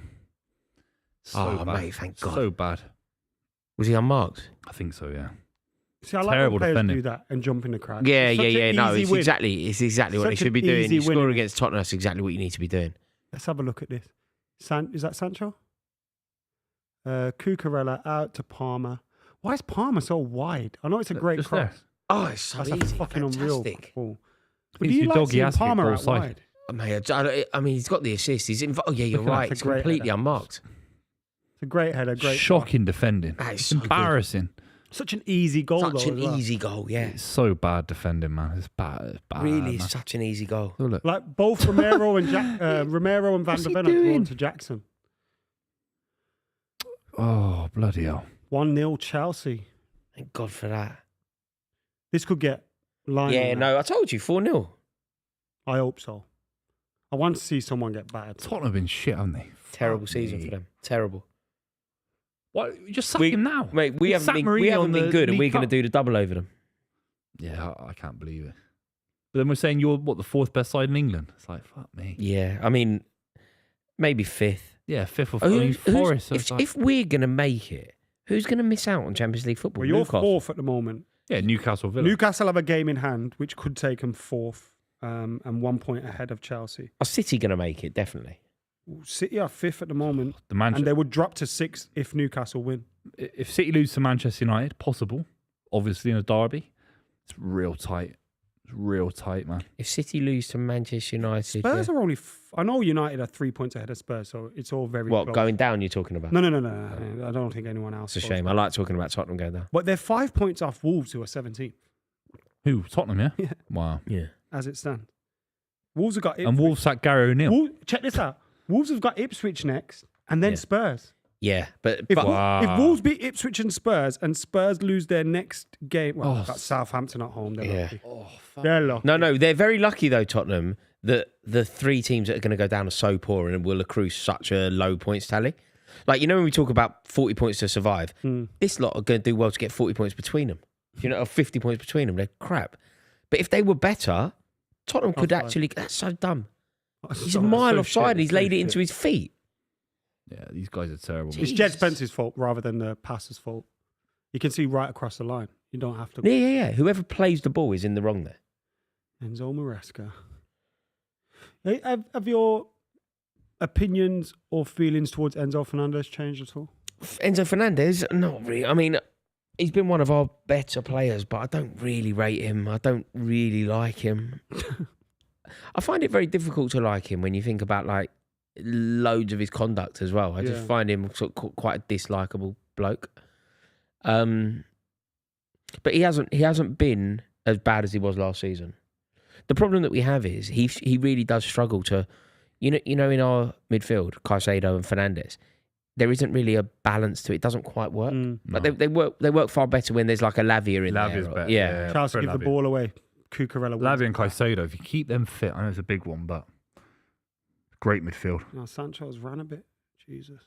So Oh, bad. mate, thank God. So bad. Was he unmarked? I think so, yeah. See, I like Terrible when players defending. do that and jump in the crowd. Yeah, It's such an No, easy it's win. exactly what they Such should be an doing. easy You win, score innit? against Tottenham, that's exactly what you need to be doing. Let's have a look at this. Is that Sancho? Cucurella out to Palmer. Why is Palmer so wide? I know it's a great Just cross. there. Oh, it's so That's easy. a fucking unreal Fantastic. ball. But He's do you your like dog, he seeing has to get Palmer ball out side. wide? Mate, I mean, he's got the assist. He's in. Oh yeah, you're Look at that. right. It's It's a great completely header. unmarked. It's a great header, great. Shocking defending. That is It's so good. embarrassing. Such an easy goal, Such though. an as well. easy goal. Yeah, It's so bad defending, man. It's bad. It's bad. really, man. it's such an easy goal. Oh, look. Like both Romero and Romero and Van What's der he Ven are doing? drawn to Jackson. Oh, bloody hell. 1-0 Chelsea. Thank God for that. This could get line. Yeah, no, I told you 4-0. I hope so. I want to see someone get battered. Tottenham have been shit, haven't they? Terrible Fuck season me. for them. Terrible. What? You just sack We- him now. Mate, we haven't Sack been Mourinho on the good, and League we're going to Cup. do the double over them. Yeah, I can't believe it. But then we're saying you're, the fourth best side in England? It's like, fuck me. Yeah, I mean, maybe fifth. Yeah, fifth or Who- I mean, Forest. So if, it's like, if we're going to make it, who's going to miss out on Champions League football? Well, you're Newcastle. fourth at the moment. yeah, Newcastle Villa. Newcastle have a game in hand, which could take them fourth, and 1 point ahead of Chelsea. Are City going to make it? Definitely. City are fifth at the moment, the and Manchester. they would drop to sixth if Newcastle win. If City lose to Manchester United, possible. Obviously in a derby, it's real tight. It's real tight, man. If City lose to Manchester United, Spurs yeah. are only. I know United are 3 points ahead of Spurs, so it's all very What, close. going down you're talking about? No. I don't think anyone else. It's a goes shame. I like talking about Tottenham going down. But they're 5 points off Wolves, who are 17, Who? Tottenham, yeah? Yeah. Wow. Yeah. as it stands. Wolves have got Ipswich. And Wolves sacked Gary O'Neill. Check this out. Wolves have got Ipswich next, and then Yeah. Spurs. Yeah, but If, Wow. if Wolves beat Ipswich and Spurs lose their next game, well, Oh, they've got Southampton at home. They're Yeah. lucky. They're lucky. no, they're very lucky though, Tottenham, that the three teams that are going to go down are so poor and will accrue such a low points tally. Like, you know, when we talk about 40 points to survive, this lot are going to do well to get 40 points between them. You know, or 50 points between them. They're crap. But if they were better, Tottenham could Offside. actually. That's so dumb. He's So- a mile so offside. shit, He's so laid it shit. into his feet. Yeah, these guys are terrible. It's Jed Spence's fault rather than the passer's fault. You can see right across the line. You don't have to. Yeah. Whoever plays the ball is in the wrong there. Enzo Maresca. Hey, have your opinions or feelings towards Enzo Fernandez changed at all? Enzo Fernandez, not really. I mean, he's been one of our better players, but I don't really rate him. I don't really like him. I find it very difficult to like him when you think about like loads of his conduct as well. I just Yeah. find him sort of quite a dislikable bloke. But he hasn't been as bad as he was last season. The problem that we have is he really does struggle to, you know, in our midfield, Caicedo and Fernandes, there isn't really a balance to it. It doesn't quite work. Like they work far better when there's like a Lavia in Lavia's there. better. Yeah. Charles Fred give the Lavia. ball away. Cucurella. wins Lavia it and back. Caicedo, if you keep them fit, I know it's a big one, but great midfield. No, Sancho's ran a bit. Jesus.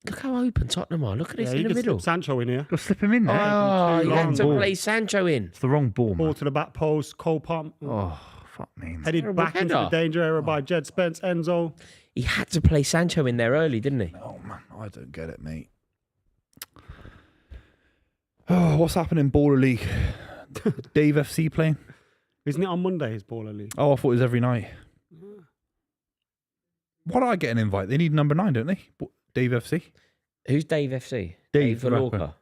Look how open Tottenham are. Look at this he in the could middle. slip Sancho in here. Just slip him in there. Oh, too you had long to ball. play Sancho in. It's the wrong ball, Ball man. to the back post. Cole Palm. Oh, fuck me, man. Headed Terrible back into header. the danger area by Jed Spence. Enzo. He had to play Sancho in there early, didn't he? Oh, man, I don't get it, mate. Oh, what's happening in Baller League? Dave FC playing? Isn't it on Monday, his baller league? Oh, I thought it was every night. Why do I get an invite? They need number 9, don't they? Dave FC? Who's Dave FC? Dave the Vallorca. rapper.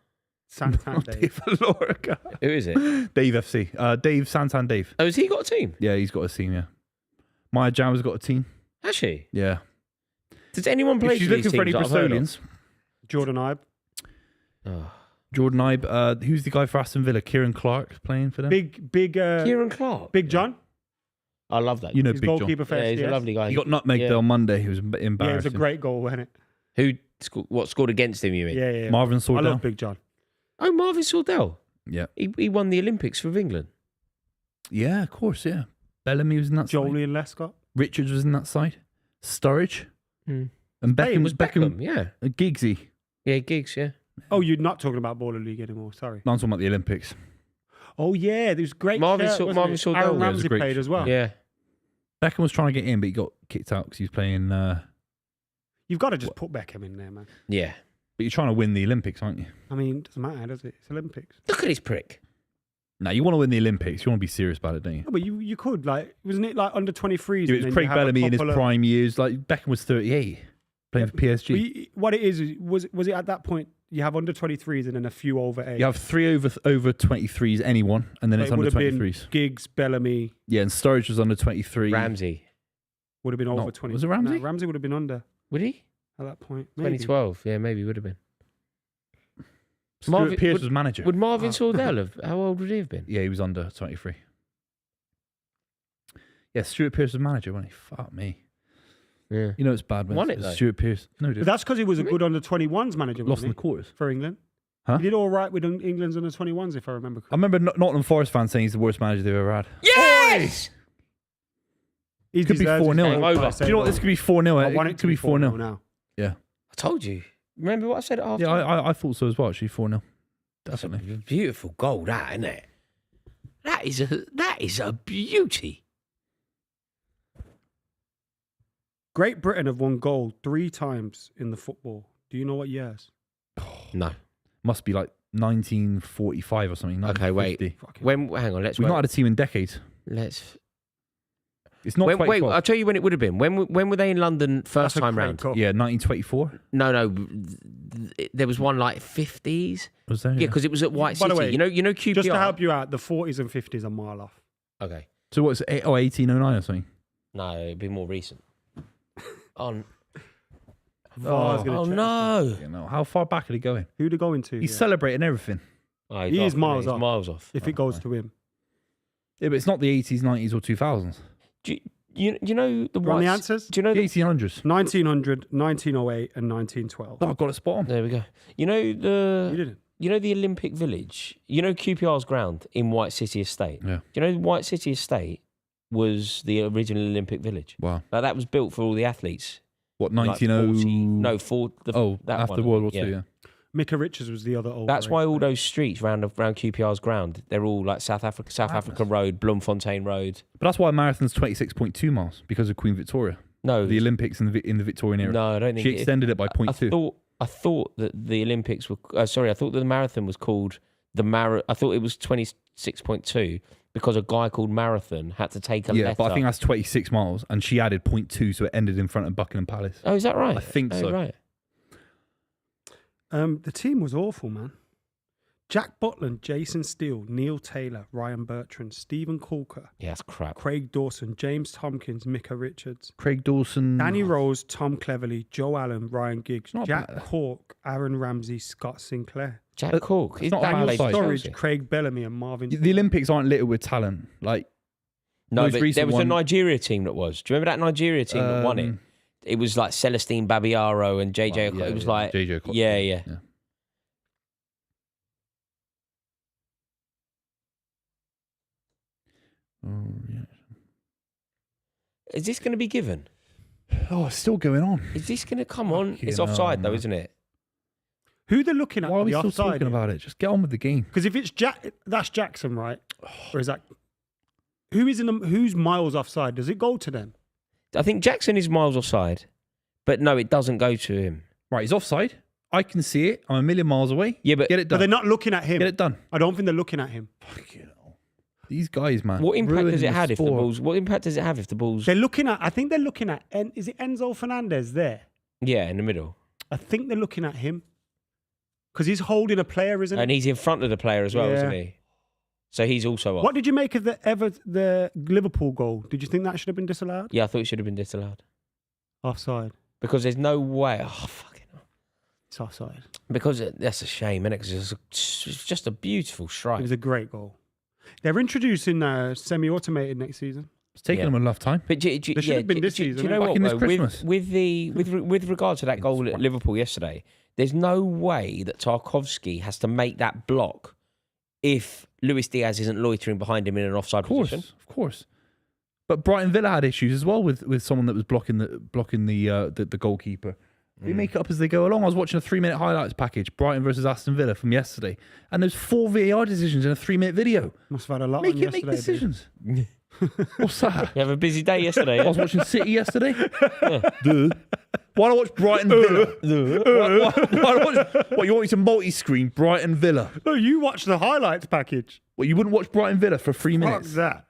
Santander. Dave Lorca. Who is it? Dave FC. Dave Santan Dave. Oh, has he got a team? Yeah, he's got a team, yeah. Maya Jama's got a team. Has she? Yeah. Does anyone play If she's for these looking for any teams that I've heard of? Bristolians, Jordan Ibe. Oh. Jordan Ibe, who's the guy for Aston Villa? Kieran Clark playing for them? Big Kieran Clark. Big John. I love that. You know His Big John. goalkeeper for Yeah, he's a SDS. lovely guy. He got nutmegged Yeah. there on Monday. He was Yeah, it embarrassing. was a great goal, wasn't it? Who scored against him, you mean? Yeah. Marvin I Sordell. love Big John. Oh, Marvin Sordell. Yeah. He won the Olympics for England. Yeah, of course, yeah. Bellamy was in that side. Jolie Lescott. Richards was in that side. Sturridge. Hmm. And Beckham Was Beckham, yeah. Giggsy. Yeah, Giggs, yeah. Oh, you're not talking about baller league anymore. Sorry. No, I'm talking about the Olympics. Oh yeah, there's great. Marvin shirt, Sor- wasn't Marvin it? Sordell. Aaron Yeah, it was a Ramsey great played as well. Yeah. Beckham was trying to get in, but he got kicked out because he was playing... You've got to just put Beckham in there, man. Yeah. but you're trying to win the Olympics, aren't you? I mean, it doesn't matter, does it? It's Olympics. Look at his prick. No, you want to win the Olympics. You want to be serious about it, don't you? No, but you could like, wasn't it like under 23s? It was Craig Bellamy in his prime years. Like Beckham was 38, playing for PSG. What it is was it at that point you have under 23s and then a few over 8? You have 3 over 23s, anyone, and then it's under 23s. Giggs, Bellamy. Yeah, and Sturridge was under 23. Ramsey. Would have been over 20. Was it Ramsey? No, Ramsey would have been under Would he? at that point. Maybe. 2012. Yeah, maybe would have been. Stuart Pearce was manager. Would Marvin Sordell have? How old would he have been? Yeah, he was under 23. Yeah, Stuart Pearce was manager, wasn't he? Fuck me. Yeah. You know it's bad when Won it's it, though. Stuart Pearce. No, But that's because he was a good under 21s manager. lost wasn't in the he, quarters. for England. Huh? He did all right with England's under 21s, if I remember I correctly. remember Nottingham Forest fans saying he's the worst manager they've ever had. Yes! He Could be deserves 4-0. his Game place, over. I say Do you know what? that. This could be 4-0. I want It could be 4-0 now. Yeah. I told you. Remember what I said at half Yeah, time? I thought so as well, actually. 4-0. That's a Definitely. beautiful goal, that, isn't it? That is a beauty. Great Britain have won gold 3 times in the football. Do you know what years? No. Must be like 1945 or something. Okay, wait. 1950. When? Hang on. Let's. We've wait. not had a team in decades. Let's. It's not Wait, 2012. I'll tell you when it would have been. When were they in London first That's a time great round? goal. Yeah, 1924. No. There was one like 50s. Was there? Yeah, because it was at White By City. the way, you know QPR. Just to help you out, the 40s and 50s are a mile off. Okay. So what's it? 1809 or something? No, it'd be more recent. On. VAR's gonna check. No. You know, how far back are they going? Who they going to? He's yeah, celebrating everything. Oh, He is miles he's off. miles off. if it goes to him. Yeah, but it's not the 80s, 90s, or 2000s. Do you know the Want White? the answers? Do you know The the? 1800s. 1900, 1908 and 1912. Oh, I got it spot on. There we go. You know You the. didn't. You know the Olympic Village. You know QPR's ground in White City Estate. Yeah. Do you know White City Estate was the original Olympic Village? Wow. Like that was built for all the athletes. What, Like 1900? No, for the Oh, that after one. World War II, yeah. Micah Richards was the other old. That's race why all player. those streets round QPR's ground, they're all like South Africa Road, Bloemfontein Road. But that's why a marathon's 26.2 miles, because of Queen Victoria. No, The Olympics in the Victorian era. no, I don't think She extended it by 0.2. I thought that the Olympics were. I thought that the marathon was called I thought it was 26.2 because a guy called Marathon had to take a Yeah, letter. but I think that's 26 miles, and she added 0.2, so it ended in front of Buckingham Palace. Oh, is that right? I think Oh, so. Right. The team was awful, man. Jack Butland, Jason Steele, Neil Taylor, Ryan Bertrand, Stephen Corker, Yeah, that's crap. Craig Dawson, James Tompkins, Micah Richards, Craig Dawson. Danny Rose, Tom Cleverley, Joe Allen, Ryan Giggs, Not Jack bad. Cork, Aaron Ramsey, Scott Sinclair, Jack Cork. Is not that a bad Daniel side. Sturridge, Craig Bellamy, and Marvin. The Olympics aren't littered with talent. Like, No, most but recent there was a one- Nigeria team that was. Do you remember that Nigeria team that won it? It was like Celestine Babiaro and JJ. Well, yeah, it was yeah, like JJ Okocha. yeah. Oh, yeah. Is this going to be given? Oh, it's still going on. Is this going to come on? Fucking It's offside hell, though, man. isn't it? Who they're looking at? Why are we the still offside talking about it? Just get on with the game. Because if it's that's Jackson, right? Or is that who's miles offside? Does it go to them? I think Jackson is miles offside, but no, it doesn't go to him. Right, he's offside. I can see it. I'm a million miles away. Yeah, but Get it But done. they're not looking at him. Get it done. I don't think they're looking at him. Fucking hell. These guys, man. what impact ruining does it have if the sport. balls? What impact does it have if the balls? They're looking at. I think they're looking at. Is it Enzo Fernandez there? Yeah, in the middle, I think they're looking at him because he's holding a player, isn't and he? he's in front of the player as well, Yeah. isn't he? So he's also off. What did you make of the Liverpool goal? Did you think that should have been disallowed? Yeah, I thought it should have been disallowed Offside. because there's no way. Oh fucking hell. It's offside. Because that's a shame, isn't it? Because it's just a beautiful It strike. was a great goal. They're introducing semi-automated next season. It's taking Yeah. them enough time. But They should have been this do season, you know back what? in this Though? Christmas. With regard to that goal at Liverpool yesterday, there's no way that Tarkovsky has to make that block if Luis Diaz isn't loitering behind him in an offside Of course, position. of course. But Brighton Villa had issues as well with someone that was blocking the goalkeeper. They make it up as they go along. I was watching a 3-minute highlights package, Brighton versus Aston Villa from yesterday, and there's 4 VAR decisions in a 3-minute video. Must have had a lot Make on it make yesterday. decisions. What's that? You have a busy day yesterday. I was watching City yesterday. Duh. Why do I watch Brighton Villa? What, you want me to multi-screen Brighton Villa? No, you watched the highlights package. Well, you wouldn't watch Brighton Villa for 3 Fuck minutes? that.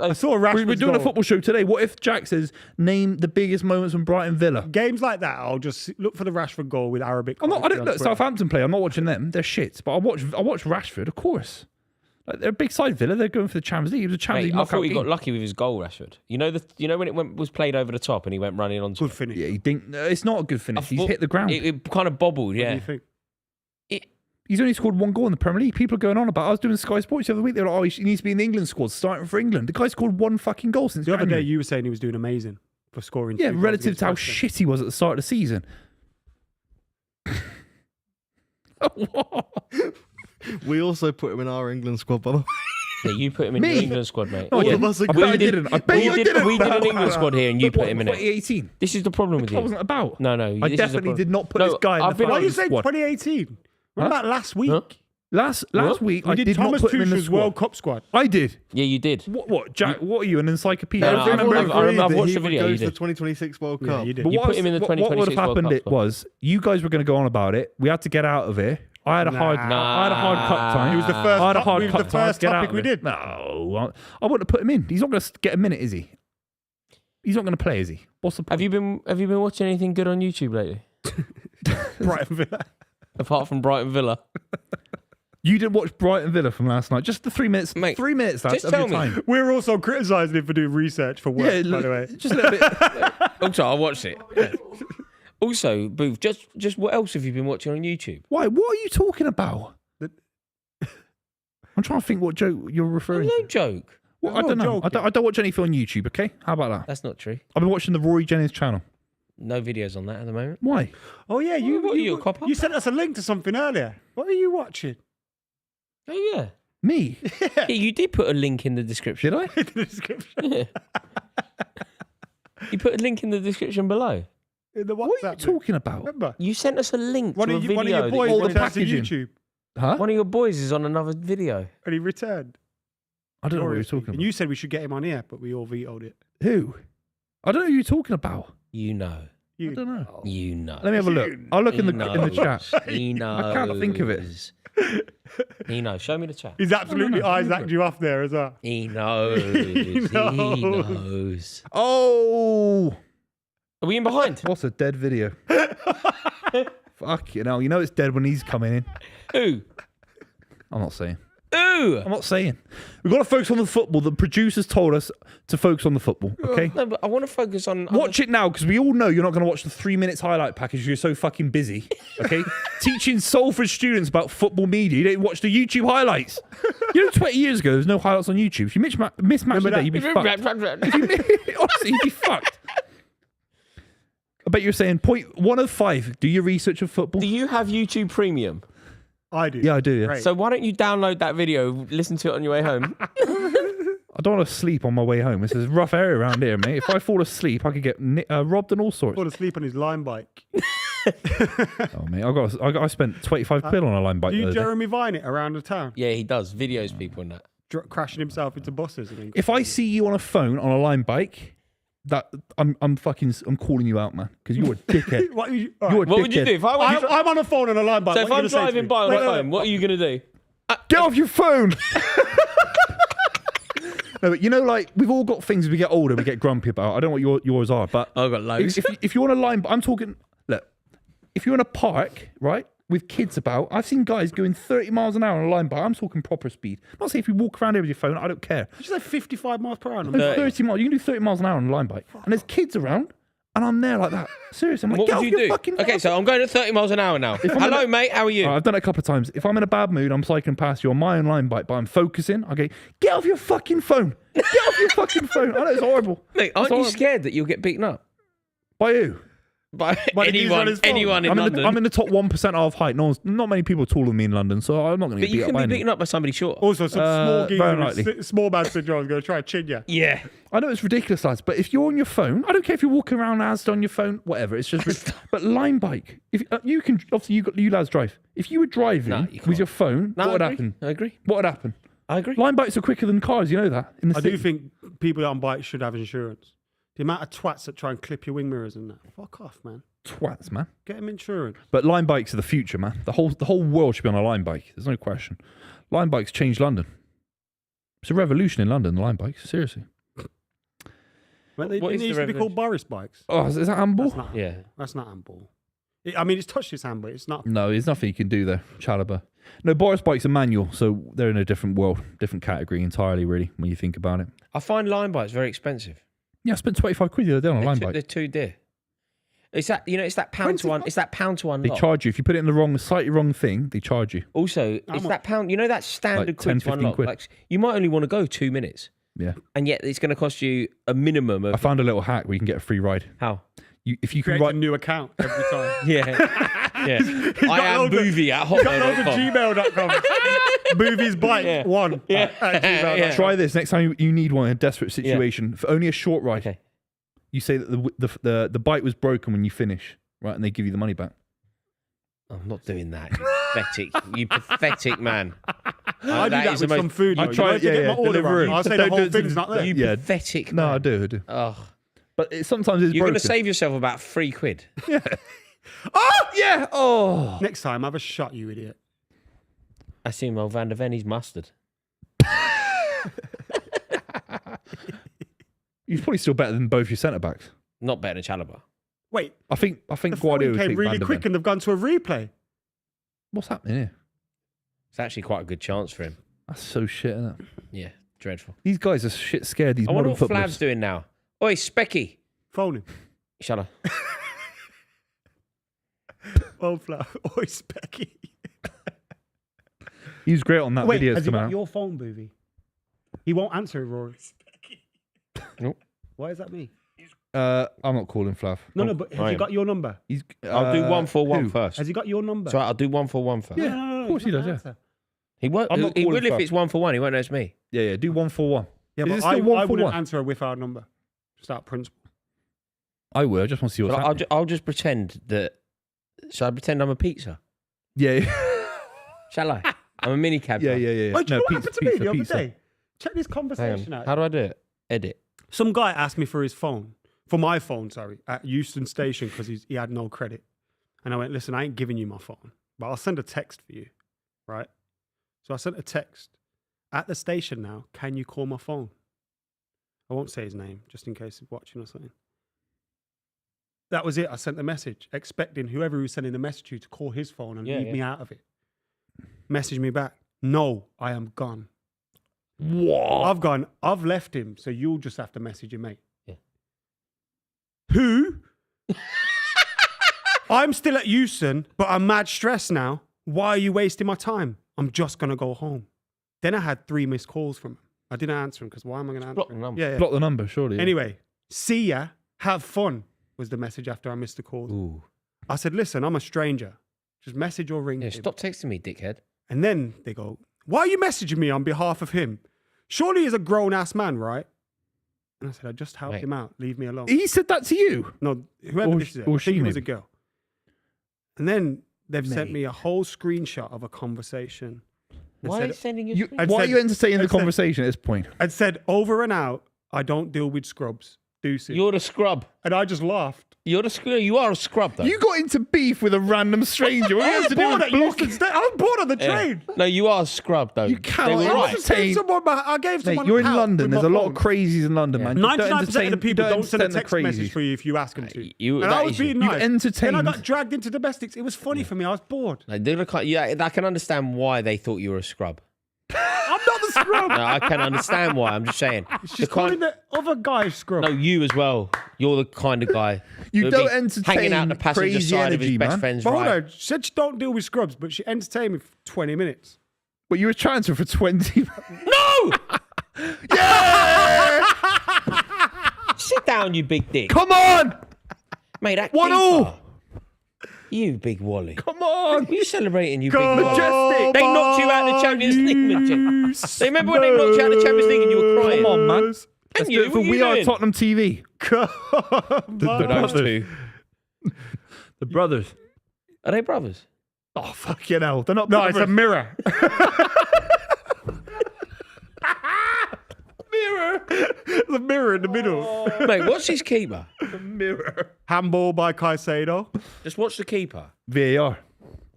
I saw Rashford's We're doing a goal. football show today. What if Jack says, name the biggest moments from Brighton Villa? Games like that, I'll just look for the Rashford goal with Arabic. I don't commentary on let Twitter. Southampton play. I'm not watching them. They're shit. But I watch Rashford, of course. Like, they're a big side Villa. They're going for the Champions League. It was a Champions League I knockout thought he game. got lucky with his goal, Rashford. You know when it was played over the top and he went running onto Good finish. Yeah, he didn't. It's not a good finish. He's hit the ground. It kind of bobbled, What do yeah. you think? He's only scored one goal in the Premier League. People are going on about. I was doing Sky Sports the other week. They were like, "Oh, he needs to be in the England squad, starting for England." The guy scored one fucking goal since The other day, January. you were saying he was doing amazing for scoring. Yeah, 2 goals relative against to how West Ham. shit he was at the start of the season. We also put him in our England squad, by the way. Yeah, you put him in Me? your England squad, mate. No, I All didn't. of us I agree. bet I didn't. I bet you didn't. We did an England squad here and you But put him in it. 2018. This is the problem with That you. wasn't about. No, I this is the definitely problem. did not put No, this guy in I've the been- Why are you fucking saying squad. 2018? What Huh? about last week? Huh? Last week, We I did did Thomas not put him in the Tuchel's squad. World Cup squad. I did. Yeah, you did. What, Jack? What are you, an encyclopedia? No, I don't I've- remember. I've Agreed watched that the he video, would you go to the did. 2026 World Yeah, Cup. you did. But You what put him in the what would 2026 have World happened Cup it squad. was you guys were going to go on about it. We had to get out of here. I had a hard cut time. It was the first I had a top- hard it was cut the time first to get topic out of we it. did. No, I wouldn't have put him in. He's not going to get a minute, is he? He's not going to play, is he? What's the point? Have you been watching anything good on YouTube lately? Brighton Villa. Apart from Brighton Villa. You did watch Brighton Villa from last night. Just the 3 minutes. Mate, 3 minutes. Lads, just of tell your me. time. We're also criticising him for doing research for work, by the way. Just a little bit. Also, I watched it. Also, Booth, just what else have you been watching on YouTube? Why? What are you talking about? I'm trying to think what joke you're referring No to. joke. Well, I'm I don't not know. joking. I don't watch anything on YouTube. Okay, how about that? That's not true. I've been watching the Rory Jennings channel. No videos on that at the moment. Why? Oh, yeah. What are you, a copper? You sent us a link to something earlier. What are you watching? Oh, yeah. Me? Yeah, you did put a link in the description. Did I? In the description. Yeah. You put a link in the description below. In the What are you WhatsApp group. talking about? Remember? You sent us a link One to a of, video. one of your that boys you all went the out to packaging. YouTube Huh? One of your boys is on another video. and he returned. I don't know what you're Gloriously. talking And about. you said we should get him on here, but we all vetoed it. Who? I don't know who you're talking about. You know. I You. don't know. You know. Let me have a look. I'll look in the He chat. knows. He knows. I can't think of it. He knows. Show me the chat. He's absolutely no, Isaac'd you off there as well. He knows. He knows. knows. Oh, Are we in behind? what's a dead video? Fuck you know. You know it's dead when he's coming in. Who? I'm not saying. Who? I'm not saying. We've got to focus on the football. The producers told us to focus on the football. Okay. No, but I want to focus on. Watch it now because we all know you're not going to watch the 3 minutes highlight package. You're so fucking busy. Okay, teaching Salford students about football media. You don't watch the YouTube highlights. You know, 20 years ago there was no highlights on YouTube. If you mismatch the day, you'd be fucked. If you honestly, you'd be fucked. I bet you're saying point 1 of 5. Do your research of football. Do you have YouTube Premium? I do. Yeah, I do. Yeah. Great. So why don't you download that video, listen to it on your way home? I don't want to sleep on my way home. It's a rough area around here, mate. If I fall asleep, I could get robbed and all sorts. Fall asleep on his line bike. Oh, mate, I spent 25 quid on a line bike. Do the you other day. Jeremy Vine it around the town? Yeah, he does. Videos people and that. Crashing himself into buses. And then If I see you on a phone on a line bike, that I'm calling you out, man, because you're a dickhead. What, You're a What would you dickhead. do if I was? I'm on a phone on a line bike. So if What are I'm you gonna say to driving me? by on Wait, my wait, phone, what are you gonna do? Get off your phone. No, but you know, like we've all got things as we get older, we get grumpy about. I don't know what yours are, but I've got loads. if you're on a line, I'm talking. Look, if you're in a park, right, with kids about, I've seen guys going 30 miles an hour on a line bike. I'm talking proper speed. I'm not saying if you walk around here with your phone, I don't care. Did you say 55 miles per hour? No, 30. 30 miles. You can do 30 miles an hour on a line bike, and there's kids around, and I'm there like that. Seriously, I'm like, What get would off you your do? fucking. Okay, so I'm going at 30 miles an hour now. Hello, mate. How are you? I've done it a couple of times. If I'm in a bad mood, I'm cycling past you on my own line bike, but I'm focusing. I go, get off your fucking phone. Get off your fucking phone. I know it's horrible. Mate, aren't It's you horrible. scared that you'll get beaten up By who? by But he's on his phone. anyone in I'm London? in the top 1% of height. Not many people taller than me in London, so I'm not going to But get beat you up can by be anyone. beaten up by somebody short. Also, some small very geezer unlikely. with small man syndrome is going to try and chin you. Yeah. I know it's ridiculous, lads, but if you're on your phone, I don't care if you're walking around Asda on your phone, whatever. It's just, but line bike. If you can, obviously you lads drive. If you were driving No, you can't. with your phone, No, what would I agree. happen? I agree. What would happen? I agree. Line bikes are quicker than cars. You know that. In the I city. do think people on bikes should have insurance. The amount of twats that try and clip your wing mirrors and that. Fuck off, man. Twats, man. Get them insurance. But line bikes are the future, man. The whole world should be on a line bike. There's no question. Line bikes change London. It's a revolution in London, the line bikes. Seriously. When they What is the used to be called Boris bikes. Oh, is that handball? That's not. Yeah. That's not handball. I mean, it's touched his hand, but it's not. No, there's nothing you can do there. Chalaba. No, Boris bikes are manual, so they're in a different world, different category entirely, really, when you think about it. I find line bikes very expensive. Yeah, I spent 25 quid the other day on a line bike. They're too dear. It's that it's that pound to one. It's that pound to They unlock. charge you. If you put it in the slightly wrong thing, they charge you. Also, it's that pound. You know that standard Like quid 10, to 15 unlock. quid. Like, you might only want to go 2 minutes, Yeah. and yet it's going to cost you a minimum I of found a little hack where you can get a free ride. how? If you can Create a write... new account every time. Yeah, yeah. I am loads of- Buvey at Got loads of hotmail.com. gmail.com. Movie's bike Yeah. 1 Yeah. at gmail.com. Yeah. Try this next time you need one in a desperate situation. For only a short ride, Okay. you say that the bike was broken when you finish, right? And they give you the money back. I'm not doing that. You pathetic man. I do that with some food. I though. try You know, it, to yeah, get yeah, my order Deliveroo. right, I'll say the Don't whole do it to thing's the- not there. You Yeah. pathetic No, man. I do. Oh, But sometimes it's you're going broken. to save yourself about £3. Oh, yeah. Oh. Next time, have a shot, you idiot. I see him old Van der Ven, he's mustard. He's probably still better than both your centre backs. Not better than Chalobah. Wait, I think the Guardiola phone would came take really Van der quick Ven. and they've gone to a replay. What's happening here? It's actually quite a good chance for him. That's so shit, isn't it? Yeah, dreadful. These guys are shit scared. These I wonder modern what footballers. Flav's doing now. Oi, Specky. Phone him. Shut up. Oh, Flav. Oi, Specky. He was great on that Wait, video has he coming got out. your phone, Buvey? He won't answer it, Rory. Nope. Why is that me? I'm not calling Flav. No, but has I he am. got your number? He's, I'll do one for one who? first. Has he got your number? So I'll do one for one first. Yeah, No, of course he he's not does, yeah. answer. He won't. I'm not He calling will if Flav. it's 1 for 1. He won't know it's me. Yeah, do 1 for 1. Yeah, Is but it I still 1 for wouldn't 1? answer a without number. Just out of principle. I will. I just want to see what's But happening. I'll just pretend that. Shall I pretend I'm a pizza? Yeah, Shall I? I'm a mini cab. yeah. Wait, do you know what happened to me the other day? Check this Hang conversation on. out. How do I do it? Edit. Some guy asked me for his phone, for my phone, sorry, at Euston Station because he had no credit. And I went, listen, I ain't giving you my phone, but I'll send a text for you, right? So I sent a text. At the station now, can you call my phone? I won't say his name, just in case he's watching or something. That was it. I sent the message, expecting whoever was sending the message to call his phone and leave me out of it. Message me back. No, I am gone. What? I've gone. I've left him, so you'll just have to message him, mate. Yeah. Who? I'm still at Euston, but I'm mad stressed now. Why are you wasting my time? I'm just gonna go home. Then I had 3 missed calls from him. I didn't answer him because why am I gonna answer block him? the number. Yeah. Block the number, surely. Anyway, see ya. Have fun was the message after I missed the call. Ooh. I said, listen, I'm a stranger. Just message or ring Yeah, him. stop texting me, dickhead. And then they go, why are you messaging me on behalf of him? Surely he's a grown-ass man, right? And I said, I just helped Mate. him out. Leave me alone. He said that to you. No, whoever Or this is, or I she think it was a maybe. girl. And then they've sent Mate. me a whole screenshot of a conversation. And Why are you said, sending your You, screen- I'd why are said- you entertaining the I'd said- conversation at this point? and said, over and out, I don't deal with scrubs. Deuces. You're the scrub. And I just laughed. You're the scrub. You are a scrub, though. You got into beef with a random stranger. What I you have was to do bored with at Euston blocking? Station. I was bored on the Yeah. train. No, you are a scrub, though. You They cannot were I right. just gave someone I gave Mate, someone you're in a pout London. with There's my a lot of phone. crazies in London, man. You don't 99% of the entertain- people don't send a entertain the text message crazy. for you if you ask them to. You- and that I was is- being you nice. Then I entertained- got dragged into domestics. It was funny for me. I was bored. Like, yeah, I can understand why they thought you were a scrub. I'm not the scrub. No, I can understand why. I'm just saying. She's calling the other guy scrub. No, you as well. You're the kind of guy. You that would don't be hanging out entertain the passenger crazy side of his energy, best man. friend's But hold right. on. She said she don't deal with scrubs, but she entertained me for 20 minutes. But you were chatting to her for 20 No! Yeah! Sit down, you big dick. Come on! Mate, that 1-1. keeper. You big wally. Come on! What are you celebrating, you Go big wally? Majestic. They knocked you out of the Champions League, Majestic. So remember when they knocked you out of the Champions League and you were crying? Come on, man. Let's And do you, it for what are you We Are doing? Tottenham TV. For those two. The brothers. Are they brothers? Oh, fucking hell. They're not No, it's a brothers. mirror. mirror. The mirror in the middle. Mate, what's his keeper? The mirror. Handball by Caicedo. Just watch the keeper. VAR.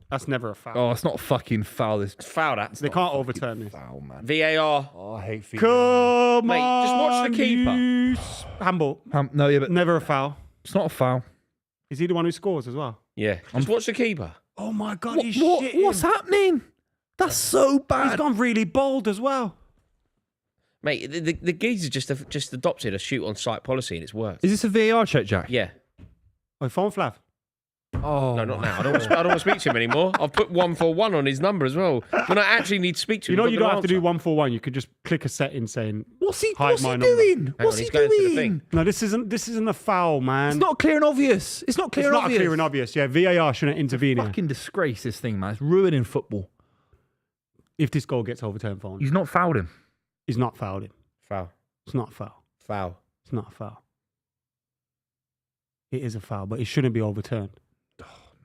That's never a foul. Oh, it's not a fucking foul. This Foul that. They can't overturn this. foul, man. VAR. Oh, I hate FIFA. Come Mate, on, just watch the keeper. Handball. No, yeah, but Never a foul. it's not a foul. Is he the one who scores as well? Yeah. Just watch the keeper. Oh my God, he's What's happening? That's so bad. He's gone really bold as well. Mate, the geezer just adopted a shoot on sight policy and it's worked. Is this a VAR check, Jack? Yeah. Oh, phone Flav. Oh, No, not now. I don't want to speak to him anymore. I've put 141 on his number as well. When I actually need to speak to him, You know he's you not don't gonna have to do answer. 141. You could just click a setting saying, What's he Hide my number. doing? Hang What's on, he he's going to the doing? thing. no, this isn't a foul, man. It's not clear and obvious. It's not clear It's and not obvious. clear and obvious. Yeah, VAR shouldn't intervene here. Fucking disgrace, this thing, man. It's ruining football. If this goal gets overturned, phone. He's not fouled him. He's not fouled him. Foul. It's not a foul. Foul. It's not a foul. It is a foul, but it shouldn't be overturned.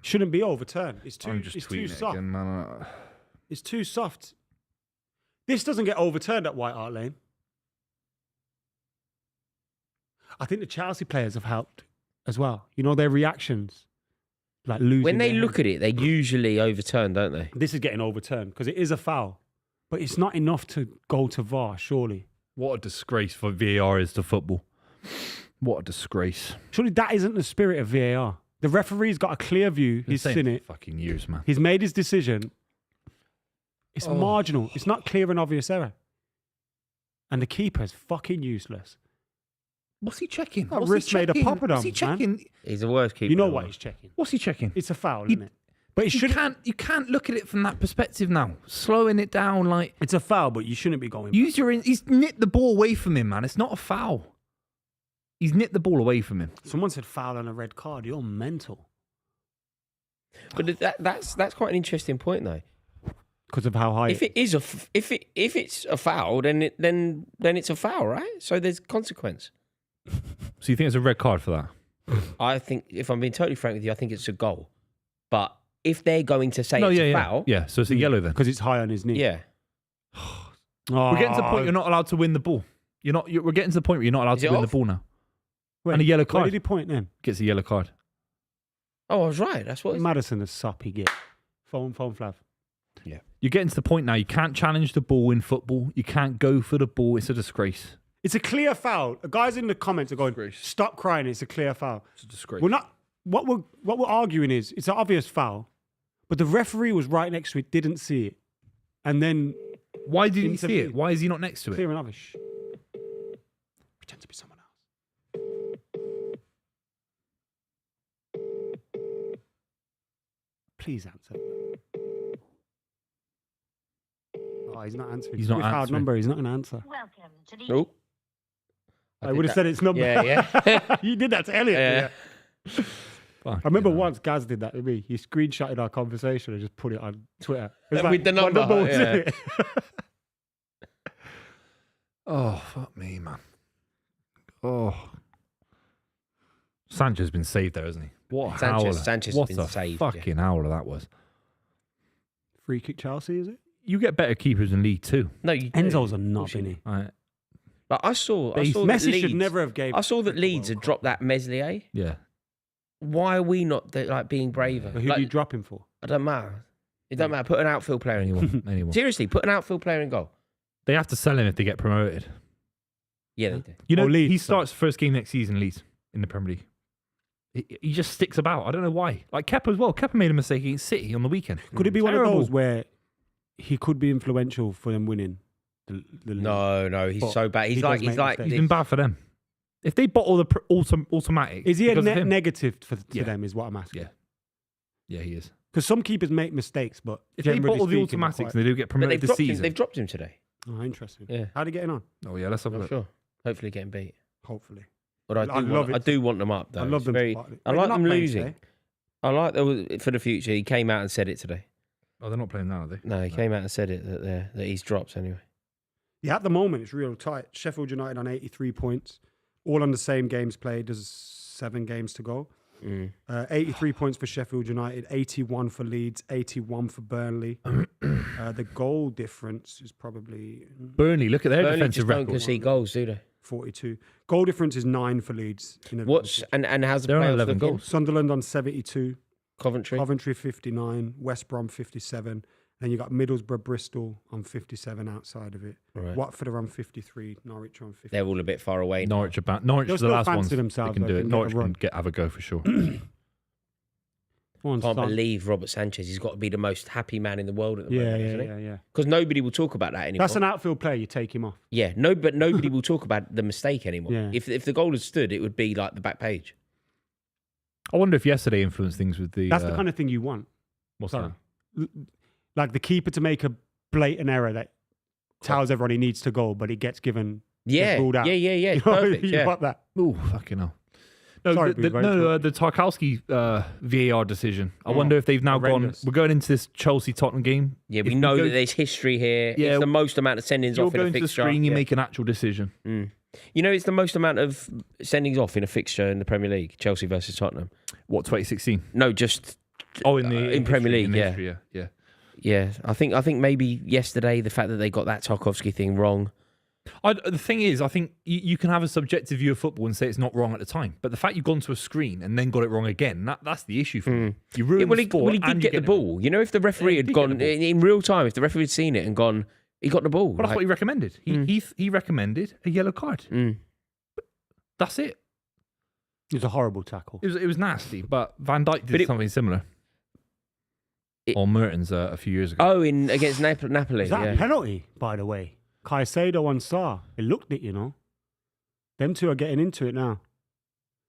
Shouldn't be overturned. It's too. I'm just It's too tweeting it soft. again, man. It's too soft. This doesn't get overturned at White Hart Lane. I think the Chelsea players have helped as well. You know, their reactions, like losing. When they their look at it, they usually overturn, don't they? this is getting overturned because it is a foul, but it's not enough to go to VAR. Surely, What a disgrace for VAR is to football. What a disgrace. surely that isn't the spirit of VAR. The referee's got a clear view. He's Been saying seen for it. Fucking years, man. He's made his decision. It's Oh. marginal. It's not clear and obvious error. And the keeper's fucking useless. What's he checking? That What's he wrist made a checking? pop at What's he him, man. checking? He's the worst keeper. You know in the what world. he's checking. What's he checking? It's a foul, He- isn't it? But it You should. you can't look at it from that perspective now. Slowing it down, like It's a foul, but you shouldn't be going. use your. He's nipped the ball away from him, man. It's not a foul. He's nipped the ball away from him. Someone said foul on a red card. You're mental But that's quite an interesting point, though. because of how high. If it is if it's a foul, then it's a foul, right? So there's consequence. So you think it's a red card for that? I think, if I'm being totally frank with you, I think it's a goal. But if they're going to say it's a foul, Yeah, so it's a yellow then. because it's high on his knee. yeah. Oh, We're getting to the point you're not allowed to win the ball. We're getting to the point where you're not allowed Is to it win off? the ball now. Wait, and a yellow Where card. did he point then? Gets a yellow card. Oh, I was right. That's what. Madison, a soppy git. Phone Flav. You're getting to the point now. You can't challenge the ball in football. You can't go for the ball. It's a disgrace. It's a clear foul. The guys in the comments are going, "Stop crying! It's a clear foul." It's a disgrace. We're not. What we're arguing is it's an obvious foul, but the referee was right next to it, didn't see it, and then Why didn't he see intervene. it? Why is he not next to it? clear and obvious. Shh. Pretend to be someone else. Please answer. Oh, he's not answering. He's not With hard answering. number. He's not going to answer. Welcome to the Nope. I would have said it's number. Yeah, yeah. You did that to Elliot. Yeah. Fuck, I remember you know. once Gaz did that to me. He screenshotted our conversation and just put it on Twitter. It was With the what number, was yeah. it? Oh, fuck me, man. Oh. Sanchez has been saved there, hasn't he? What a howler. Sanchez has what been a saved, yeah. fucking howler that was. Free kick Chelsea, is it? You get better keepers in League Two. No, you Enzo's do. a knob, isn't he? Right. But I saw that Messi should Leeds- never have gave. I saw that Leeds had dropped that Meslier. Yeah. Why are we not being braver? But who Like, do you drop him for? it doesn't matter. It doesn't matter. Put an outfield player in. Anyone. Seriously, put an outfield player in goal. They have to sell him if they get promoted. Yeah, they do. You know, Leeds, he so- starts first game next season, Leeds, in the Premier League. He just sticks about. I don't know why. Like Kepa as well. Kepa made a mistake against City on the weekend. Could it be one of Terrible. those where he could be influential for them winning the league? No, he's But so bad. he He's does like make mistakes. He's been bad for them. If they bottle the automatic, Is he a because of him. negative to Yeah. them? Is what I'm asking. Yeah. Yeah, he is. Because some keepers make mistakes, but If they generally bottle the speaking, they're automatics quite- and they do get But promoted this season. they've dropped him today. Oh, interesting. Yeah. How are they getting on? Oh yeah, let's have a I'm look. sure. Hopefully getting beat. Hopefully. But I I'd do, love want, I it. do want them up though. I love It's them. very- Wait, I they're like not them playing losing. today? I like for the future. He came out and said it today. Oh, they're not playing now, are they? No, he came out and said it that he's dropped anyway. Yeah, at the moment it's real tight. Sheffield United on 83 points, all on the same games played. There's 7 games to go. 83 points for Sheffield United, 81 for Leeds, 81 for Burnley. The goal difference is probably Burnley, look at their Burnley defensive just don't record. concede goals, do they? 42. Goal difference is 9 for Leeds. In What's advantage. and how's the They're on playoffs 11 looking? goals. Sunderland on 72, Coventry 59, West Brom 57. Then you got Middlesbrough, Bristol on 57 outside of it. Right. Watford are on 53, Norwich are on 50. They're all a bit far away. now. Norwich are They'll the still last fancy ones. They themselves, can though, do it. can Norwich get a can run. have a go for sure. Go on, Can't Son. believe Robert Sanchez. He's got to be the most happy man in the world at the Yeah, moment, yeah, isn't he? yeah. Because nobody will talk about that anymore. That's an outfield player. You take him off. Yeah, no, but nobody will talk about the mistake anymore. Yeah. If the goal had stood, it would be like the back page. I wonder if yesterday influenced things with the. That's the kind of thing you want. What's Sorry. that? Like the keeper to make a blatant error that tells everyone he needs to go, but it gets given. Yeah, ruled out. yeah. You know, Perfect. you Yeah. want that. Oh, fucking hell. No, Sorry, the Buvey, Tarkowski VAR decision. I wonder if they've now horrendous. gone. We're going into this Chelsea-Tottenham game. Yeah, we If know go- that there's history here. Yeah, It's the most amount of sendings You're off in a going to the fixture. screen, you Yeah. make an actual decision. You know, it's the most amount of sendings off in a fixture in the Premier League. Chelsea versus Tottenham. What, 2016? No, just Oh, in the in Premier League, yeah. history, yeah. yeah. I think maybe yesterday the fact that they got that Tarkowski thing wrong. The thing is, I think you can have a subjective view of football and say it's not wrong at the time, but the fact you've gone to a screen and then got it wrong again, that's the issue for me. You ruin Well, the sport. he did and get the you're getting it wrong. ball. You know, if the referee Yeah, he had did get gone the ball. in real time, if the referee had seen it and gone, he got the ball. Well, that's what he recommended. He recommended a yellow card. That's it. It was a horrible tackle. It was nasty, but Van Dijk did something similar. Or Mertens a few years ago. Oh, against Napoli. Is that Yeah. a penalty, by the way? Caicedo on Sarr. It looked it, you know. Them two are getting into it now.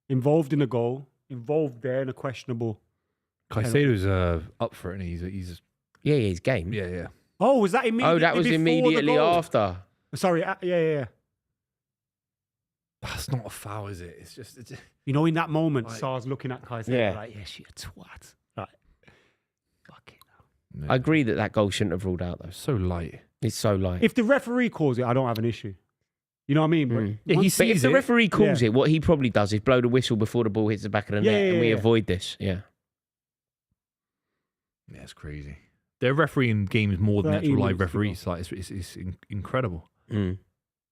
Involved in the goal. Involved there in a questionable. Caicedo's up for it, and he's He's game. yeah. Oh, was that immediately? Oh, that was before the immediately goal? after. Sorry, yeah. That's not a foul, is it? It's just You know, in that moment, Like- Sarr's looking at Caicedo Yeah. like, yeah, she a twat. Like, fuck it. I agree that goal shouldn't have ruled out though. so light. It's so light. If the referee calls it, I don't have an issue. You know what I mean? But Yeah, he once- But if sees the it. referee calls Yeah. it, what he probably does is blow the whistle before the ball hits the back of the Yeah, net, yeah, and we yeah. avoid this. Yeah. Yeah, it's crazy. They're refereeing games more than 13 actual live minutes to go. referees. Like it's incredible. Mm.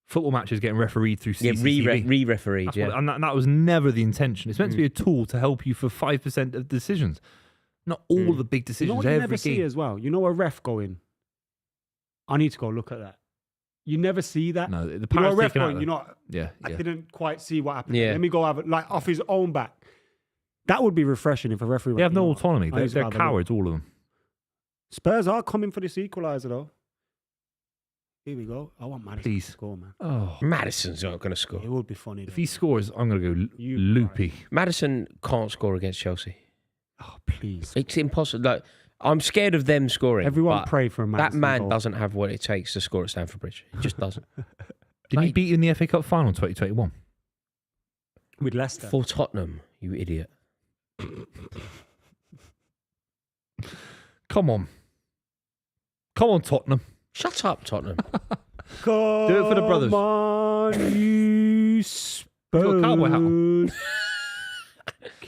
Football matches getting refereed through Yeah, CCTV. re-refereed. That's Yeah. what- and that was never the intention. It's meant to be a tool to help you for 5% of decisions, not all the big you know decisions. what you Every never see game. as well? You know a ref going, I need to go look at that. You never see that. No, the You know power's a ref taken out. going, of you the- know, Yeah, I yeah. didn't quite see what happened. Yeah. Let me go have it, like off his own back. That would be refreshing if a referee They have went, no "You know what? autonomy. I They're, need to they're have a look." cowards, all of them. Spurs are coming for this equaliser though. Here we go. I want Madison Please. to score, man. Oh, Madison's not going to score. It would be funny. if Though. he scores, I'm going to go You loopy. Madison can't score against Chelsea. Oh, please. It's impossible. Like, I'm scared of them scoring. Everyone but pray for a that Madison man goal. doesn't have what it takes to score at Stamford Bridge. He just doesn't. Didn't he Like- beat you in the FA Cup final in 2021? With Leicester. For Tottenham, you idiot. Come on. Come on, Tottenham. Shut up, Tottenham. Come Do it for the brothers. on, you Spurs. got a cowboy hat on.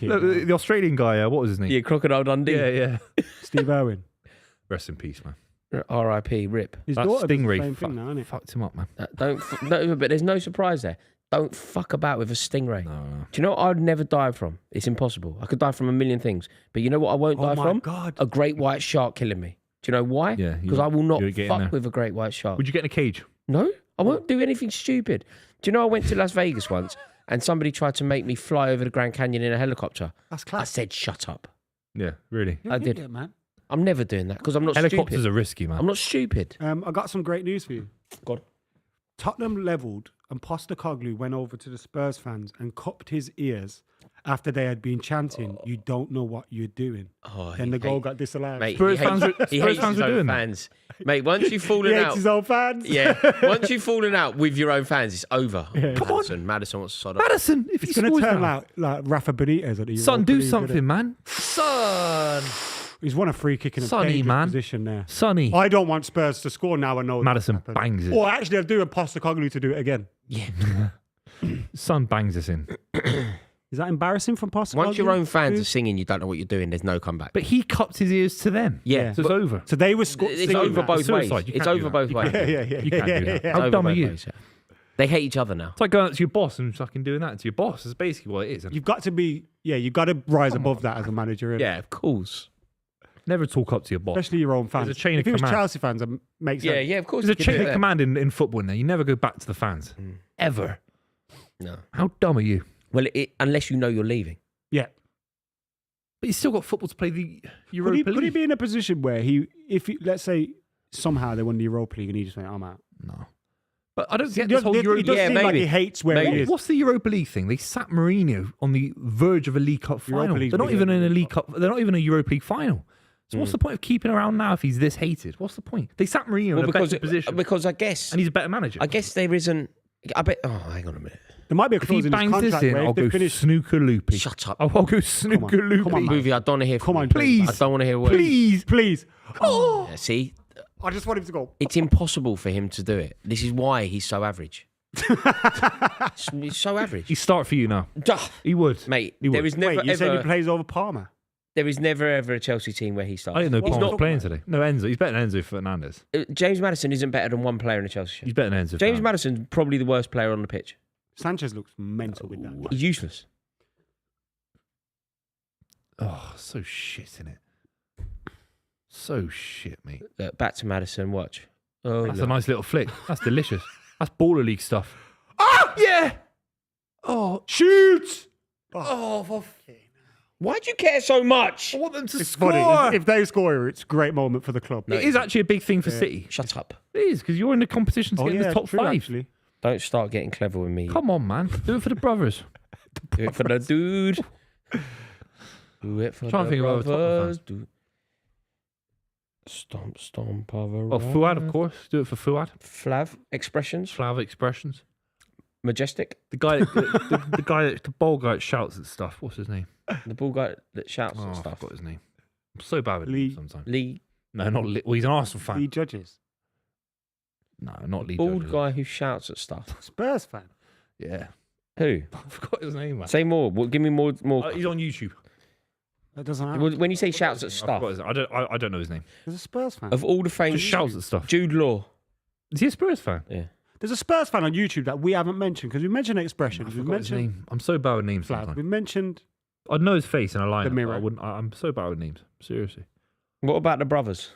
Look, the Australian guy, what was his name? Yeah, Crocodile Dundee. Yeah. Steve Irwin. Rest in peace, man. R.I.P. Rip. His That daughter does the Stingray same thing now, isn't it? fucked him up, man. No, but there's no surprise there. Don't fuck about with a stingray. No. Do you know what I'd never die from? It's impossible. I could die from a million things. But you know what I won't Oh die my from? God. A great white shark killing me. Do you know why? Yeah, Because I will not you're getting there. fuck with a great white shark. Would you get in a cage? No, I won't do anything stupid. Do you know I went to Las Vegas once and somebody tried to make me fly over the Grand Canyon in a helicopter? That's I class. said, shut up. Yeah, really. You're I an did. idiot, man. I'm never doing that because I'm not Helicopters stupid. are risky, man. I'm not stupid. I got some great news for you. God. Tottenham levelled and Postecoglou went over to the Spurs fans and cupped his ears after they had been chanting, "You don't know what you're doing." Oh, Then the goal got disallowed. Mate, Spurs he fans hates, were- he Spurs hates fans his were own doing that. fans. Mate, once you've He fallen hates out, his own fans. yeah, once you've fallen out with your own fans, it's over. Madison wants to sod off. Madison, if It's he going to scores turn now. like Rafa Benitez at the Son, Europa do League, isn't something, it? man. Son. He's won a free kick in a Sonny, dangerous man. position there. Sonny. I don't want Spurs to score now. I know Madison that's happened. bangs it. Or actually, I do want Postecoglou to do it again. Son bangs us in. Is that embarrassing from Postecoglou? Once your own fans are singing, you don't know what you're doing. There's no comeback. But he cupped his ears to them. Yeah, So it's over. So they were it's over both ways. Suicide. You It's can't do over that. both ways. Yeah. You can't do that. It's How over dumb are both you? ways, yeah. They hate each other now. It's like going up to your boss and fucking doing that to your boss. It's basically what it is. You've got to be, you've got to rise above that as a manager. Innit? Yeah, of course. Never talk up to your boss. Especially your own fans. There's a chain if of it was command. Chelsea fans, it makes sense. Yeah, of course. There's a you can chain do of that. command in football now. You never go back to the fans. Ever. No. How dumb are you? Well, unless you know you're leaving. Yeah. But you still got football to play the Europa League. Could he be in a position where let's say somehow they won the Europa League and he just went, I'm out. No. But I don't get It this whole Europa does seem like maybe. he hates where he is. What's the Europa League thing? They sat Mourinho on the verge of a League Cup Europa final. League's They're not bigger even than in a the League Cup. They're not even a Europa League final. So what's the point of keeping around now if he's this hated? What's the point? They sat Mourinho in a better position. Because I guess And he's a better manager. I guess there isn't. I bet. Oh, hang on a minute. There might be a If he clause in his bangs this contract in, where I'll if they go finish. snooker loopy. Shut up. I'll go snooker loopy. Come on, man. Movie, I don't want to hear. Come from on, you. please. I don't want to hear. Words. Please. Please. Oh, Yeah, see, I just want him to go. it's impossible for him to do it. This is why he's so average. He's so average. He'd start for you now. Duh. He would. Mate, He would. there is never Wait, you said he ever. plays over Palmer? There is never ever a Chelsea team where he starts. I didn't know He's Paul not- was playing today. No, Enzo. He's better than Enzo Fernandez. James Maddison isn't better than one player in a Chelsea shirt. He's better than Enzo James Fernandez. Maddison's probably the worst player on the pitch. Sanchez looks mental with that. He's useless. Oh, so shit, innit? So shit, mate. Look, back to Maddison. Watch. Oh, That's look. a nice little flick. That's delicious. That's baller league stuff. Ah, yeah. Oh, Shoot! oh, for Why do you care so much? I want them to It's score. funny. If they score, it's a great moment for the club. It is actually a big thing for City. Shut up. It is because you're in the competition to get in the top true, 5. actually. Don't start getting clever with me. Come on, man. Do it for the brothers. Do it for the dude. Do it for Trying the to think of other Tottenham brothers. fans. Do... Stomp, stomp of a Well, Fuad, of course. Do it for Fuad. Flav expressions. Flav expressions. Majestic. The guy, the guy, the bald guy that shouts at stuff. What's his name? The ball guy that shouts Oh, and I stuff. forgot his name. I'm so bad with Lee- names sometimes. Lee. No, not Lee. Well, he's an Arsenal fan. He judges. No, not Lee. Bald Judges. guy who shouts at stuff. Spurs fan. Yeah. Who? I forgot his name, man. Say more. Well, give me more. He's on YouTube. That doesn't happen. When you say shouts at I stuff, forgot his name. I don't know his name. There's a Spurs fan. of all the famous, Just shouts at stuff. Jude Law. Is he a Spurs fan? Yeah. There's a Spurs fan on YouTube that we haven't mentioned because we mentioned expressions. I We've forgot his mentioned name. I'm so bad with names Flav. sometimes. We mentioned I'd know his face in a line. Mirror. I wouldn't. I'm so bad with names. Seriously. What about the brothers?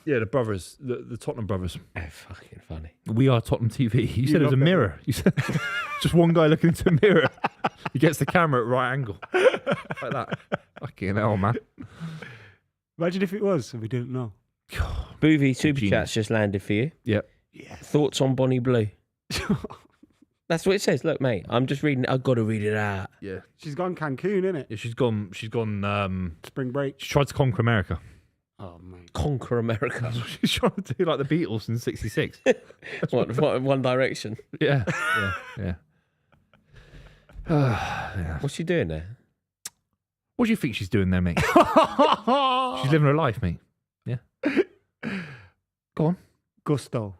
Yeah, the brothers, the Tottenham brothers. Oh, fucking funny. We are Tottenham TV. You said it was love a them. mirror. You said just one guy looking into a mirror. He gets the camera at right angle, like that. Fucking hell, man. Imagine if it was and we didn't know. Buvey Super Genius. Chat's just landed for you. Yep. Thoughts on Bonnie Blue? That's what it says. Look, mate, I'm just reading. I've got to read it out. Yeah. She's gone Cancun, innit? Yeah. She's gone. Spring break. She tried to conquer America. Oh, mate. Conquer America. She's trying to do like the Beatles in '66. what? One Direction. Yeah. Yeah. Yeah. What's she doing there? What do you think she's doing there, mate? She's living her life, mate. Yeah. Go on. Gusto.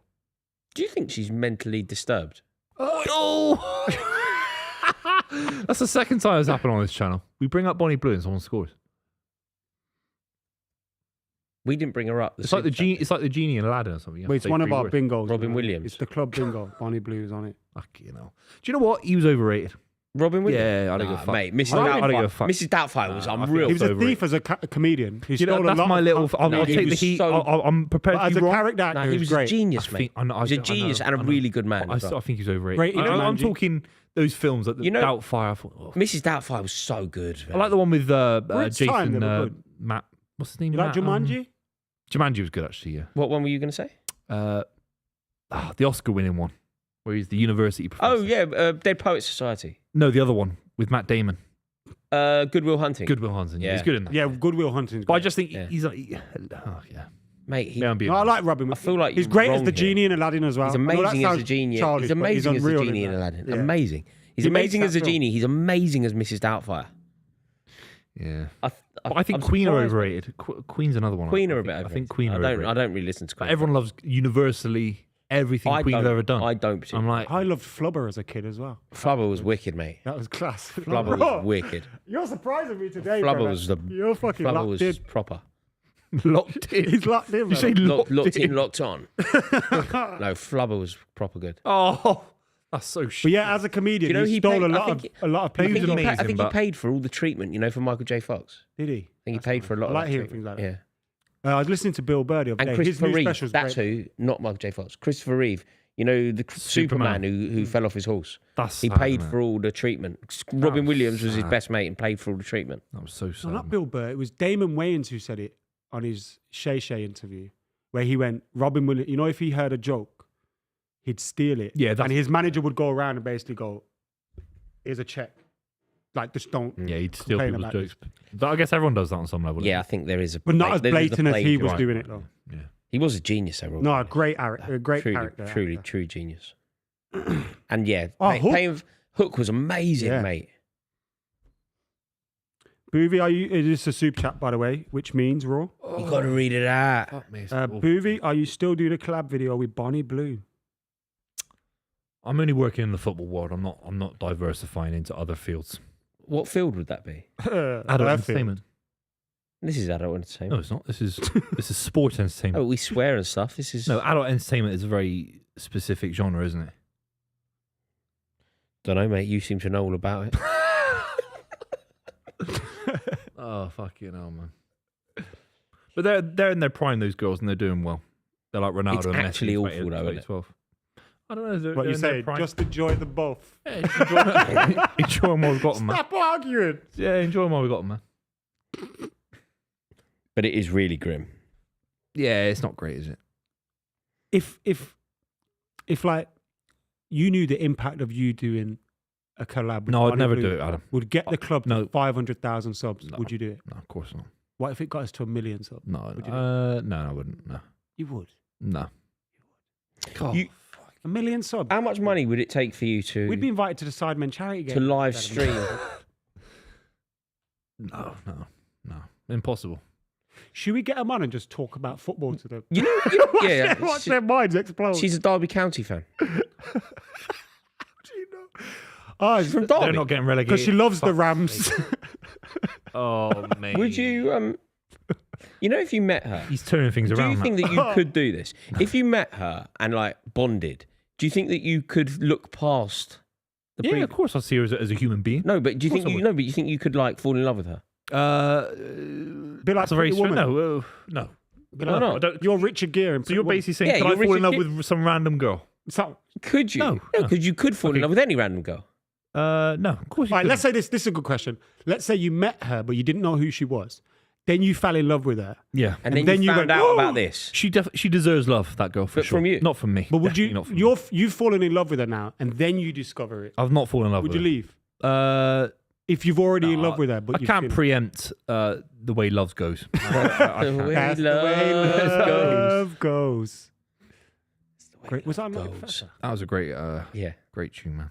Do you think she's mentally disturbed? Oh! That's the second time it's happened on this channel. We bring up Bonnie Blue and someone scores. We didn't bring her up. It's like the genie. It's like the genie in Aladdin or something. You have Wait, to it's say one of 3 our words. bingos. Robin man. Williams. It's the club bingo. Bonnie Blue's on it. Fucking hell. Do you know what? He was overrated. Robin Williams. Yeah, I don't give a fuck. Mate, Mrs. I don't give a fuck. Mrs. Doubtfire was I think unreal. He was a overrated. thief as a comedian. He You know, stole a that's lot my of little. I'll No, he take the was heat. so- I'm prepared But to as be a wrong. character actor, No, he he was was a great. genius, I mate. think- I know- He was I a know- genius and a I know. really good man. as well. I think he's overrated. Rated him, I'm Manji. talking those films like the You know- Doubtfire. I thought, oh. Mrs. Doubtfire was so good. I like the one with its time, Jason they were good. Matt. What's his name? You like Matt, Jumanji? Jumanji was good actually. Yeah. What one were you going to say? The Oscar-winning one, where he's the university professor. Oh yeah, Dead Poets Society. No, the other one with Matt Damon. Goodwill Hunting. Goodwill Hunting. Yeah, Yeah. he's good in that. Yeah, Goodwill Hunting. But I just think Yeah. he's like, oh yeah. Mate, Yeah, I'm being No, I honest. like Robin. I feel like he's you're great as wrong the here. genie in Aladdin as well. He's I know that amazing as a sounds genie. childish, He's but amazing as the unreal genie in that. Aladdin. Yeah. Amazing. He's He makes amazing that as a film. genie. He's amazing as Mrs. Doubtfire. Yeah. But I think I'm Queen are surprised. overrated. Queen's another one. Queen I are a think- bit I overrated. think Queen are I don't overrated. really listen to Queen. Everyone loves universally everything I Queen have don't- ever done. I don't particularly. I'm like, I loved Flubber as a kid as well. Flubber was wicked, mate. That was class. Flubber was wicked. You're surprising me today. Flubber brother. was the You're fucking Flubber locked was in. proper. locked in. He's locked in. You say brother. locked, Locked in, in. locked on. No, Flubber was proper good. Oh, That's so But shit. yeah, as a comedian, You know, he he stole paid- a I lot think- of I people. think, amazing, I think he but- paid for all the treatment, for Michael J. Fox. Did he? I think he paid for a lot I of like that hearing treatment. things like Yeah. I was listening to Bill Burr the other And day. Christopher His new Reeve, special's that's great. who, not Michael J. Fox. Christopher Reeve, the Superman who fell off his horse. That's He sad, paid isn't for it? all the treatment. Robin was Williams was his sad. best mate and paid for all the treatment. That was so sad. No, not Bill Burr. It was Damon Wayans who said it on his Shay Shay interview, where he went, Robin Williams, if he heard a joke, he'd steal it. Yeah, and his manager would go around and basically go, here's a check. Like, just don't. Yeah, he'd steal complain people's about jokes. But I guess everyone does that on some level. Yeah, I think there is a... But not as there is the blatant as he plague, was right? doing it, though. Yeah. He was a genius, though, Robin. No, a great character. Truly, true genius. And yeah, Oh, Hook. Hook was amazing, Yeah. mate. Buvey, it is a soup chat, by the way, which means, Raw. You got to read it out. Fuck me, it's Buvey, are you still doing a collab video with Bonnie Blue? I'm only working in the football world. I'm not diversifying into other fields. What field would that be? Adult Left field. entertainment. This is adult No, entertainment. it's not. This is sport entertainment. Oh, we swear and stuff. This is... No, adult entertainment is a very specific genre, isn't it? Don't know, mate. You seem to know all about it. Oh, fucking hell, man. But they're in their prime, those girls, and they're doing well. They're like Ronaldo It's and Messi. actually in awful, though, isn't it? 2012. I don't know. What they're you in their say? prime. Just enjoy them both. Yeah, enjoy them while we've got them, man. Stop arguing. Yeah, enjoy them while we've got them, man. But it is really grim. Yeah, it's not great, is it? If like you knew the impact of you doing a collab with No, I'd Bonnie never Blue do it, Adam. would get the club No. to 500,000 subs, No. would you do it? No, of course not. What if it got us to 1 million subs? No, Would you no, I wouldn't. No, You would. no. God, You- 1 million subs. How much money would it take for you to We'd be invited to the Sidemen charity game. to live stream? no, impossible. Should we get them on and just talk about football to them? Yeah, Watch their minds explode. she's a Derby County fan. Oh, She's from They're Derby. not getting relegated. because she loves the Fuck's Rams. sake. Oh, mate. Would you, if you met her, He's turning things do around. you think that you could do this? If you met her and like bonded, do you think that you could look past the Yeah, pre- of course. I see her as a human being. No, but do you Of course think I you would. no, but you think you could like fall in love with her? Be like That's a very Pretty Woman. No. Why not? I don't- You're Richard Gere. in So you're Pretty Woman. basically saying, Yeah, can I you're fall in love Richard with some random girl? So, Could you? No. because you could fall in Okay. love with any random girl. No, of course you all right, couldn't. let's say this. This is a good question. Let's say you met her, but you didn't know who she was. Then you fell in love with her. Yeah. And And then then you you found went, out "Whoa!" about this. She deserves love, that girl, for But sure. from you? Not from me. But would Definitely not you? from me. You've fallen in love with her now, and then you discover it. I've not fallen in love Would with you leave her. if you've already in No, love with her? But I you've can't seen her? preempt the way love goes. I The way That's the way love goes. love goes. That's the way Great. Was that love Mike goes. Professor? That was a great, Yeah. great tune, man.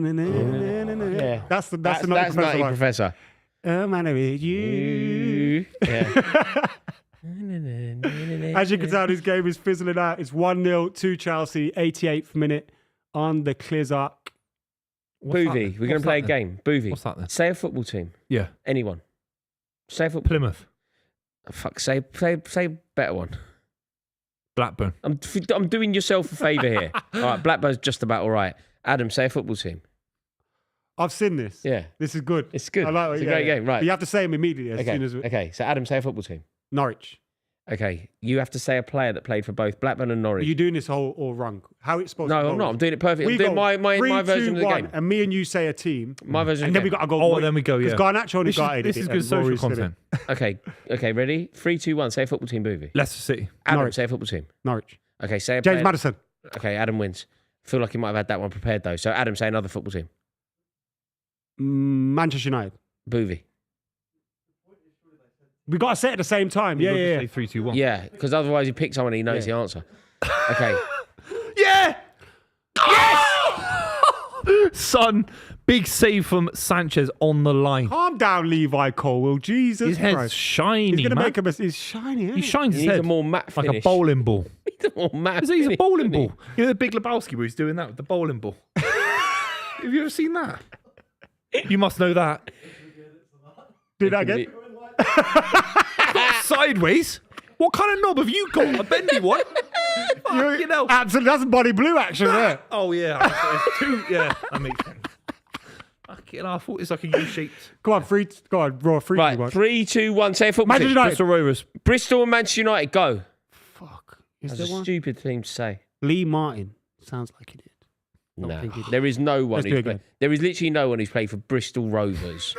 Yeah. That's the That's Nutty Professor Nutty one. Professor. Oh, man, with you. Yeah. As you can tell, this game is fizzling out. It's 1-0 to Chelsea, 88th minute on the Clizark. Buvey, we're going to play a game. Buvey, What's that then? say a football team. Yeah. Anyone. Say a football. Plymouth. Fuck. Say a better one. Blackburn. I'm doing yourself a favour here. All right, Blackburn's just about all right. Adam, say a football team. I've seen this. Yeah. This is good. It's good. I like it. It's a yeah, great yeah. game, right? But you have to say them immediately as soon as Okay. So Adam, say a football team. Norwich. Okay. You have to say a player that played for both Blackburn and Are Norwich. you doing this all wrong? How it's supposed to No, go? I'm not. I'm doing it perfect. We I'm doing go my 3, version 2, of the 1, game. and me and you say a team. My version And of then the we got to go. Oh, then we go, yeah. Because Garnacho only got This is good social content. game. Okay, ready? 3, 2, 1. Say a football team, Buvey. Leicester City. Adam, Norwich. say a football team. Norwich. Okay, say a James player- Maddison. Okay, Adam wins. Feel like he might have had that one prepared though. So Adam, say another football team. Manchester United. Buvey. We got to say it at the same time. Yeah, yeah, yeah. Say 3, 2, 1. Yeah, because otherwise you pick someone and he knows the answer. Okay. Yeah! Yes! Son, big save from Sanchez on the line. Calm down, Levi Colwell. Jesus His head's Christ. shiny, He's going to man. make him. He's shiny. Isn't He shines He his needs head a more matte like finish. a bowling ball. He needs a more matte He's a finish, bowling doesn't he? ball. You know the Big Lebowski where he's doing that with the bowling ball? Have you ever seen that? You must know that. Do that again. Sideways? What kind of knob have you got? A bendy one? Fucking hell. Absolutely, that's body blue action there. Oh, yeah. It's two. Yeah, that makes sense. Fucking hell, I thought it's like a U-shaped. Go on, Raw, 3, Right, 2, 1. 3, 2, 1. Say a football Manchester team. United. Bristol Rovers. Bristol and Manchester United, go. Fuck. Is That's there a one? stupid thing to say. Lee Martin. Sounds like he did. No, think he did. there is no one. Let's do it again. There is literally no one who's played for Bristol Rovers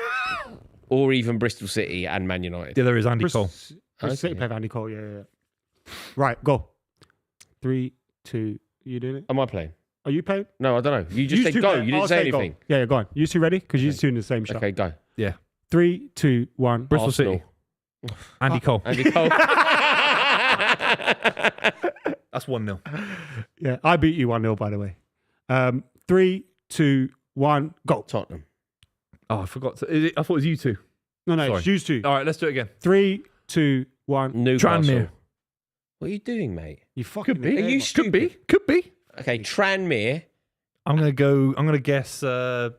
or even Bristol City and Man United. Yeah, there is Andy Cole. Bristol City played Andy Cole, yeah. Right, go. 3, 2, you doing it? Am I playing? Are you playing? No, I don't know. You just said two go. play. You didn't I'll say go. anything. Yeah, go on. You two ready? Because you two in the same shot. Okay, go. Yeah. 3, 2, 1. Bristol Arsenal. City. Andy Cole. Andy Cole. That's 1-0. Yeah, I beat you 1-0, by the way. 3, 2, 1, go. Tottenham. Oh, I forgot to. I thought it was you two. No, Sorry. it's you two. All right, let's do it again. 3, 2, 1. Newcastle. Tranmere. What are you doing, mate? You fucking Could be. Are you Could be. stupid? Could be. Okay, Tranmere. I'm gonna guess that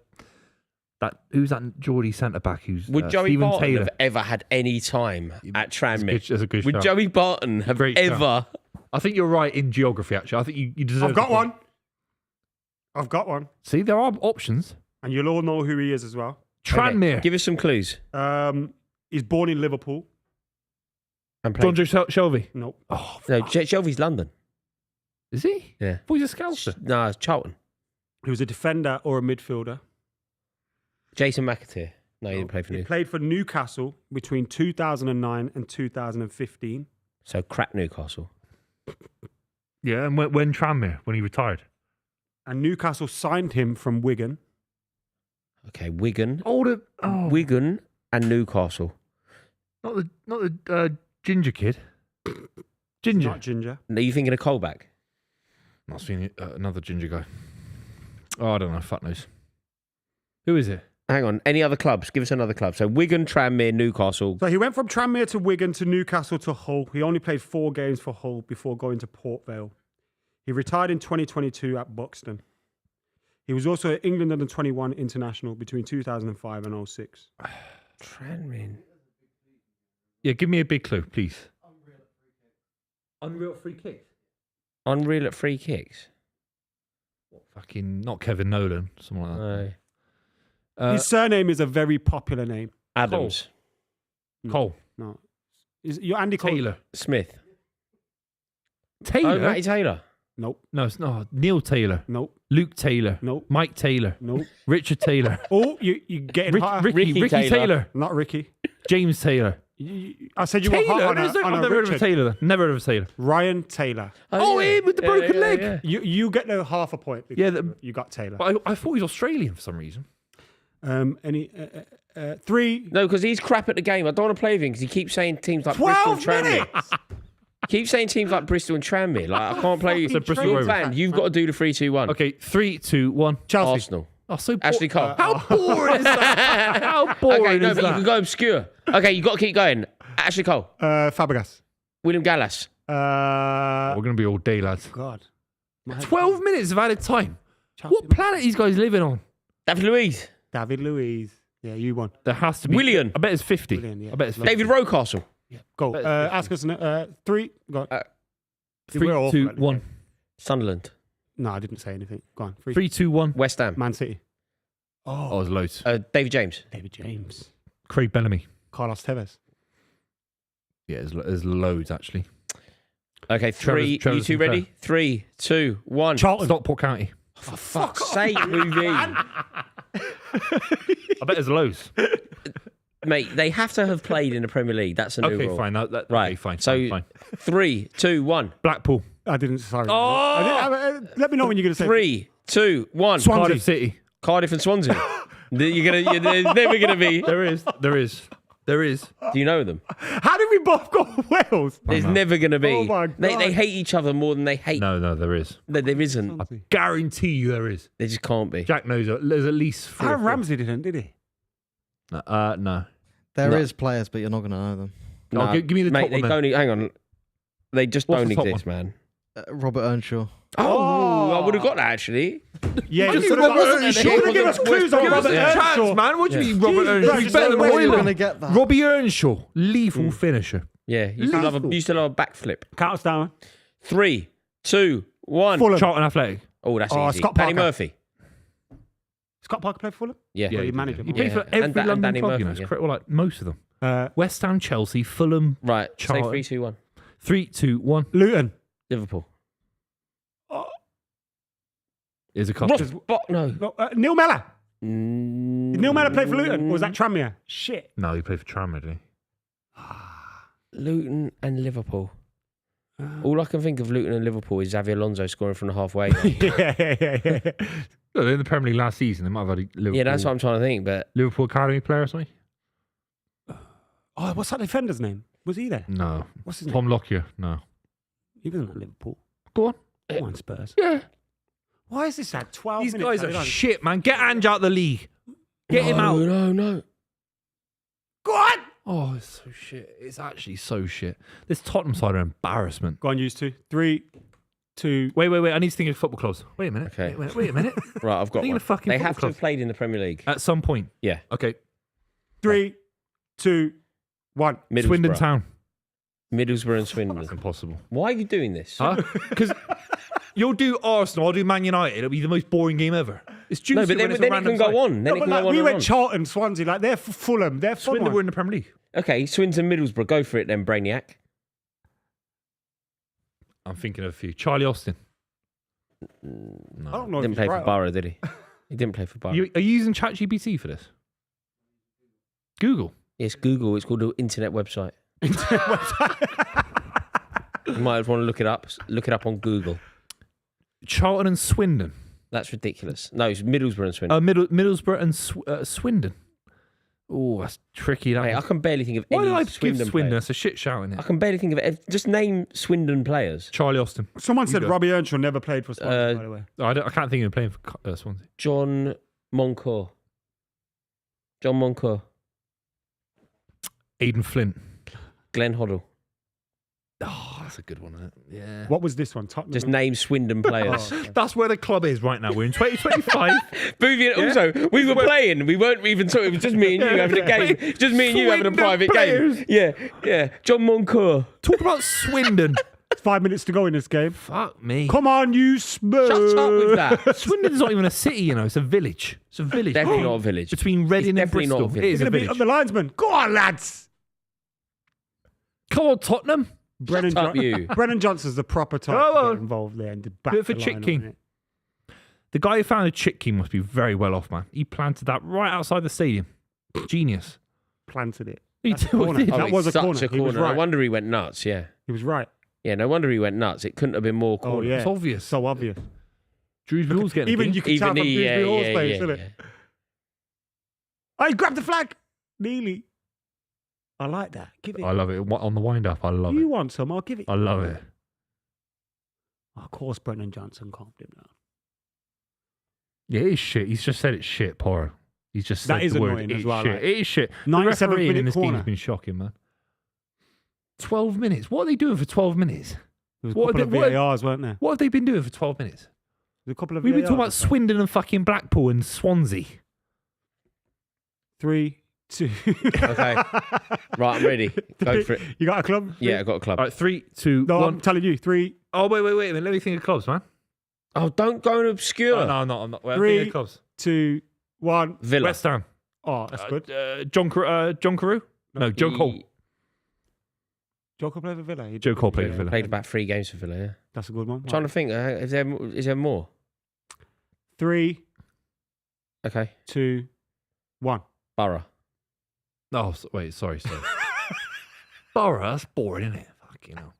who's that Geordie centre back who's Would Joey Stephen Barton Taylor. have ever had any time at Tranmere? That's a good Would shout. Joey Barton have Great ever? I think you're right in geography. Actually, I think you deserve. I've got the point. one. I've got one. See, there are options. And you'll all know who he is as well. Tranmere. Okay, give us some clues. He's born in Liverpool. And played. John Shelby. Nope. Oh, No, Shelby's London. is he? Yeah. Well, he's a scouser. No, it's Charlton. He was a defender or a midfielder. Jason McAteer. No, he didn't play for He Newcastle. played for Newcastle between 2009 and 2015. So crap Newcastle. Yeah, and when Tranmere when he retired. And Newcastle signed him from Wigan. Okay, Wigan. Oh, Wigan and Newcastle. not the ginger kid. Ginger. Not Ginger. Are you thinking of Colback? Must be another ginger guy. Oh, I don't know. Fuck knows. Who is it? Hang on. Any other clubs? Give us another club. So Wigan, Tranmere, Newcastle. So he went from Tranmere to Wigan to Newcastle to Hull. He only played 4 games for Hull before going to Port Vale. He retired in 2022 at Buxton. He was also an England under 21 international between 2005 and 06. Tranmere. Yeah, give me a big clue, please. Unreal free kick. Unreal at free kicks. Fucking not Kevin Nolan, something like that. No. His surname is a very popular name. Adams. Cole. No. You're Andy Cole. Taylor. Smith. Taylor. Oh, Matty Taylor. Nope. No, it's not. Neil Taylor. Nope. Luke Taylor. Nope. Mike Taylor. Nope. Richard Taylor. Oh, you getting hotter. Ricky Taylor. Taylor. Not Ricky. James Taylor. I said you were Taylor. hot on I've a never heard of a Richard. Taylor. Never heard of a Taylor. Ryan Taylor. Oh, him with the broken leg. Yeah. You get the half a point. Yeah, Because you got Taylor. But I thought he was Australian for some reason. Any 3 No, because he's crap at the game. I don't want to play with him because he keeps saying teams like 12 Bristol and Tranmere. minutes. Keep saying teams like Bristol and Tranmere. Like I can't play. Fucking Bristol Your Rovers. band, you've got to do the 3-2-1. Okay, 3, 2, 1. Chelsea. Arsenal. Oh, so Ashley Cole. How boring is that? How boring Okay, no, is but you that? can go obscure. Okay, you got to keep going. Ashley Cole. Fabregas. William Gallas. We're going to be all day, lads. God. 12 minutes of added time. Chelsea. What planet are these guys living on? David Luiz. David Luiz. Yeah, you won. There has to be. William. I bet it's 50. William, yeah. I bet it's 50. David Rocastle. Go. Bet it's Ask us 3. Go on. 3, We're awful 2, at this 1. game. Sunderland. No, I didn't say anything. Go on. 3, 2, 1. West Ham. Man City. Oh, there's loads. David James. David James. Craig Bellamy. Carlos Tevez. Yeah, there's loads actually. Okay, 3. Trebles You two Sinclair. ready? 3, 2, 1. Charlton. Stockport County. For fuck's sake, Buvey. I bet there's loads. Mate, they have to have played in the Premier League. That's a new Okay, rule. fine. Right. Okay, fine. So fine. 3, 2, 1. Blackpool. I didn't. Sorry. Oh! I didn't- let me know when you're going to say 3, 2, 1. Swansea. Cardiff City. Cardiff and Swansea. There's never gonna be. There is. Do you know them? How did we both go Wales? There's never gonna be. Oh my They God. hate each other more than they hate. No, there is. There isn't. Guarantee you there is. There just can't be. Jack knows it. There's at least 3 or Aaron 4. Ramsey didn't, did he? No. There No. is players, but you're not going to know them. Oh, give me the mate, top they one don't. Hang on. They just What's don't the top exist, man. Robert Earnshaw. Oh, I would have got that actually. Yeah, knew just Robert Robert Earnshaw. Earnshaw. Give us clues on Give us Robert a chance, Earnshaw. man. What do you mean, Yeah. Robert Jesus Earnshaw? Christ, He's better than where are you Hoyland. gonna get that? Robbie Earnshaw, lethal finisher. Yeah, you still love a backflip. Count us down. 3, 2, 1. Fulham. Charlton Athletic. Oh, that's easy. Scott Danny Parker. Murphy. Scott Parker played for Fulham? Yeah. Well, he managed him. He played Yeah. for every And London Danny club, Murphy, you know. It's yeah. well, like most of them. West Ham, Chelsea, Fulham. Right. Say Charlton. 3, 2, 1. 3, 2, 1. Luton. Liverpool. Is a couple. No. Neil Mellor. Did Mm, Neil Mellor play for Luton? Or was that Tranmere? Shit. No, he played for Tranmere, didn't Luton and Liverpool. All I can think of Luton and Liverpool is Xavi Alonso scoring from the halfway line. yeah. Look, they're in the Premier League last season. They might have had a Liverpool. Yeah, that's what I'm trying to think. But Liverpool Academy player or something? Oh, what's that defender's name? Was he there? No. What's his name? Tom Lockyer? No. He wasn't at Liverpool. Go on. Come on, Spurs. Yeah. Why is this at 12 These minutes? guys are shit, man. Get Ange out the league. Get him out. No. Go on! Oh, it's so shit. It's actually so shit. This Tottenham side are embarrassment. Go on, used to. 3, 2. Wait. I need to think of football clubs. Wait a minute. Okay. Wait a minute. Right, I've got Think one. of the fucking They football have to clubs. have played in the Premier League. At some point. Yeah. Okay. 3, 2, 1. Swindon Middlesbrough. Town. Middlesbrough and Swindon. That's impossible. Why are you doing this? Huh? Because you'll do Arsenal, I'll do Man United. It'll be the most boring game ever. It's juicy No, but when then it's a it random can go side. on. Then No, it but can like, go on we and went on. Charlton, Swansea. Like, they're Fulham. They're fun Swindon were one. in the Premier League. Okay, Swindon Middlesbrough. Go for it then, Brainiac. I'm thinking of a few. Charlie Austin. I don't know. Didn't if play he's for right. Borough, did he? He didn't play for Borough. Are you using ChatGPT for this? Google. Yes, Google. It's called an internet website. You might want to look it up. Look it up on Google. Charlton and Swindon. That's ridiculous. No, it's Middlesbrough and Swindon. Middlesbrough and Swindon. Oh, that's tricky. That Mate, I one. can barely think of Why any did I Swindon give Swindon? players. That's a shit shout in I it. can barely think of just name Swindon players. Charlie Austin. Someone said go. Robbie Earnshaw never played for Swansea, by the way. I can't think of him playing for Swansea. John Moncourt. Aidan Flint. Glenn Hoddle. Oh, that's a good one, isn't it? Yeah. What was this one? Tottenham. Just name Swindon players. That's where the club is right now. We're in 2025. Buvey, also, we were playing. We weren't even talking. It was just me and you having a game. Just me and you having a Swindon private players. game. Yeah. John Moncourt. Talk about Swindon. 5 minutes to go in this game. Fuck me. Come on, you Spurs. Shut up with that. Swindon's not even a city, you know. It's a village. It's a village. Definitely not a village. Between Reading and definitely not a Bristol. village. It is You're a going to beat up village. the linesman. Go on, lads. Come on, Tottenham. Brennan, up, you. Brennan Johnson's the proper type Come to on. get involved there and to back Do it for the Chick line up, King. innit? The guy who founded Chick King must be very well off, man. He planted that right outside the stadium. Genius. Planted it. He That's a did. corner. did. That it's was a such corner. a He was corner. right. No wonder he went nuts, yeah. He was right. Yeah, no wonder he went nuts. It couldn't have been more Oh, corner. yeah. It's obvious. So obvious. Drewsbury Hall's getting Even a you game. can tell from he, Dewsbury Hall's face, yeah. isn't it? I grabbed the flag. Nearly. I like that. Give it. I love it. On the wind up, I love You it. want some? I'll give it. I love it. Of course, Brennan Johnson calmed him down. Yeah, it is shit. He's just said it's shit, Poro. He's just said That is the word. annoying as It's well, shit. like, It is shit. The 97th refereeing in minute this game corner. has been shocking, man. 12 minutes. What are they doing for 12 minutes? There was a What couple are of they- what- VARs, weren't there? What have they been doing for 12 minutes? There's a couple of We've been VARs, talking about I think. Swindon and fucking Blackpool and Swansea. 3, 2. Okay. Right, I'm ready. Go for it. You got a club? Yeah, I got a club. All right, 3, 2, No, 1. I'm telling you. 3, Oh, wait a minute. Let me think of clubs, man. Oh, don't go and obscure. Oh, no, I'm not. Wait, I'm Three. thinking of clubs. 2, 1. Villa. West Ham. Oh, that's good. John Carew? No, Joe Cole. Joe Cole played for Villa. He Joe did Cole good, played yeah. for Villa. Played about 3 games for Villa, yeah. That's a good one. Trying to think, is there more? 3, Okay. 2, 1. Borough. Oh, wait, sorry. Borough, that's boring, isn't it? Fucking hell.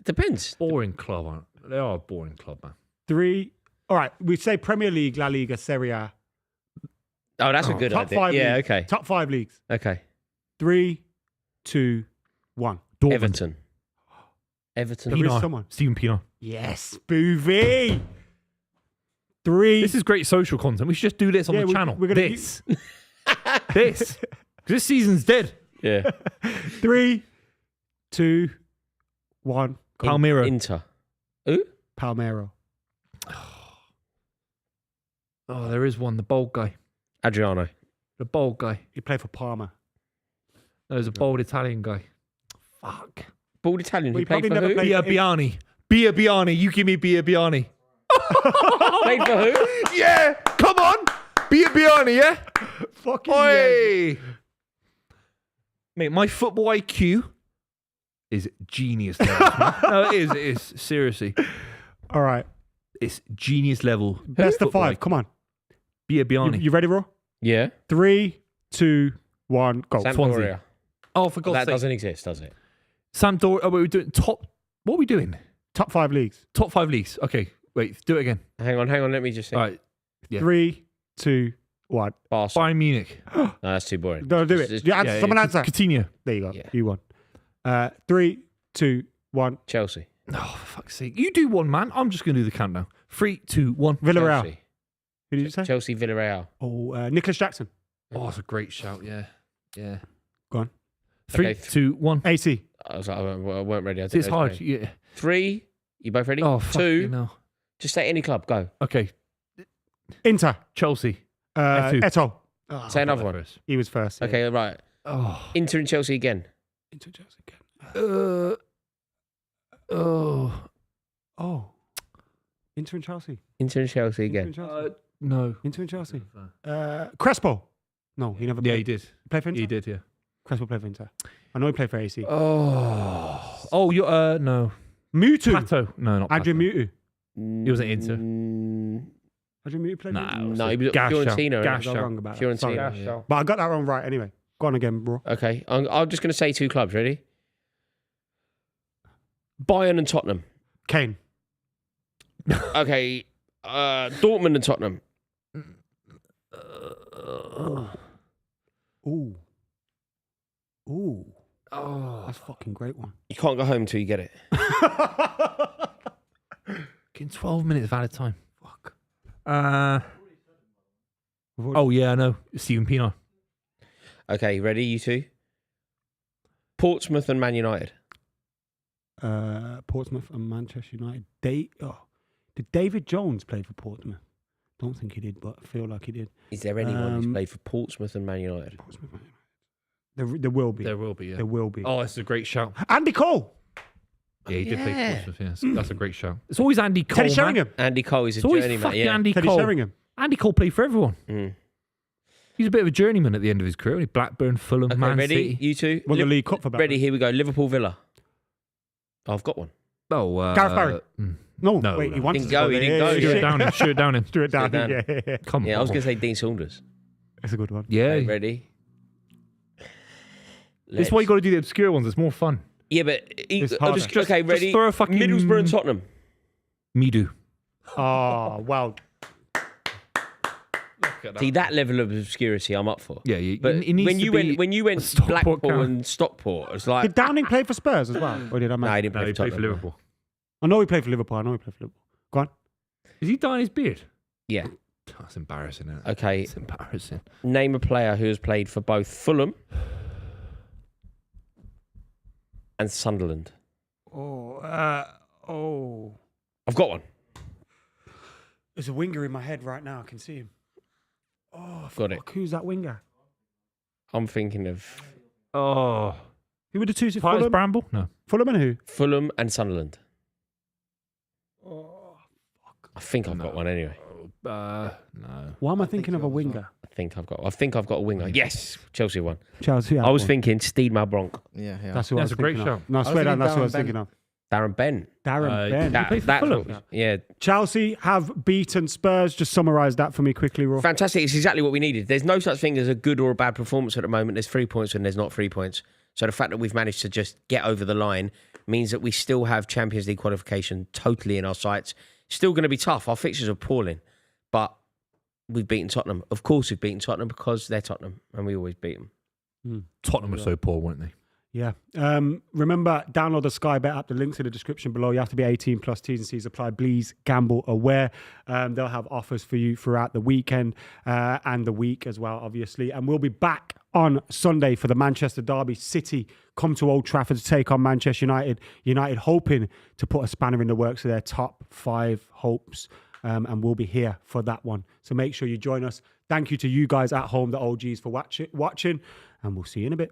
Depends. Boring club, aren't they? They are a boring club, man. 3. All right, we say Premier League, La Liga, Serie A. Oh, that's a good Top idea. 5 Yeah, leagues. okay. Top 5 leagues. Okay. 3, 2, 1. Dortmund. Everton. There is Pienaar. someone. Stephen Pienaar. Yes, Buvey. 3. This is great social content. We should just do this on Yeah, the channel. we're gonna this. This. 'Cause this season's dead. Yeah. 3, 2, 1. Palmyra. Inter. Who? Palmero. Oh, there is one. The bold guy. Adriano. The bold guy. He played for Parma. There's a bold Italian guy. Fuck. Bald Italian. Well, He he played probably for never who? played- Biabiani. Biabiani. You give me Biabiani. Played for who? Yeah. Come on. Biabiani, yeah? Fucking Oi. Mate, my football IQ is genius level. No, it is. Seriously. All right. It's genius level. Best of football 5. IQ. Come on. Biabiani. You ready, Raw? Yeah. 3, 2, 1, go. Sampdoria. Oh, for God's That sake. doesn't exist, does it? Sampdoria. Oh, we're doing top. What are we doing? Top 5 leagues. Top 5 leagues. Okay. Wait, do it again. Hang on. Let me just think. All right. Yeah. 3, 2, 1. Barcelona. Bayern Munich. No, that's too boring. Don't do it. Just- You answer, someone answer. Coutinho. There you go. Yeah. You won. 3, 2, 1. Chelsea. Oh, for fuck's sake. You do one, man. I'm just going to do the countdown. 3, 2, 1. Villarreal. Chelsea. Who did you say? Chelsea, Villarreal. Oh, Nicholas Jackson. Oh, that's a great shout. Yeah. Yeah. Go on. 3, Okay. 2, 1. AC. I was like, I weren't ready. I See, it's hard. Yeah. 3. You both ready? Oh, fuck 2. no. Just say any club. Go. Okay. Inter. Chelsea. Eto'o. Eto'o. Say another one. He was first. yeah. Okay, right. Oh. Inter and Chelsea again. Inter Chelsea again. Oh. Inter and Chelsea. Inter and Chelsea Inter again. and Chelsea. No. Inter and Chelsea. Crespo. No, he never played. Yeah, he did. Play for Inter? He did, yeah. Crespo played for Inter. I know he played for AC. Oh, you're, no. Mutu. Pato. No, not Adrian Pato. Mutu. He was at Inter. Adrian Mutu played for Nah, Inter? it was No, a he was at gas shout. Fiorentina. Gas I was shout. wrong about that. Sorry. Fiorentina. Yeah. But I got that one right anyway. Go on again, bro. Okay, I'm just going to say 2 clubs. Ready? Bayern and Tottenham. Kane. Okay, Dortmund and Tottenham. Ooh. Ooh. Oh. That's a fucking great one. You can't go home until you get it. In 12 minutes valid time. Fuck. Oh, yeah, I know. Steven Pienaar. Okay, ready, you two? Portsmouth and Man United. Portsmouth and Manchester United. Did David Jones play for Portsmouth? Don't think he did, but I feel like he did. Is there anyone who's played for Portsmouth and Man United? Portsmouth, Man United. There will be. There will be, yeah. There will be. Oh, that's a great shout. Andy Cole. Yeah, he did play for Portsmouth, yeah. That's a great shout. It's always Andy Cole, Teddy man. Sheringham. Andy Cole is a It's always journeyman. fucking Yeah. Andy Teddy Cole. Sheringham. Andy Cole played for everyone. Mm. He's a bit of a journeyman at the end of his career. Blackburn, Fulham, Okay, Man ready? City. You two? Won the League Cup for Blackburn. Ready? Here we go. Liverpool Villa. Oh, I've got one. Oh, Gareth Barry. No, No, wait, he no. wanted Didn't to go, he didn't go. Shoot it down him. Shoot it down him. Shoot it down. Shoot it Yeah. Come on. Yeah, I was going to say Dean Saunders. That's a good one. Yeah. Okay, ready? This is why you got to do the obscure ones. It's more fun. Yeah, but It's I'll harder. just okay, ready? throw a fucking- Middlesbrough and Tottenham. Midu. Oh, wow. See that level of obscurity, I'm up for. Yeah, But it needs when to you be went a Stockport Blackpool character. and Stockport, it's like Did Downing play for Spurs as well? Or did I no, he didn't No, play he for played for Tottenham. Liverpool. I know he played for Liverpool. Go on. Is he dyeing his beard? Yeah. That's embarrassing, isn't it? Okay. It's embarrassing. Name a player who has played for both Fulham and Sunderland. Oh. I've got one. There's a winger in my head right now. I can see him. Oh, Got it. fuck, who's that winger? I'm thinking of Oh. Who were the two? Titus Fulham? Bramble? No. Fulham and who? Fulham and Sunderland. Oh, I think I've got one anyway. No. why am I thinking of a winger? I think I've got a winger. Yes, Chelsea one. Chelsea. I was thinking Steed Malbronk, Yeah. That's who I was That's a great thinking of. shout. No, I was swear down, thinking that's who I was Darren thinking of. Darren Bent. Darren Ben. He played for Fulham. Yeah, Chelsea have beaten Spurs. Just summarise that for me quickly, Raw. fantastic. It's exactly what we needed. There's no such thing as a good or a bad performance at the moment. There's 3 points and there's not 3 points. So the fact that we've managed to just get over the line means that we still have Champions League qualification totally in our sights. Still going to be tough. Our fixtures are appalling, but we've beaten Tottenham. Of course, we've beaten Tottenham because they're Tottenham and we always beat them. Tottenham were so poor, weren't they? Yeah. Remember, download the Sky Bet app. The link's in the description below. You have to be 18 plus. T's and C's apply. Please gamble aware. They'll have offers for you throughout the weekend and the week as well, obviously. And we'll be back on Sunday for the Manchester derby. City come to Old Trafford to take on Manchester United. United hoping to put a spanner in the works of their top 5 hopes. And we'll be here for that one. So make sure you join us. Thank you to you guys at home, the OGs, for watching. And we'll see you in a bit.